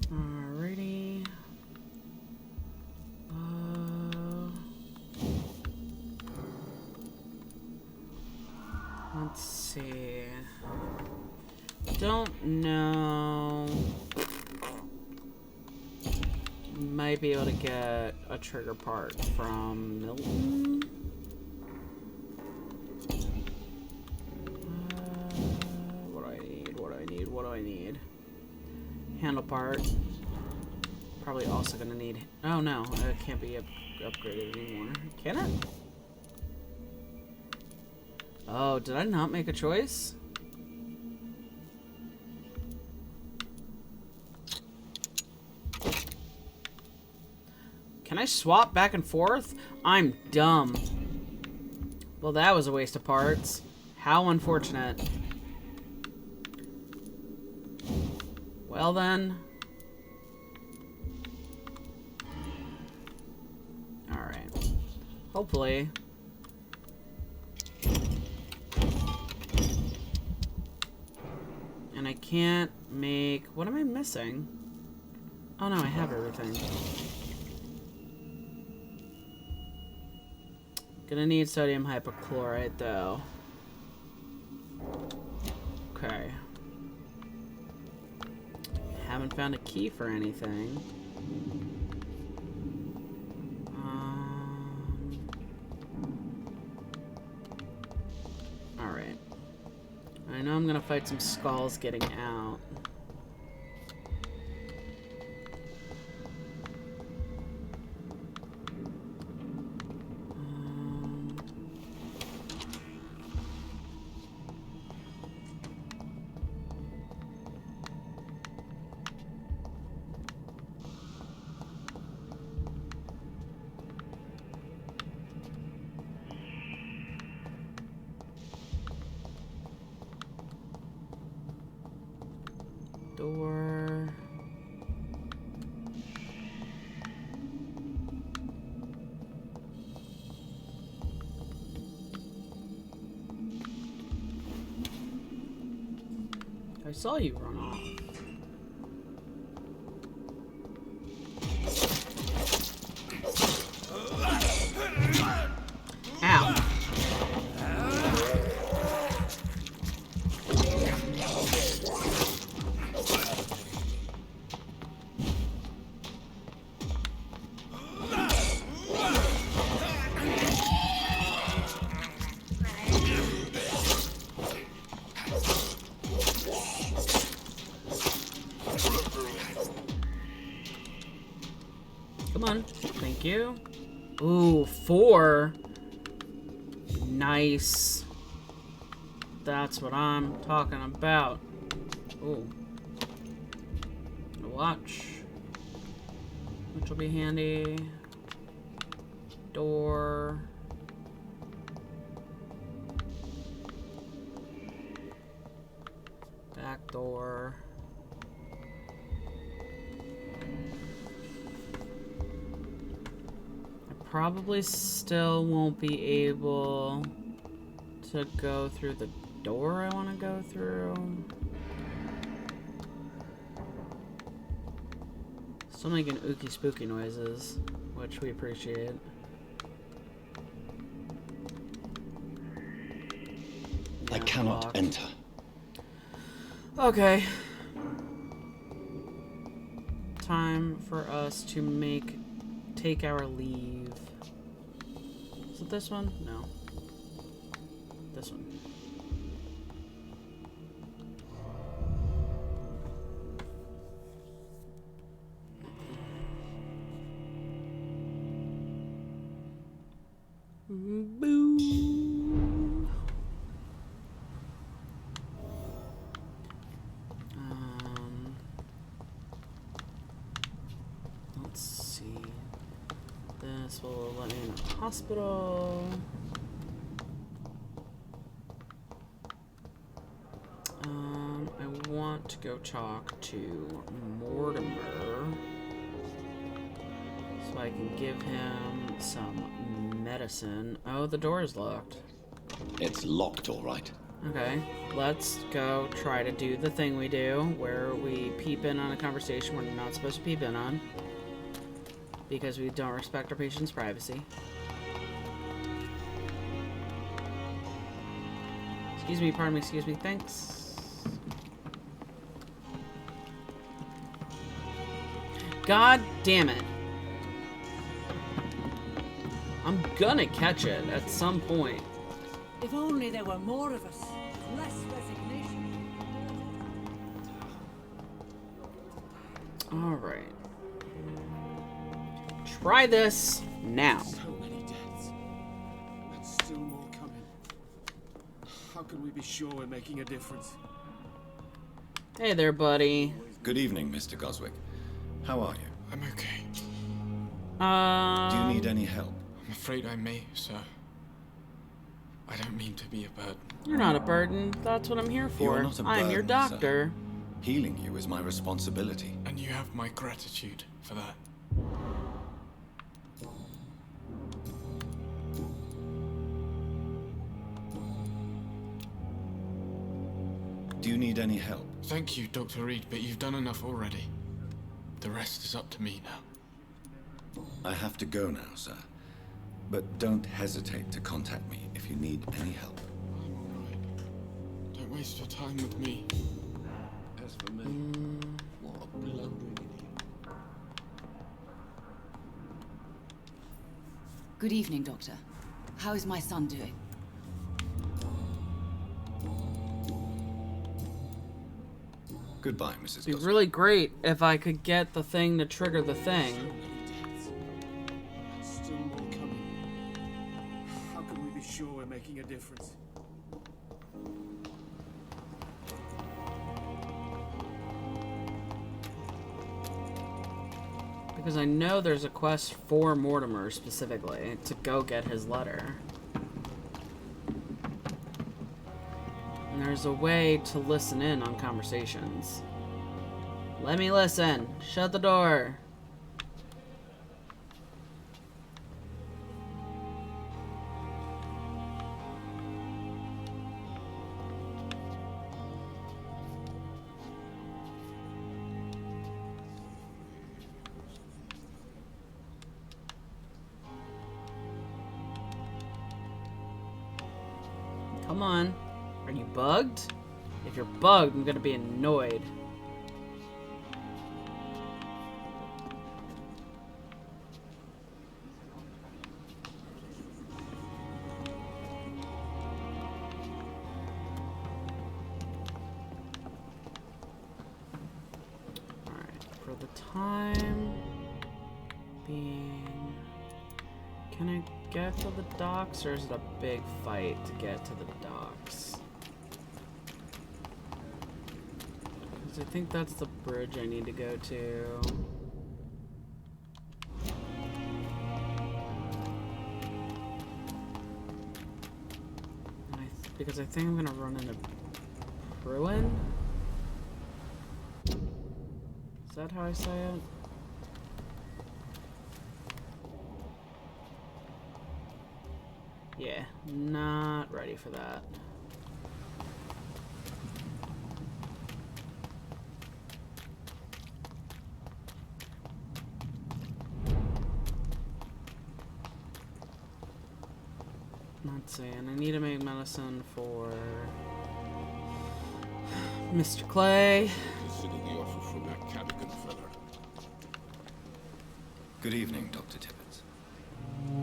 Alrighty. Let's see. Don't know. Might be able to get a trigger part from Milton. What do I need? What do I need? What do I need? Handle part. Probably also gonna need. Oh no, it can't be upgraded anymore. Can it? Oh, did I not make a choice? Can I swap back and forth? I'm dumb. Well, that was a waste of parts. How unfortunate. Well then. Alright. Hopefully. And I can't make... What am I missing? Oh no, I have everything. Gonna need sodium hypochlorite though. Okay. Haven't found a key for anything. Alright. I know I'm gonna fight some skulls getting out. Door. I saw you run off. Ow. Come on. Thank you. Ooh, 4. Nice. That's what I'm talking about. Ooh. A watch. Which will be handy. Door. Back door. Probably still won't be able to go through the door I want to go through. Still making ooky spooky noises, which we appreciate. I cannot locked. enter. Okay. Time for us to take our leave. Is it this one? No. This one. Boo. Let's see. This will let me in the hospital. I want to go talk to Mortimer so I can give him some medicine. Oh, the door is locked. It's locked, all right. Okay, let's go try to do the thing we do where we peep in on a conversation we're not supposed to peep in on because we don't respect our patient's privacy. Excuse me, pardon me, excuse me, thanks. God damn it. I'm gonna catch it at some point. If only there were more of us, less resignation. Alright. Try this now. So many deaths. And still more coming. How can we be sure we're making a difference? Hey there, buddy. Good evening, Mr. Goswick. How are you? I'm okay. Do you need any help? I'm afraid I may, sir. I don't mean to be a burden. You're not a burden. That's what I'm here for. You're not a I'm your burden, doctor. sir. Healing you is my responsibility. And you have my gratitude for that. Do you need any help? Thank you, Dr. Reed, but you've done enough already. The rest is up to me now. I have to go now, sir. But don't hesitate to contact me if you need any help. I'm all right. Don't waste your time with me. As for me, what a blundering idiot. Good evening, Doctor. How is my son doing? Goodbye, Mrs. It'd be Goswick. really great if I could get the thing to trigger the thing. Still more coming. How can we be sure we're making a difference? Because I know there's a quest for Mortimer specifically to go get his letter. And there's a way to listen in on conversations. Let me listen. Shut the door. Come on. Are you bugged? If you're bugged, I'm gonna be annoyed. Alright, for the time being, can I get to the docks, or is it a big fight to get to the docks? Because I think that's the bridge I need to go to. Because I think I'm gonna run into Pruin? Is that how I say it? Yeah, not ready for that. Let's see, and I need to make medicine for Mr. Clay. Consider the offer from that Cadogan fella. Good evening, Dr. Tippett.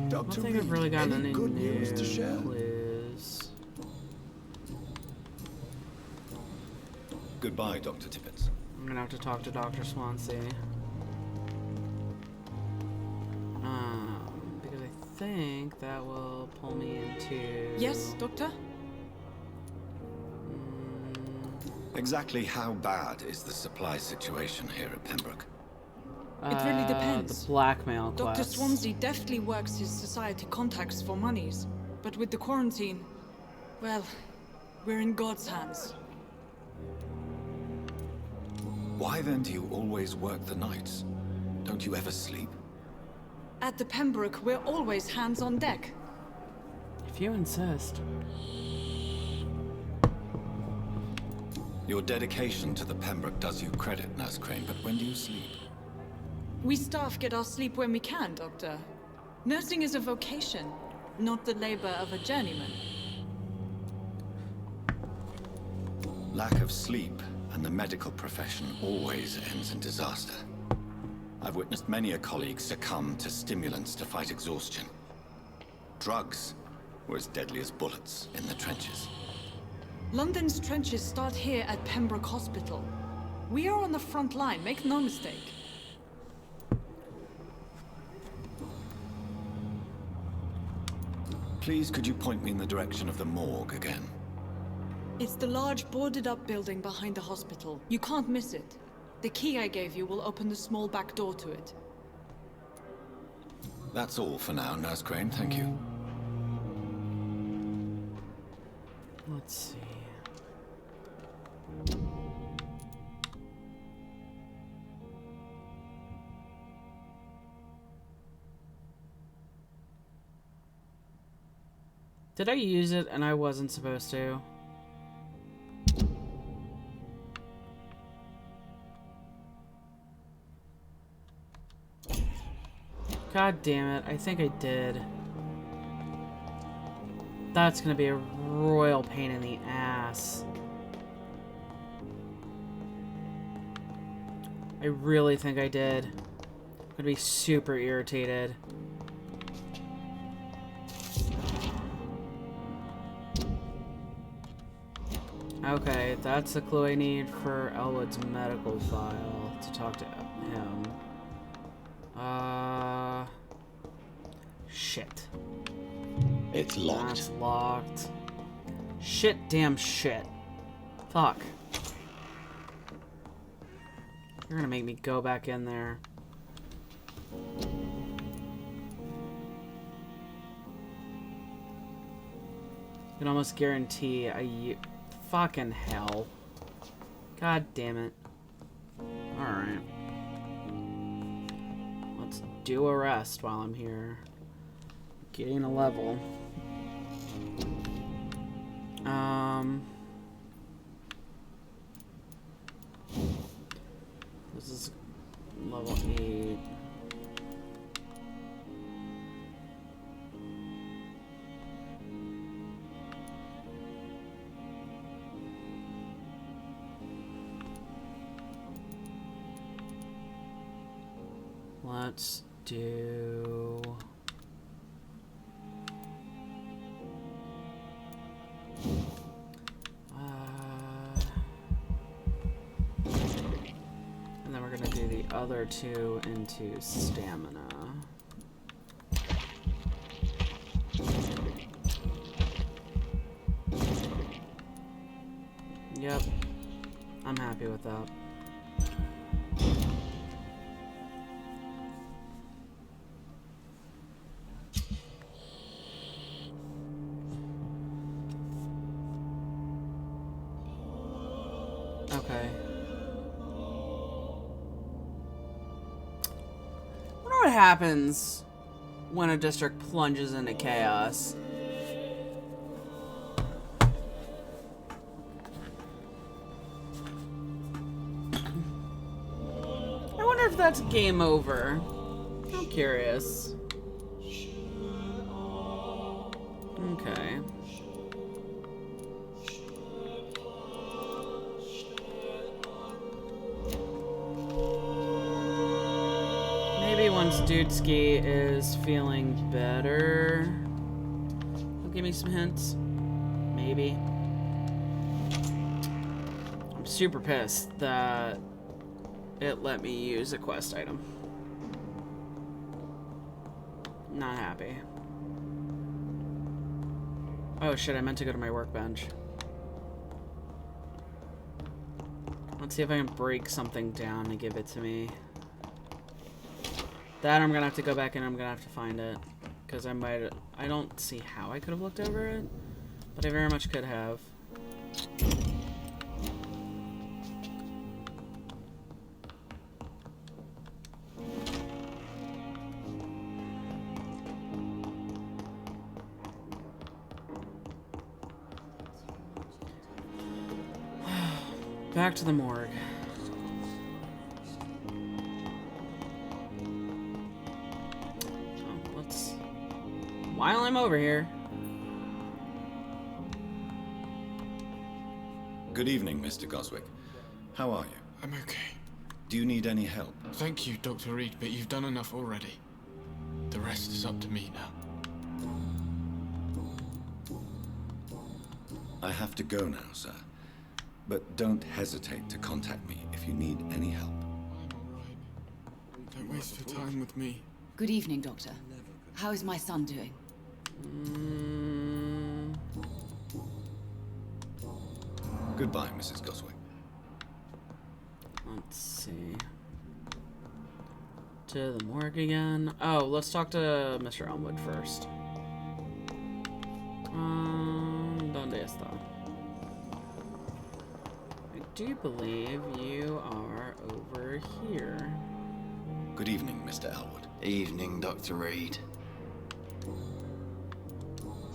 I don't think I've really gotten any good news to share. Clues. Goodbye, Dr. Tippett. I'm gonna have to talk to Dr. Swansea. Because I think that will pull me into... Yes, Doctor? Exactly how bad is the supply situation here at Pembroke? It really depends. The blackmail Dr. quest. Swansea deftly works his society contacts for monies, but with the quarantine, well, we're in God's hands. Why then do you always work the nights? Don't you ever sleep? At the Pembroke, we're always hands on deck. If you insist. Your dedication to the Pembroke does you credit, Nurse Crane, but when do you sleep? We staff get our sleep when we can, Doctor. Nursing is a vocation, not the labor of a journeyman. Lack of sleep and the medical profession always ends in disaster. I've witnessed many a colleague succumb to stimulants to fight exhaustion. Drugs were as deadly as bullets in the trenches. London's trenches start here at Pembroke Hospital. We are on the front line, make no mistake. Please, could you point me in the direction of the morgue again? It's the large boarded-up building behind the hospital. You can't miss it. The key I gave you will open the small back door to it. That's all for now, Nurse Crane, thank you. Let's see. Did I use it and I wasn't supposed to? God damn it, I think I did. That's gonna be a royal pain in the ass. I really think I did. I'm gonna be super irritated. Okay, that's the clue I need for Elwood's medical file to talk to him. Shit. It's locked. That's locked. Shit, damn shit. Fuck. You're gonna make me go back in there. I can almost guarantee fucking hell. God damn it. Alright. Let's do a rest while I'm here. Gain a level. This is level 8. Let's do... and then we're gonna do the other two into stamina. Yep, I'm happy with that. Okay. I wonder what happens when a district plunges into chaos. I wonder if that's game over. I'm curious. Okay. Maybe once Dudeski is feeling better, he'll give me some hints. Maybe. I'm super pissed that it let me use a quest item. Not happy. Oh shit, I meant to go to my workbench. Let's see if I can break something down to give it to me. That I'm gonna have to go back and I'm gonna have to find it. Because I don't see how I could have looked over it, but I very much could have. Back to the morgue. While I'm over here. Good evening, Mr. Goswick. How are you? I'm okay. Do you need any help? Thank you, Dr. Reed, but you've done enough already. The rest is up to me now. I have to go now, sir. But don't hesitate to contact me if you need any help. I'm alright. Don't waste your time with me. Good evening, Doctor. How is my son doing? Goodbye, Mrs. Goswick. Let's see. To the morgue again. Oh, let's talk to Mr. Elmwood first. ¿Dónde está? I do believe you are over here. Good evening, Mr. Elwood. Evening, Dr. Reed.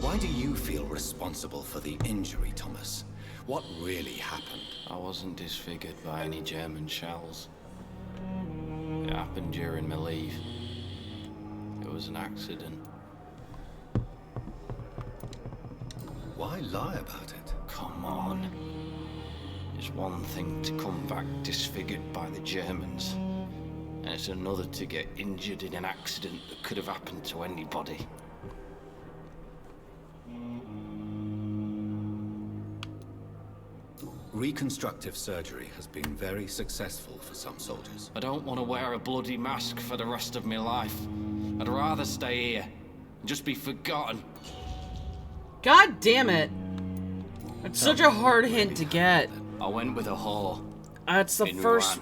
Why do you feel responsible for the injury, Thomas? What really happened? I wasn't disfigured by any German shells. It happened during my leave. It was an accident. Why lie about it? Come on. It's one thing to come back disfigured by the Germans, and it's another to get injured in an accident that could have happened to anybody. Reconstructive surgery has been very successful for some soldiers. I don't want to wear a bloody mask for the rest of my life. I'd rather stay here and just be forgotten. God damn it! It's such a hard hint to get. I went with a whore. That's the first...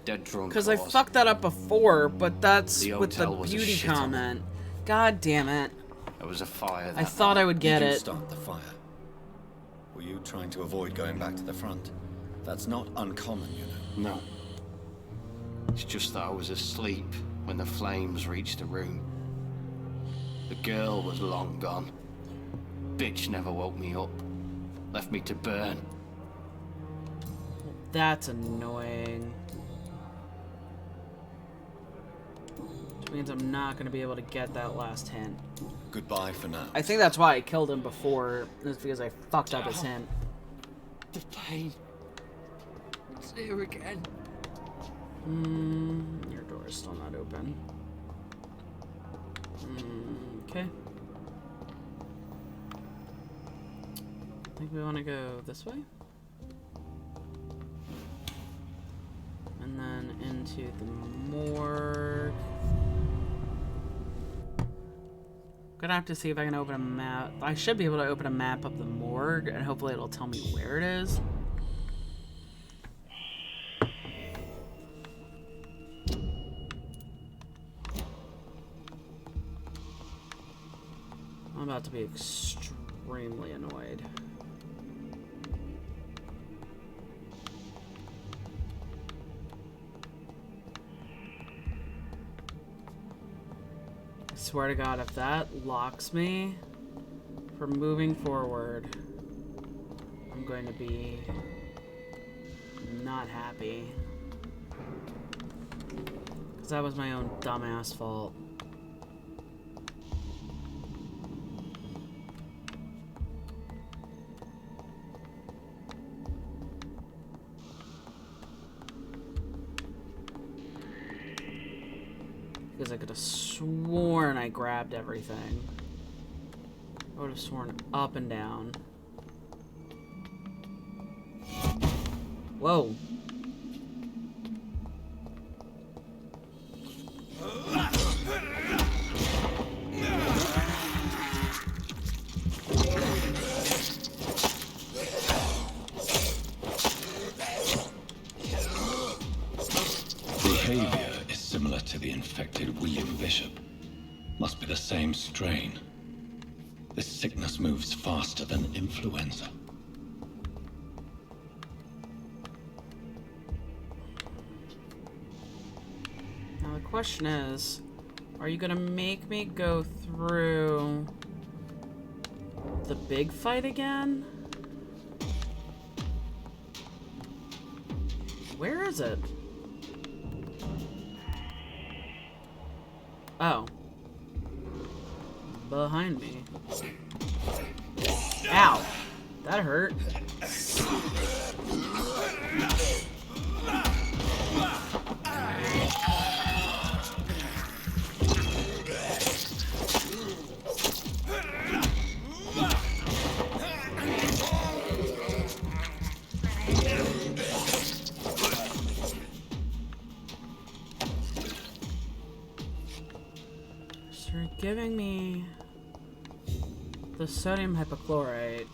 Dead drunk. Because I fucked that up before, but that's with the was a beauty shithole. comment. God damn it. There was a fire I thought I would get Did you it. start the fire? Were you trying to avoid going back to the front? That's not uncommon, you know. No. It's just that I was asleep when the flames reached the room. The girl was long gone. Bitch never woke me up. Left me to burn. That's annoying. Which means I'm not going to be able to get that last hint. Goodbye for now. I think that's why I killed him before, is because I fucked up his hint. The pain. It's here again. Your door is still not open. Okay. I think we want to go this way. And then into the morgue. Gonna have to see if I can open a map. I should be able to open a map of the morgue, and hopefully it'll tell me where it is. I'm about to be extremely annoyed. I swear to God, if that locks me from moving forward, I'm going to be not happy. Because that was my own dumbass fault. Because I could have sworn I grabbed everything. I would have sworn up and down. Whoa. Behavior is similar to the infected William Bishop. Must be the same strain. This sickness moves faster than influenza. Now the question is, are you gonna make me go through the big fight again? Where is it? Oh. Behind me. Ow. That hurt. So you're giving me the sodium hypochlorite,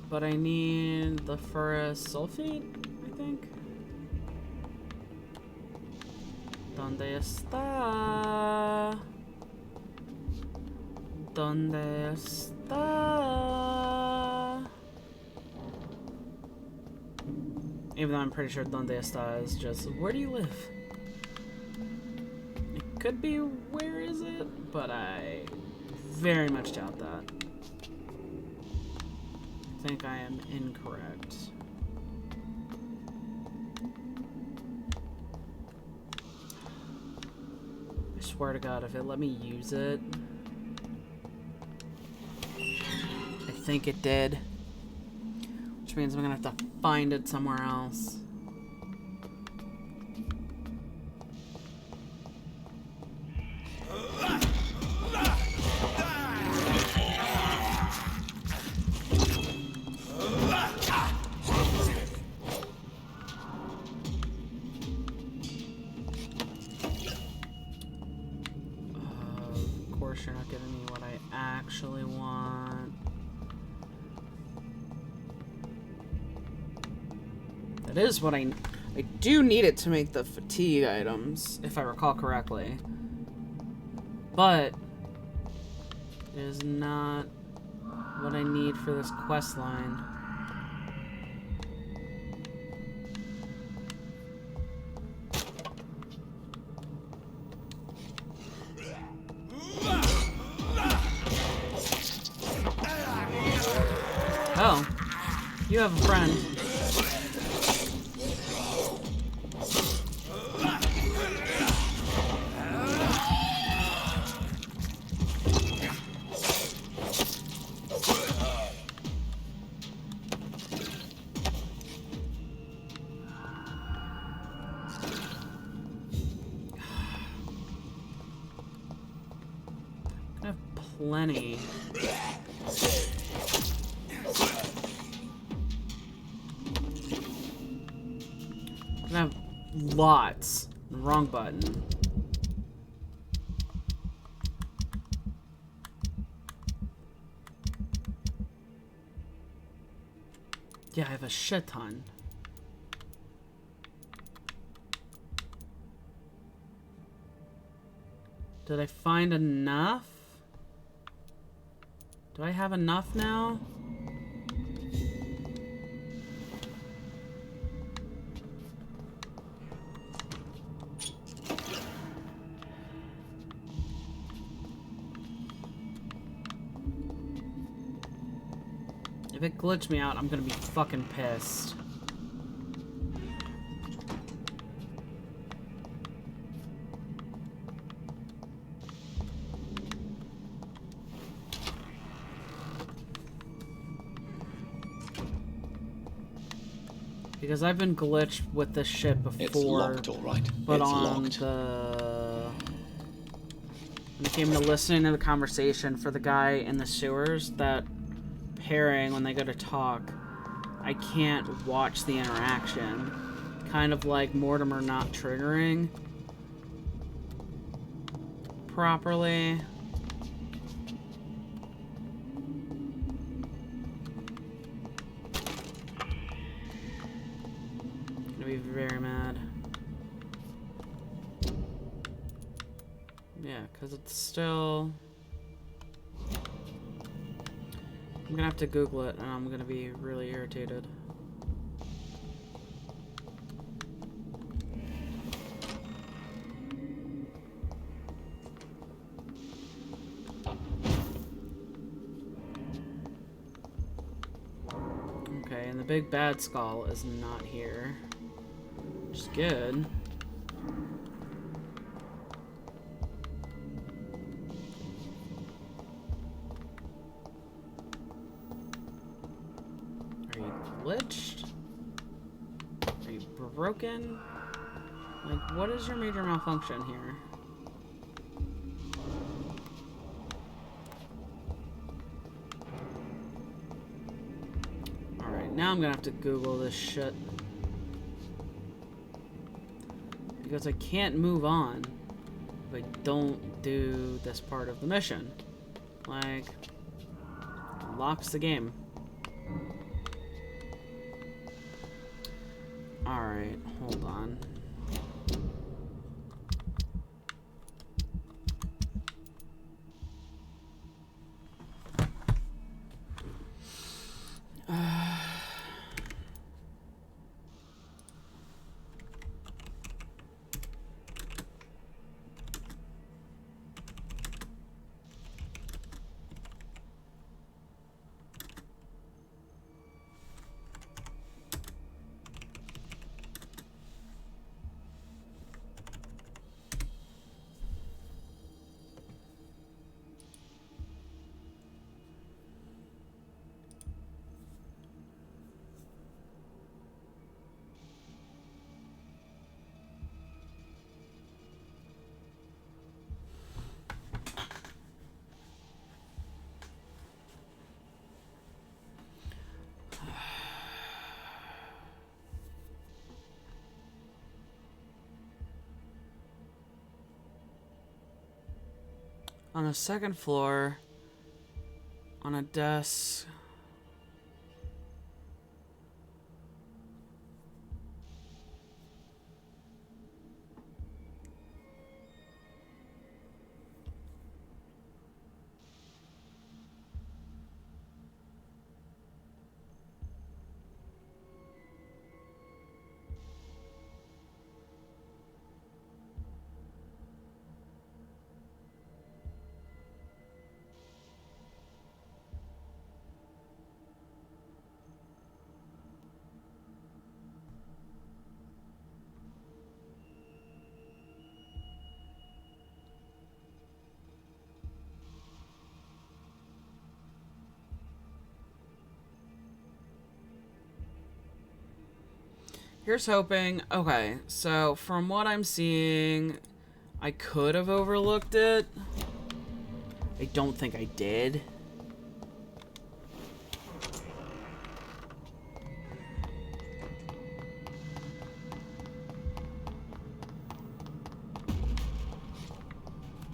but I need the ferrous sulfate, I think. ¿Dónde está? ¿Dónde está? Even though I'm pretty sure ¿Dónde está is just, where do you live? It could be, where is it? But I very much doubt that. I think I am incorrect. I swear to God, if it let me use it... I think it did. Which means I'm gonna have to find it somewhere else. Of course you're not giving me what I actually want. That is what I do need it to make the fatigue items, if I recall correctly. But it is not what I need for this quest line. Oh, you have a friend. I have plenty. I have lots. Wrong button. Yeah, I have a shit ton. Did I find enough? Do I have enough now? If it glitched me out, I'm gonna be fucking pissed. Because I've been glitched with this shit before. It's locked, all right. But It's on locked. when it came to listening to the conversation for the guy in the sewers, that pairing when they go to talk, I can't watch the interaction. Kind of like Mortimer not triggering properly. Gonna be very mad. Yeah, because it's still... I'm gonna have to Google it, and I'm gonna be really irritated. Okay, and the big bad skull is not here. Which is good. Are you glitched? Are you broken? Like, what is your major malfunction here? Alright, now I'm gonna have to Google this shit. Because I can't move on if I don't do this part of the mission. Like, it locks the game. Alright, hold on. On the second floor, on a desk. Here's hoping. Okay, so from what I'm seeing, I could have overlooked it. I don't think I did.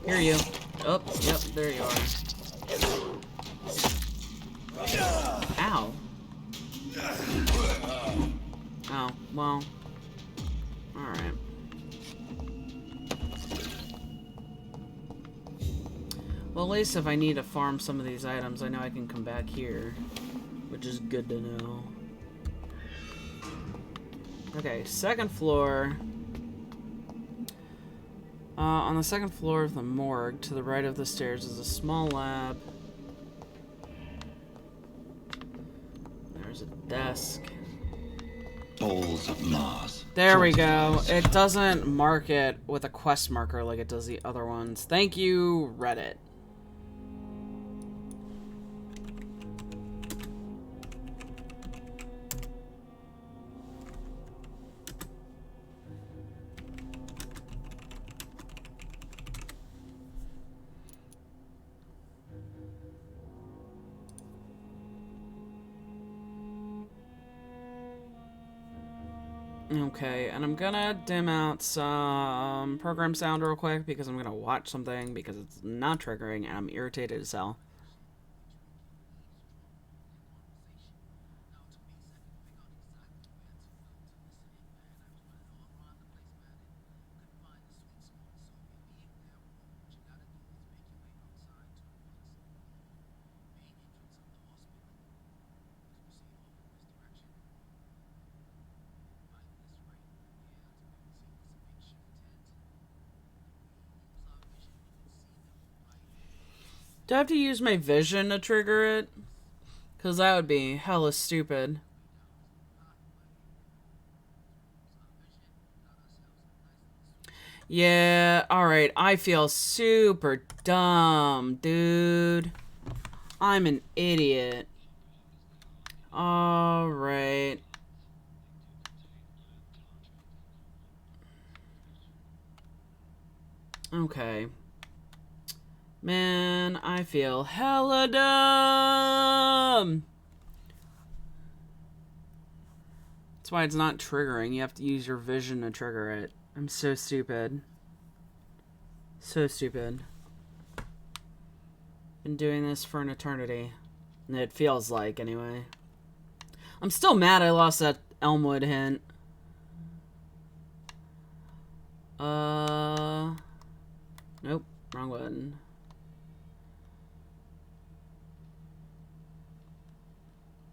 Here you. Oh, yep, there you are. Ow. Oh, well. Alright. Well, at least if I need to farm some of these items, I know I can come back here. Which is good to know. Okay, second floor. On the second floor of the morgue, to the right of the stairs, is a small lab. There's a desk. Balls of Mars. There we go. It doesn't mark it with a quest marker like it does the other ones. Thank you, Reddit. Okay, and I'm gonna dim out some program sound real quick because I'm gonna watch something because it's not triggering and I'm irritated as hell. Do I have to use my vision to trigger it? Because that would be hella stupid. Yeah, alright. I feel super dumb, dude. I'm an idiot. Alright. Okay. Man, I feel hella dumb. That's why it's not triggering. You have to use your vision to trigger it. I'm so stupid. So stupid. Been doing this for an eternity. It feels like, anyway. I'm still mad I lost that Elmwood hint. Nope. Wrong one.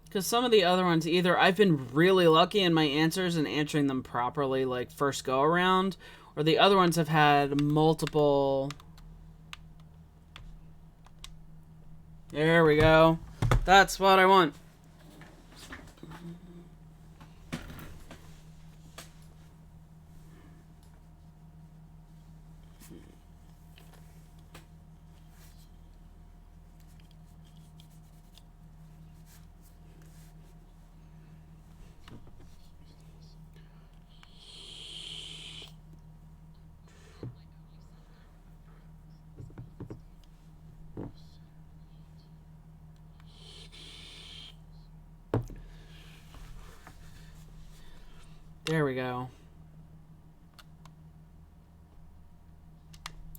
Because some of the other ones, either I've been really lucky in my answers and answering them properly, like first go around, or the other ones have had multiple... There we go. That's what I want. There we go.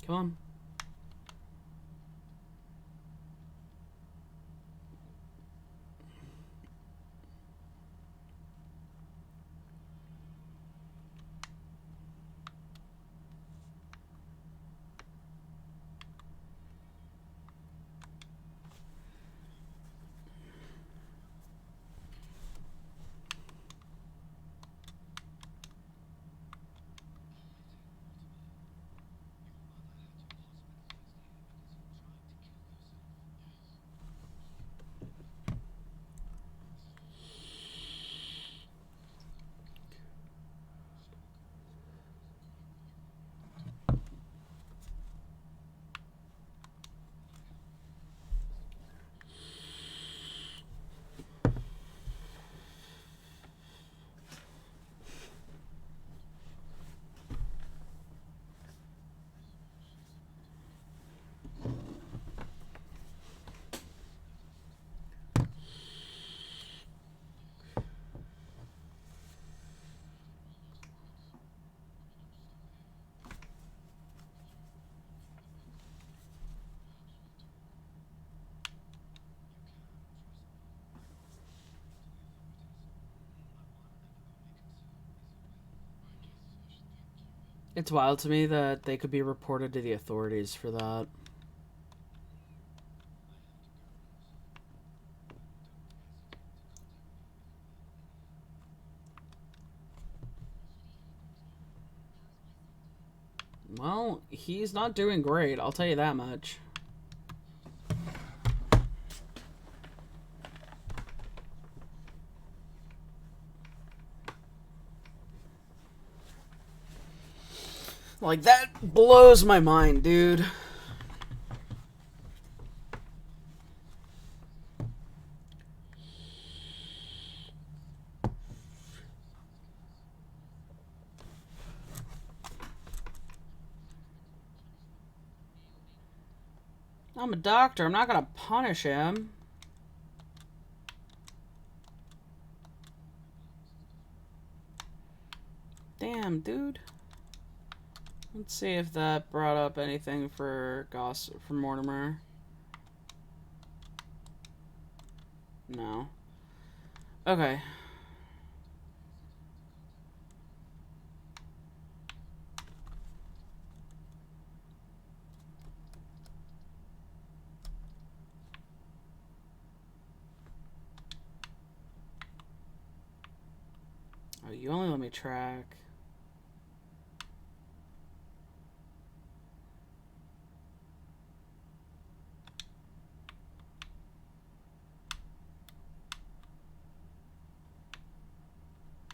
Come on. It's wild to me that they could be reported to the authorities for that. Well, he's not doing great, I'll tell you that much. Like, that blows my mind, dude. I'm a doctor. I'm not gonna punish him. Damn, dude. Let's see if that brought up anything for Mortimer. No. Okay. Oh, you only let me track.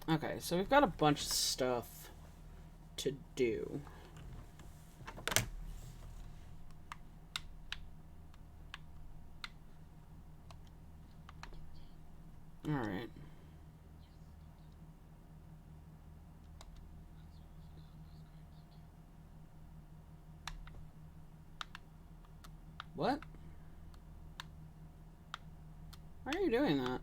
Okay, so we've got a bunch of stuff to do. Alright. What? Why are you doing that?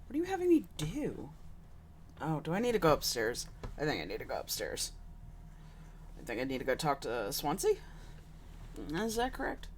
What are you having me do? Oh, do I need to go upstairs? I think I need to go upstairs. I think I need to go talk to Swansea? Is that correct?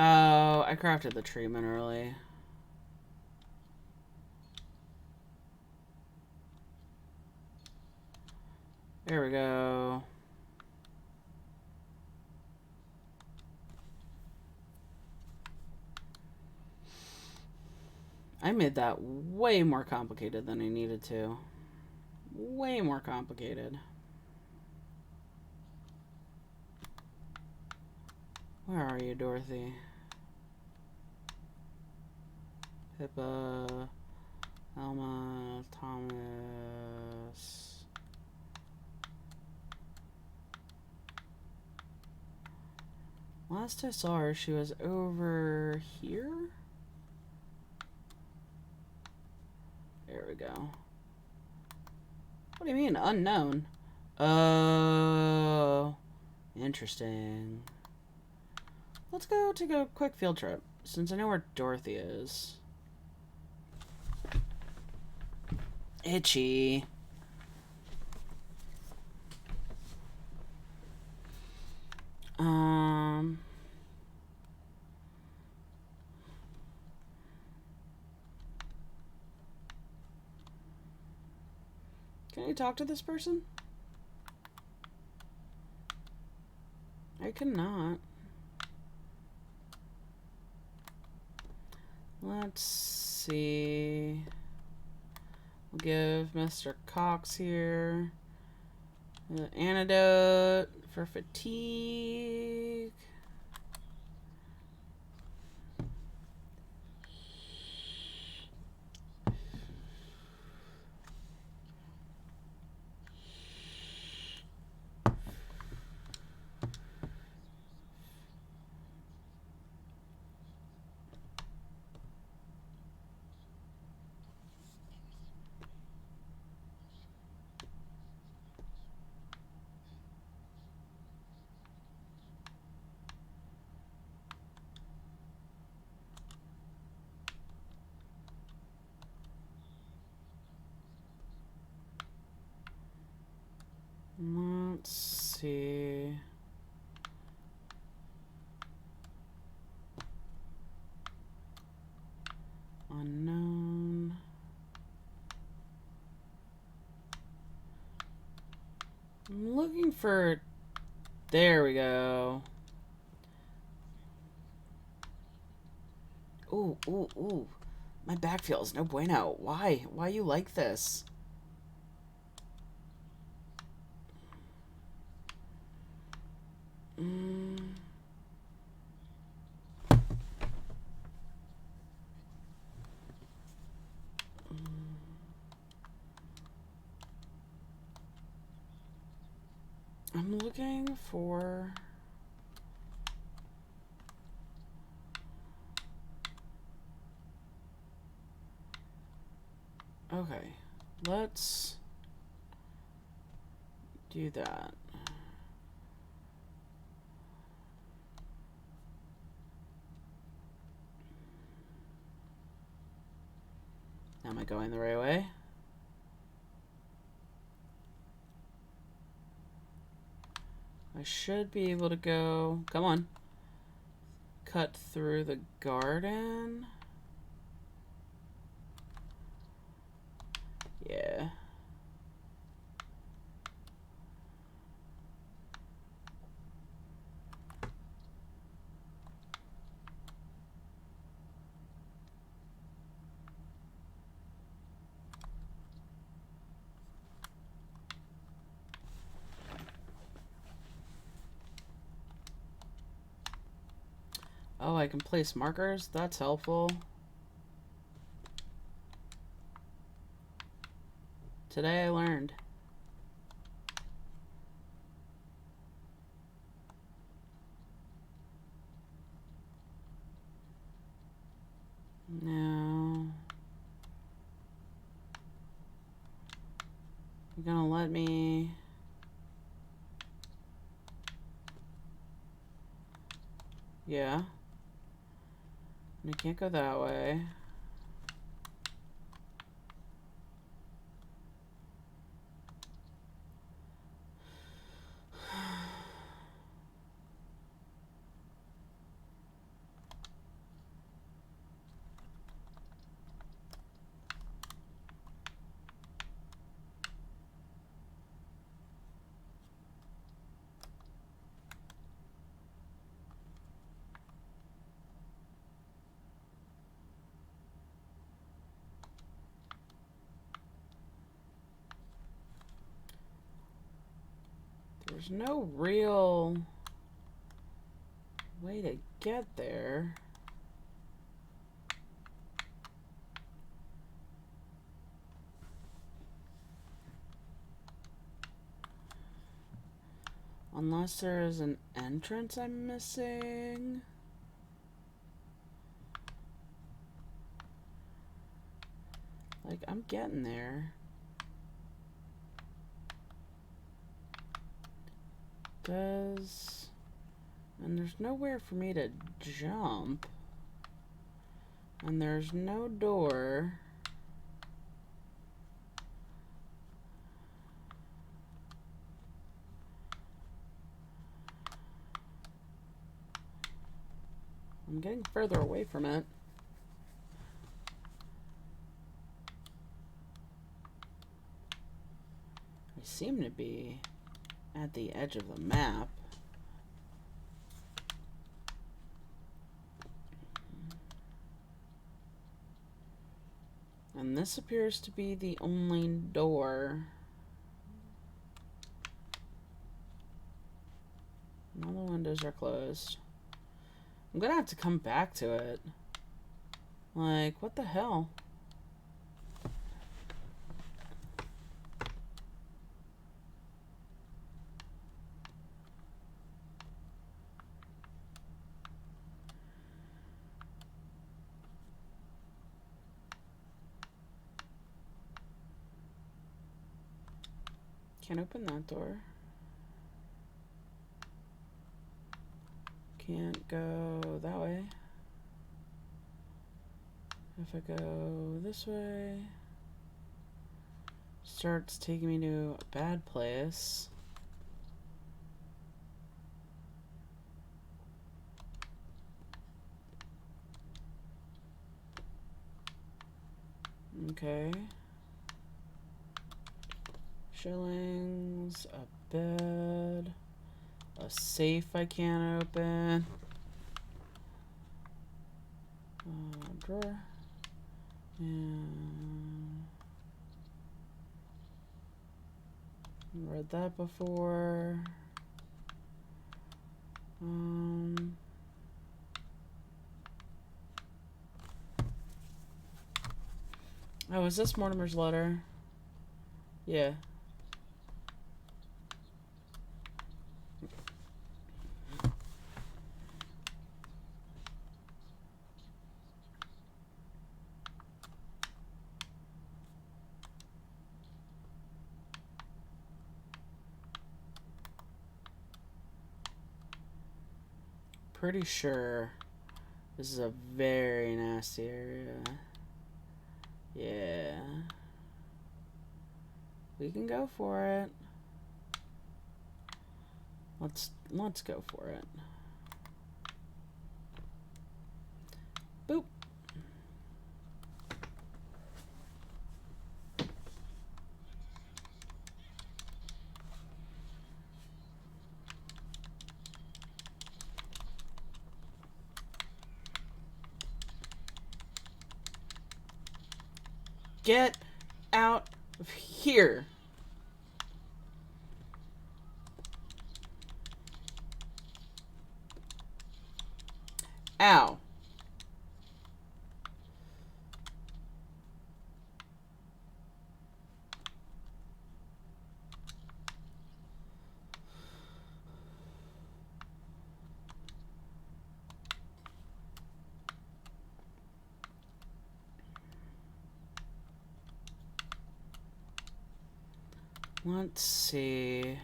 Oh, I crafted the treatment early. There we go. I made that way more complicated than I needed to. Way more complicated. Where are you, Dorothy? Pippa, Elma, Thomas. Last I saw her, she was over here? There we go. What do you mean, unknown? Oh, interesting. Let's go take a quick field trip, since I know where Dorothy is. Itchy. Can I talk to this person? I cannot. Let's see. We'll give Mr. Cox here the antidote for fatigue. Let's see. Unknown. I'm looking for... There we go. Ooh, ooh, ooh. My back feels no bueno. Why? Why you like this? I'm looking for... Okay, let's do that. Am I going the right way? I should be able to go... Come on. Cut through the garden. Yeah. Oh, I can place markers? That's helpful. Today I learned. No. You're gonna let me... Yeah. And I can't go that way. There's no real way to get there. Unless there is an entrance I'm missing. Like, I'm getting there. And there's nowhere for me to jump. And there's no door. I'm getting further away from it. I seem to be at the edge of the map. And this appears to be the only door. All the windows are closed. I'm gonna have to come back to it. Like, what the hell? Can't open that door. Can't go that way. If I go this way, starts taking me to a bad place. Okay. Shillings, a bed, a safe I can't open, drawer, and read that before. Oh, is this Mortimer's letter? Yeah. Pretty sure this is a very nasty area. Yeah. We can go for it. Let's go for it. Boop. Get out of here. Ow. Let's see.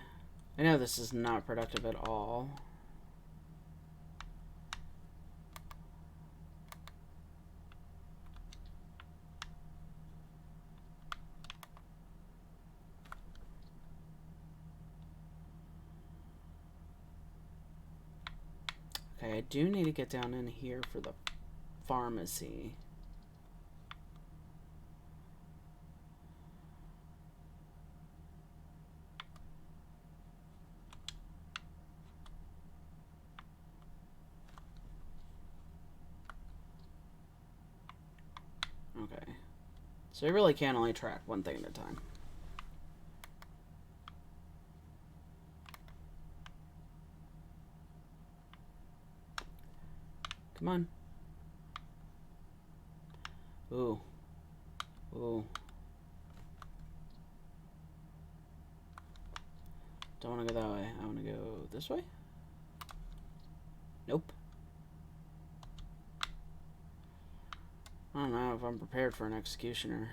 I know this is not productive at all. Okay, I do need to get down in here for the pharmacy. Okay. So I really can only track one thing at a time. Come on. Ooh. Ooh. Don't want to go that way. I want to go this way? Nope. I don't know if I'm prepared for an executioner.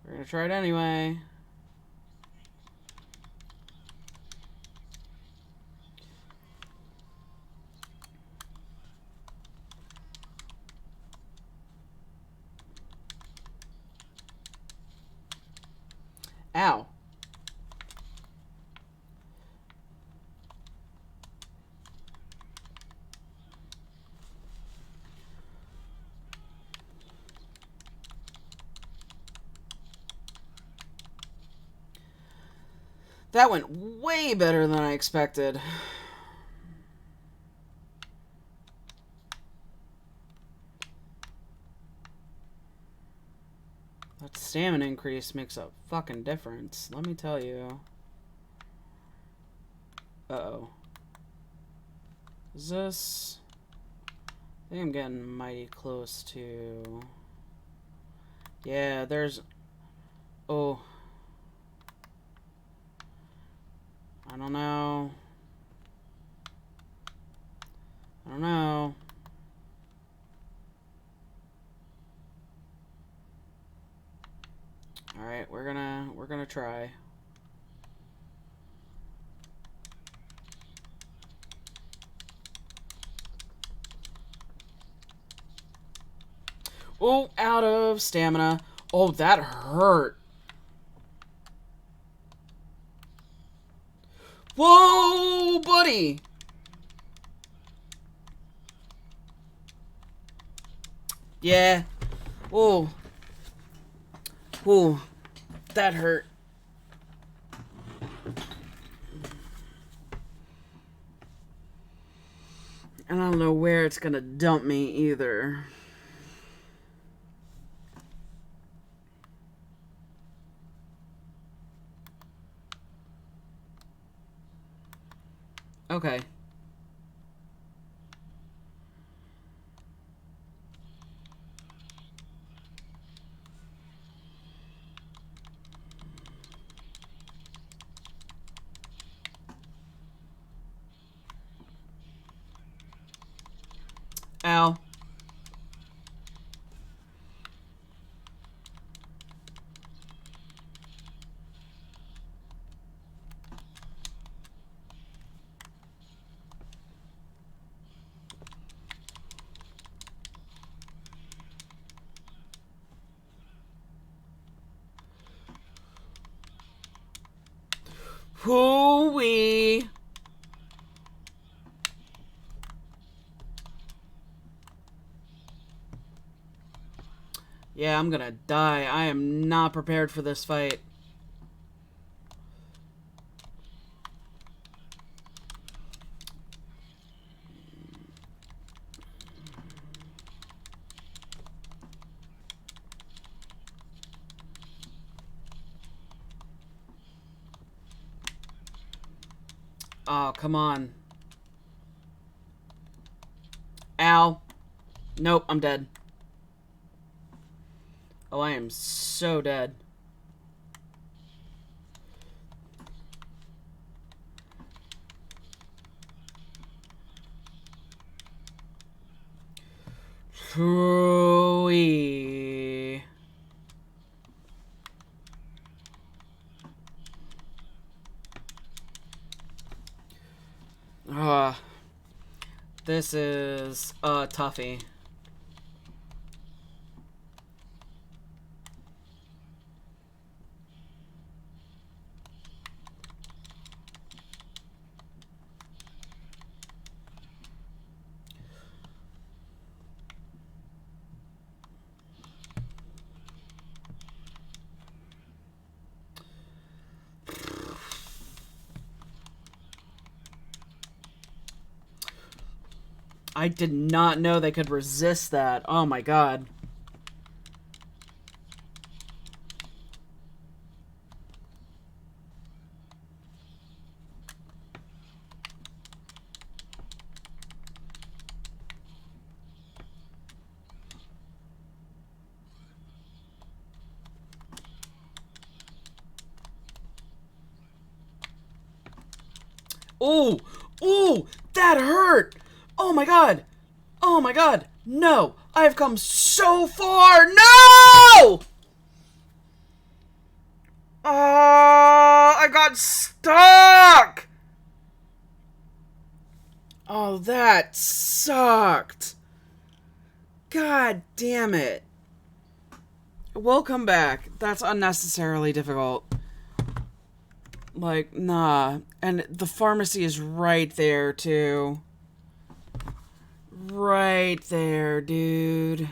We're gonna try it anyway. Ow. That went way better than I expected. That stamina increase makes a fucking difference, let me tell you. Uh-oh. Is this... I think I'm getting mighty close to... Yeah, there's... Oh. I don't know. I don't know. Alright, we're gonna try. Oh, out of stamina. Oh, that hurt. Whoa, buddy! Yeah. Whoa. Whoa. That hurt. And I don't know where it's gonna dump me either. Okay. Ow. Hoo-wee. Yeah, I'm gonna die. I am not prepared for this fight. Oh, come on. Ow. Nope, I'm dead. Oh, I am so dead. Hoo-wee. This is a toughie. I did not know they could resist that. Oh my god. Oh! Oh! That hurt! Oh my god! Oh my god! No! I have come so far! No! I got stuck! Oh, that sucked. God damn it. We'll come back. That's unnecessarily difficult. Like, nah. And the pharmacy is right there, too. Right there, dude.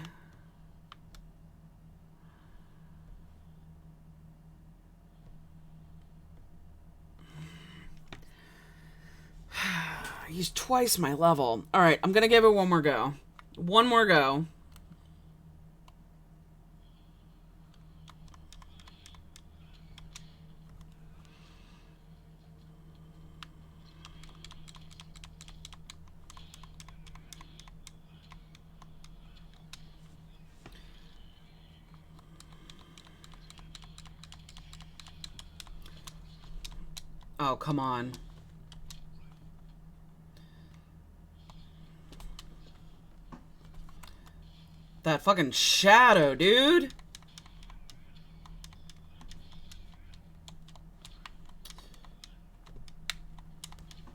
He's twice my level. Alright, I'm gonna give it one more go. One more go. Oh, come on. That fucking shadow, dude.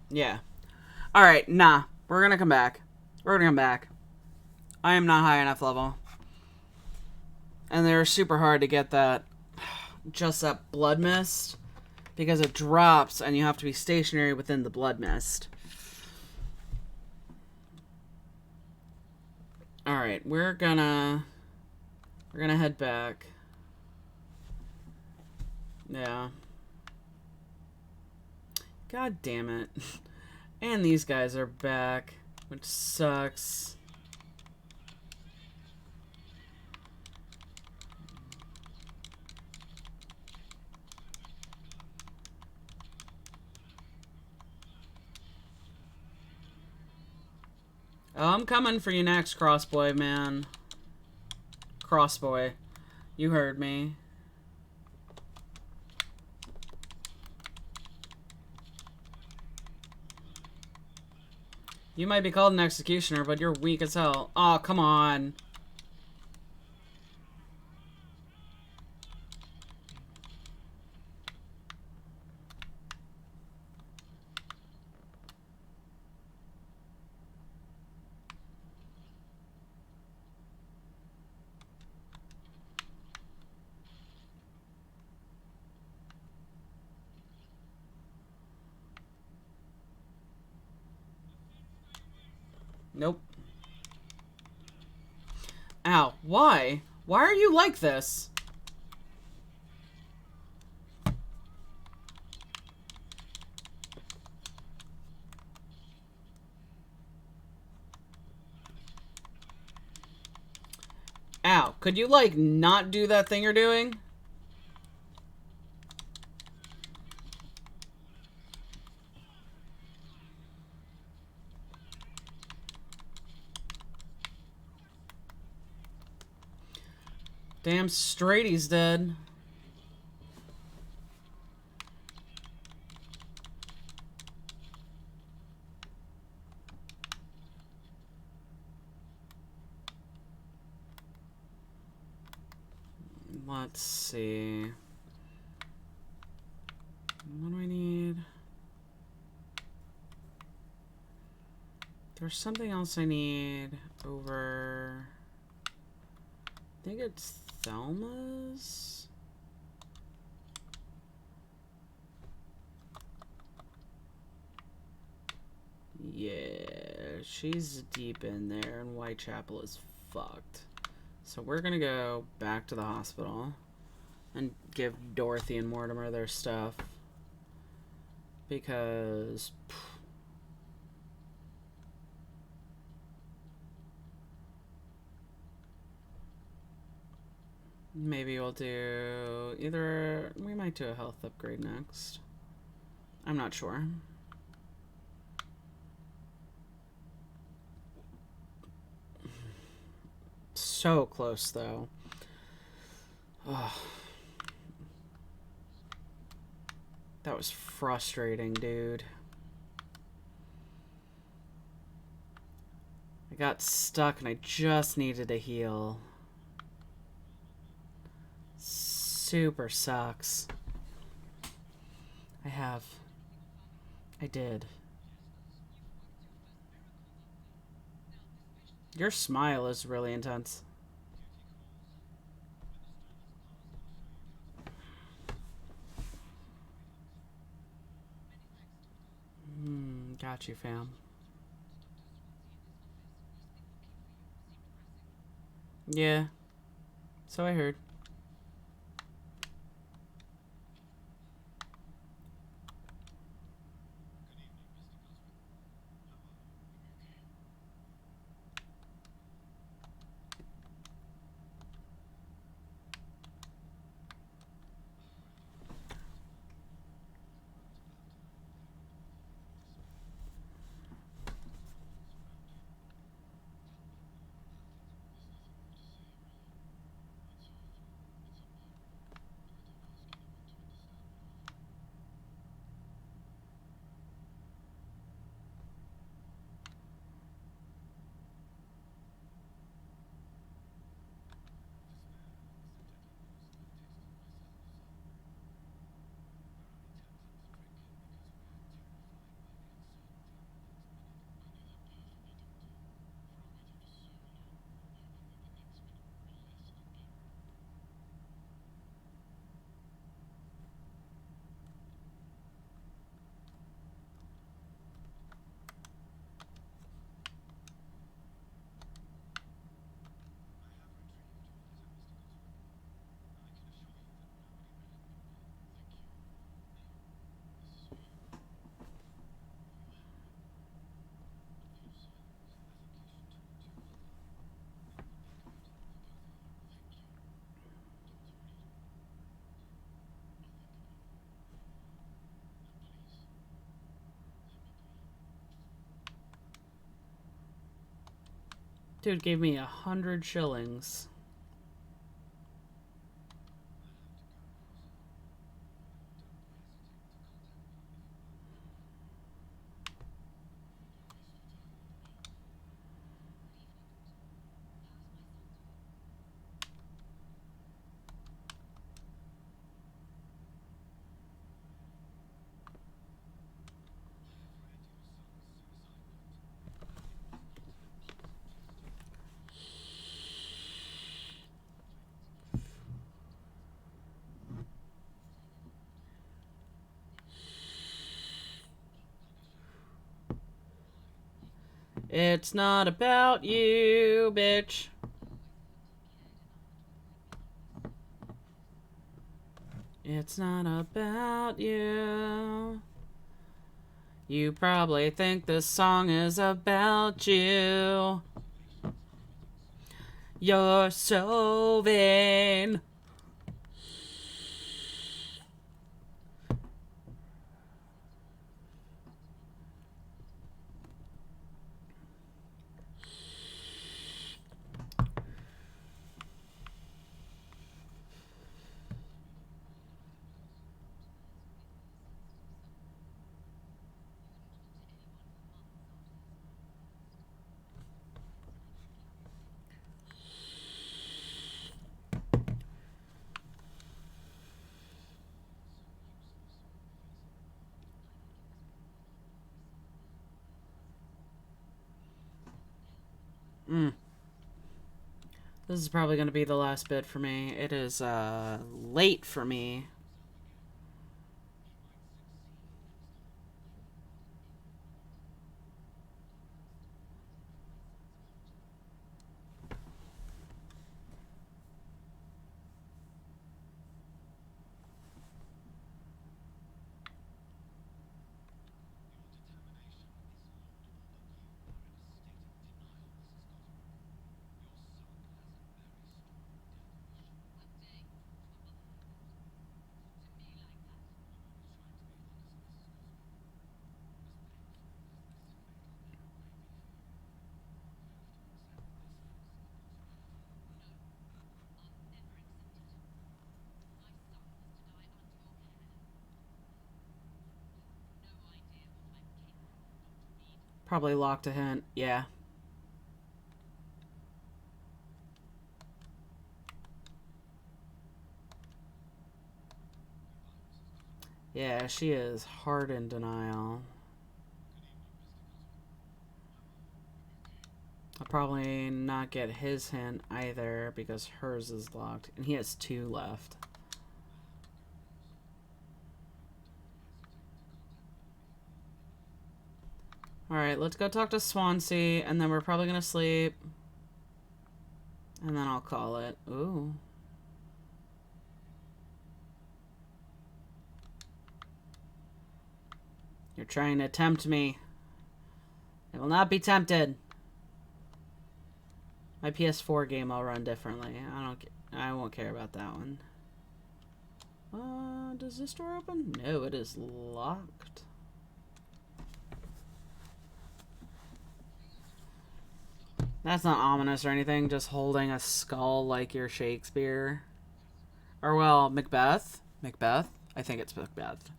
Yeah. Alright, nah. We're gonna come back. We're gonna come back. I am not high enough level. And they're super hard to get that. Just that blood mist. Because it drops and you have to be stationary within the blood mist. Alright, we're gonna head back. Yeah. God damn it. And these guys are back, which sucks. Oh, I'm coming for you next, Crossboy, man. Crossboy. You heard me. You might be called an executioner, but you're weak as hell. Aw, oh, come on. Nope. Ow. Why? Why are you like this? Ow. Could you, like, not do that thing you're doing? Damn straight he's dead. Let's see. What do I need? There's something else I need over... I think it's Thelma's? Yeah, she's deep in there, and Whitechapel is fucked. So we're gonna go back to the hospital and give Dorothy and Mortimer their stuff. Because... maybe we'll do either... we might do a health upgrade next. I'm not sure. So close, though. Oh. That was frustrating, dude. I got stuck and I just needed to heal. Super sucks. I did. Your smile is really intense. Got you, fam. Yeah. So I heard. Dude gave me 100 shillings. It's not about you, bitch. It's not about you. You probably think this song is about you. You're so vain. This is probably going to be the last bit for me. It is late for me. Probably locked a hint. Yeah. Yeah, she is hard in denial. I'll probably not get his hint either because hers is locked. And he has 2 left. Alright, let's go talk to Swansea, and then we're probably gonna sleep. And then I'll call it. Ooh. You're trying to tempt me. I will not be tempted. My PS4 game I'll run differently. I won't care about that one. Does this door open? No, it is locked. That's not ominous or anything, just holding a skull like you're Shakespeare. Or, well, Macbeth? Macbeth? I think it's Macbeth.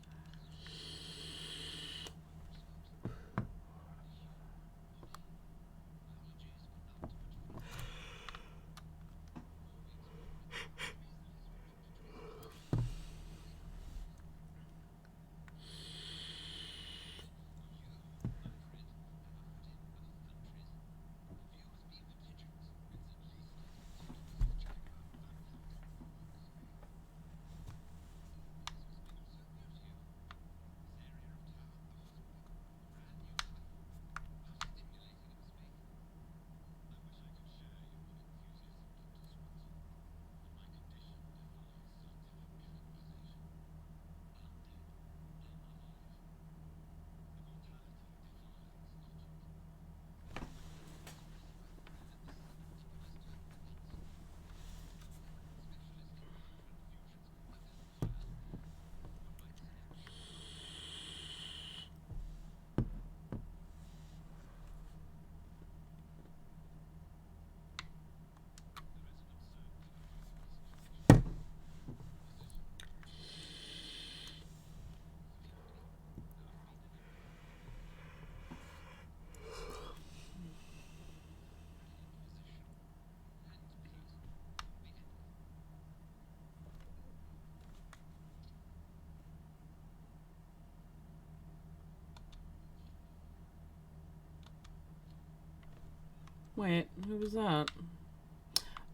Wait, who was that?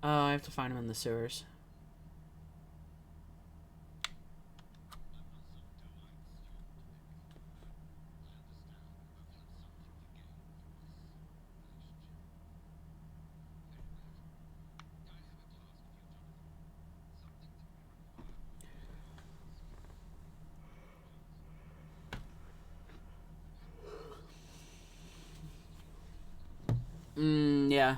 Oh, I have to find him in the sewers. Yeah.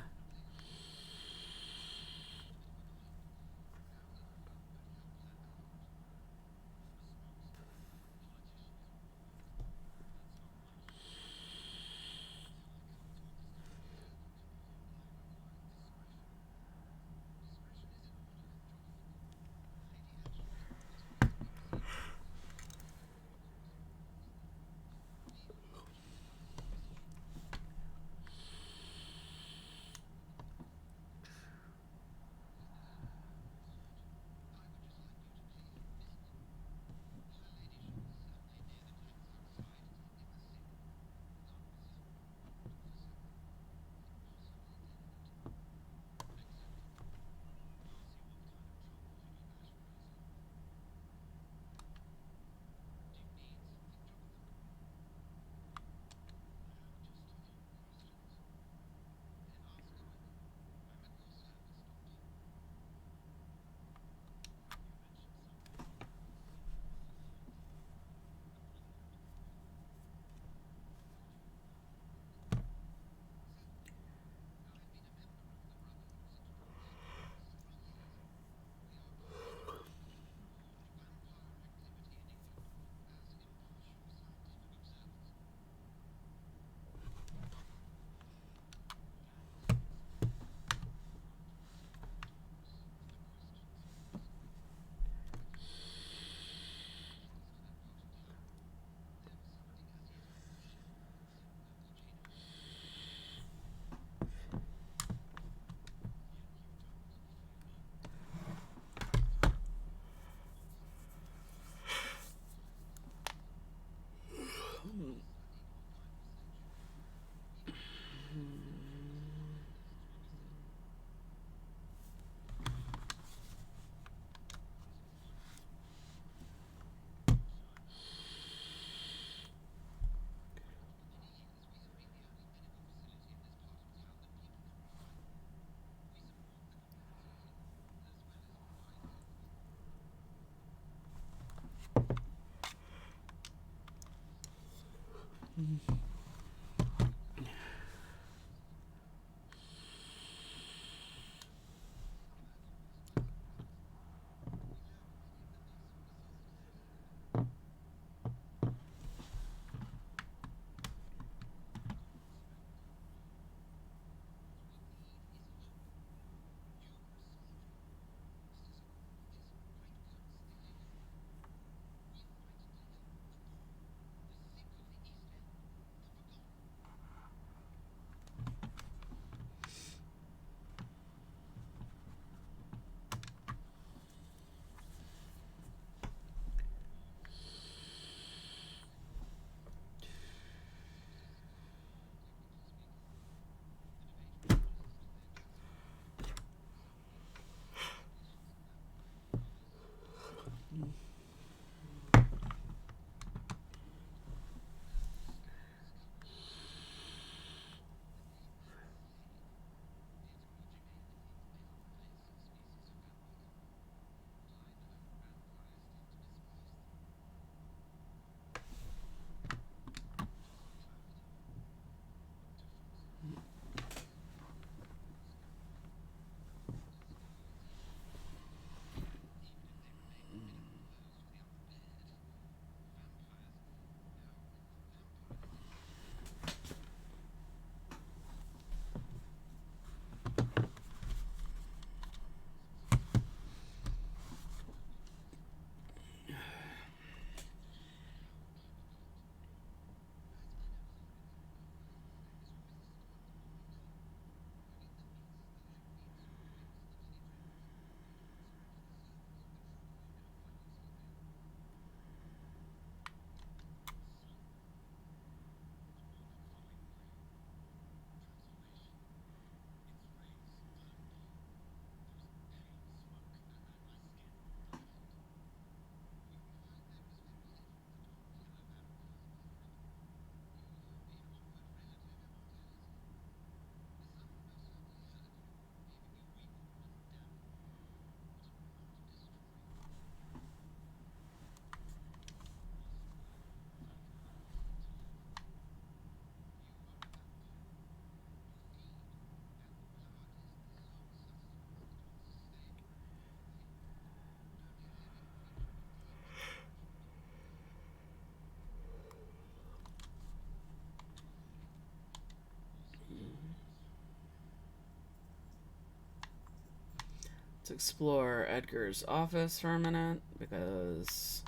Let's explore Edgar's office for a minute, because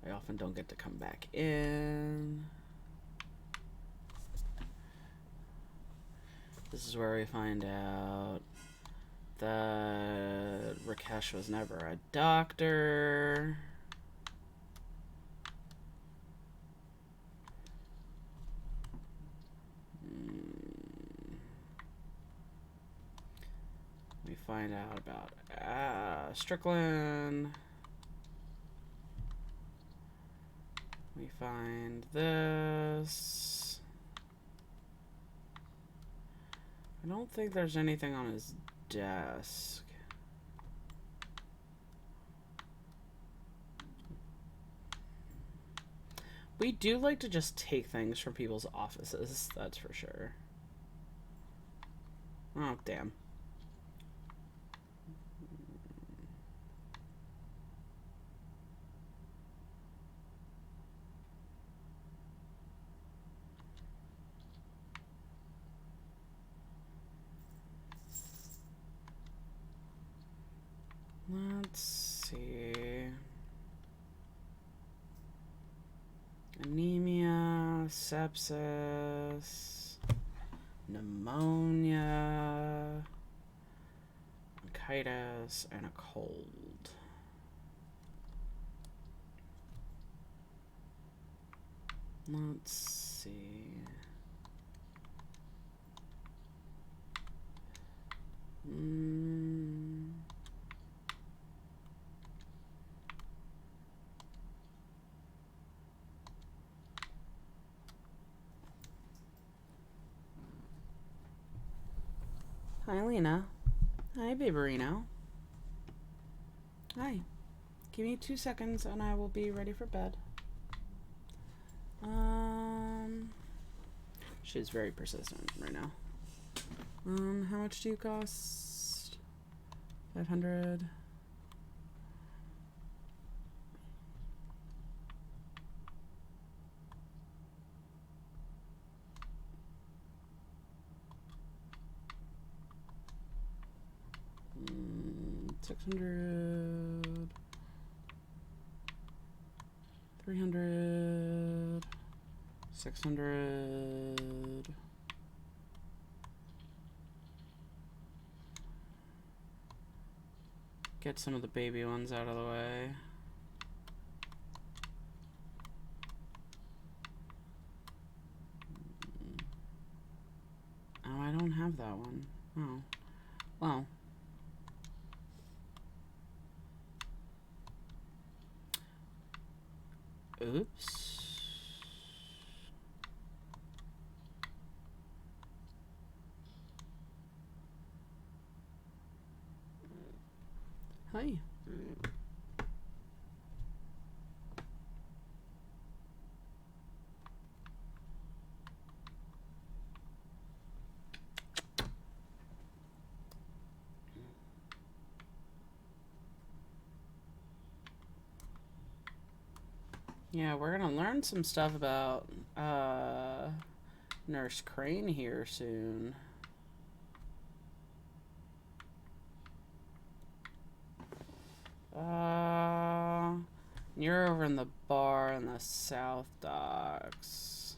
I often don't get to come back in. This is where we find out that Rakesh was never a doctor. We find out about Strickland. We find this. I don't think there's anything on his desk. We do like to just take things from people's offices, that's for sure. Oh, damn. Let's see. Anemia, sepsis, pneumonia, bronchitis, and a cold. Let's see. Hi, Lena. Hi, Baberino. Hi. Give me 2 seconds and I will be ready for bed. She's very persistent right now. How much do you cost? 500. Mm, 600. 300. 600. Get some of the baby ones out of the way. Oh, I don't have that one. Oh. Well. Oops. Hi. Yeah, we're gonna learn some stuff about Nurse Crane here soon. You're over in the bar in the South Docks.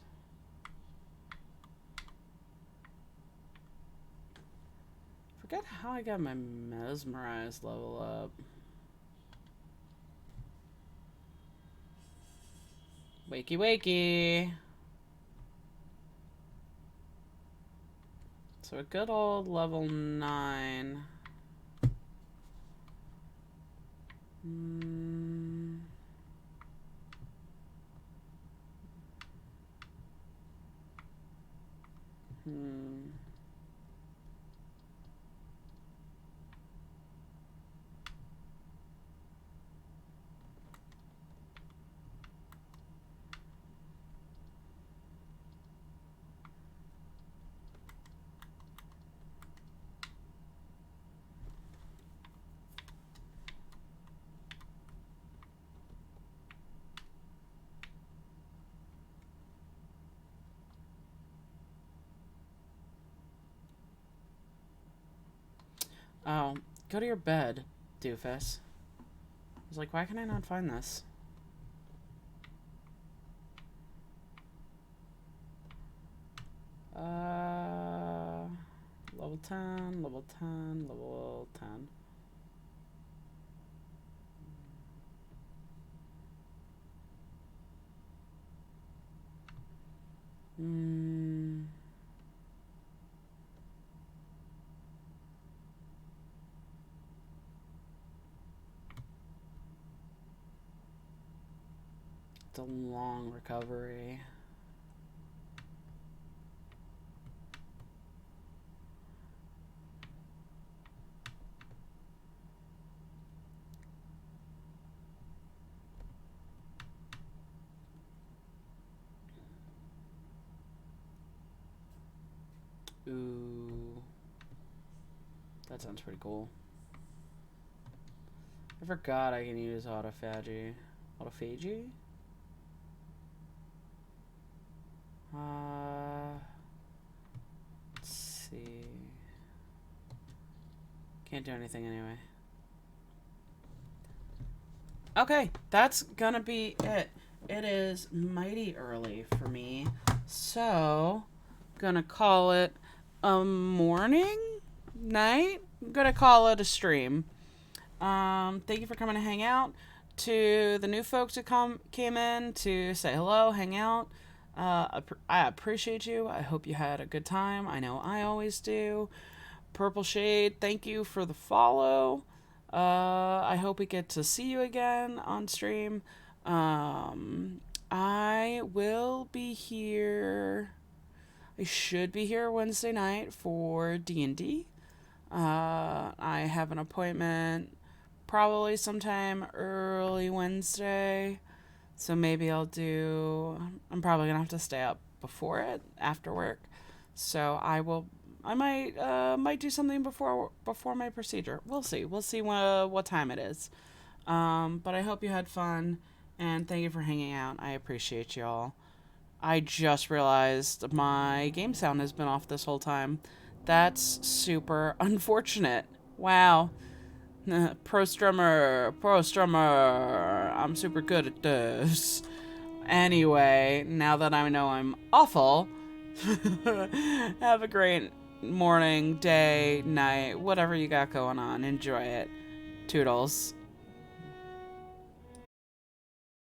Forget how I got my mesmerized level up. Wakey wakey. So a good old level 9. Oh, Go to your bed, doofus. I was like, why can I not find this? Level 10, level 10, level 10. It's a long recovery. Ooh. That sounds pretty cool. I forgot I can use autophagy. Autophagy? Let's see. Can't do anything anyway. Okay, that's gonna be it. It is mighty early for me, so gonna call it a morning, night. I'm gonna call it a stream. Thank you for coming to hang out. To the new folks who came in to say hello, hang out. I appreciate you. I hope you had a good time. I know I always do. Purple Shade, thank you for the follow. I hope we get to see you again on stream. I will be here. I should be here Wednesday night for D&D. I have an appointment probably sometime early Wednesday. So maybe I'm probably gonna have to stay up before it, after work. So I might do something before my procedure. We'll see what time it is. But I hope you had fun, and thank you for hanging out. I appreciate y'all. I just realized my game sound has been off this whole time. That's super unfortunate. Wow. Pro strummer. I'm super good at this. Anyway, now that I know I'm awful, have a great morning, day, night, whatever you got going on. Enjoy it. Toodles.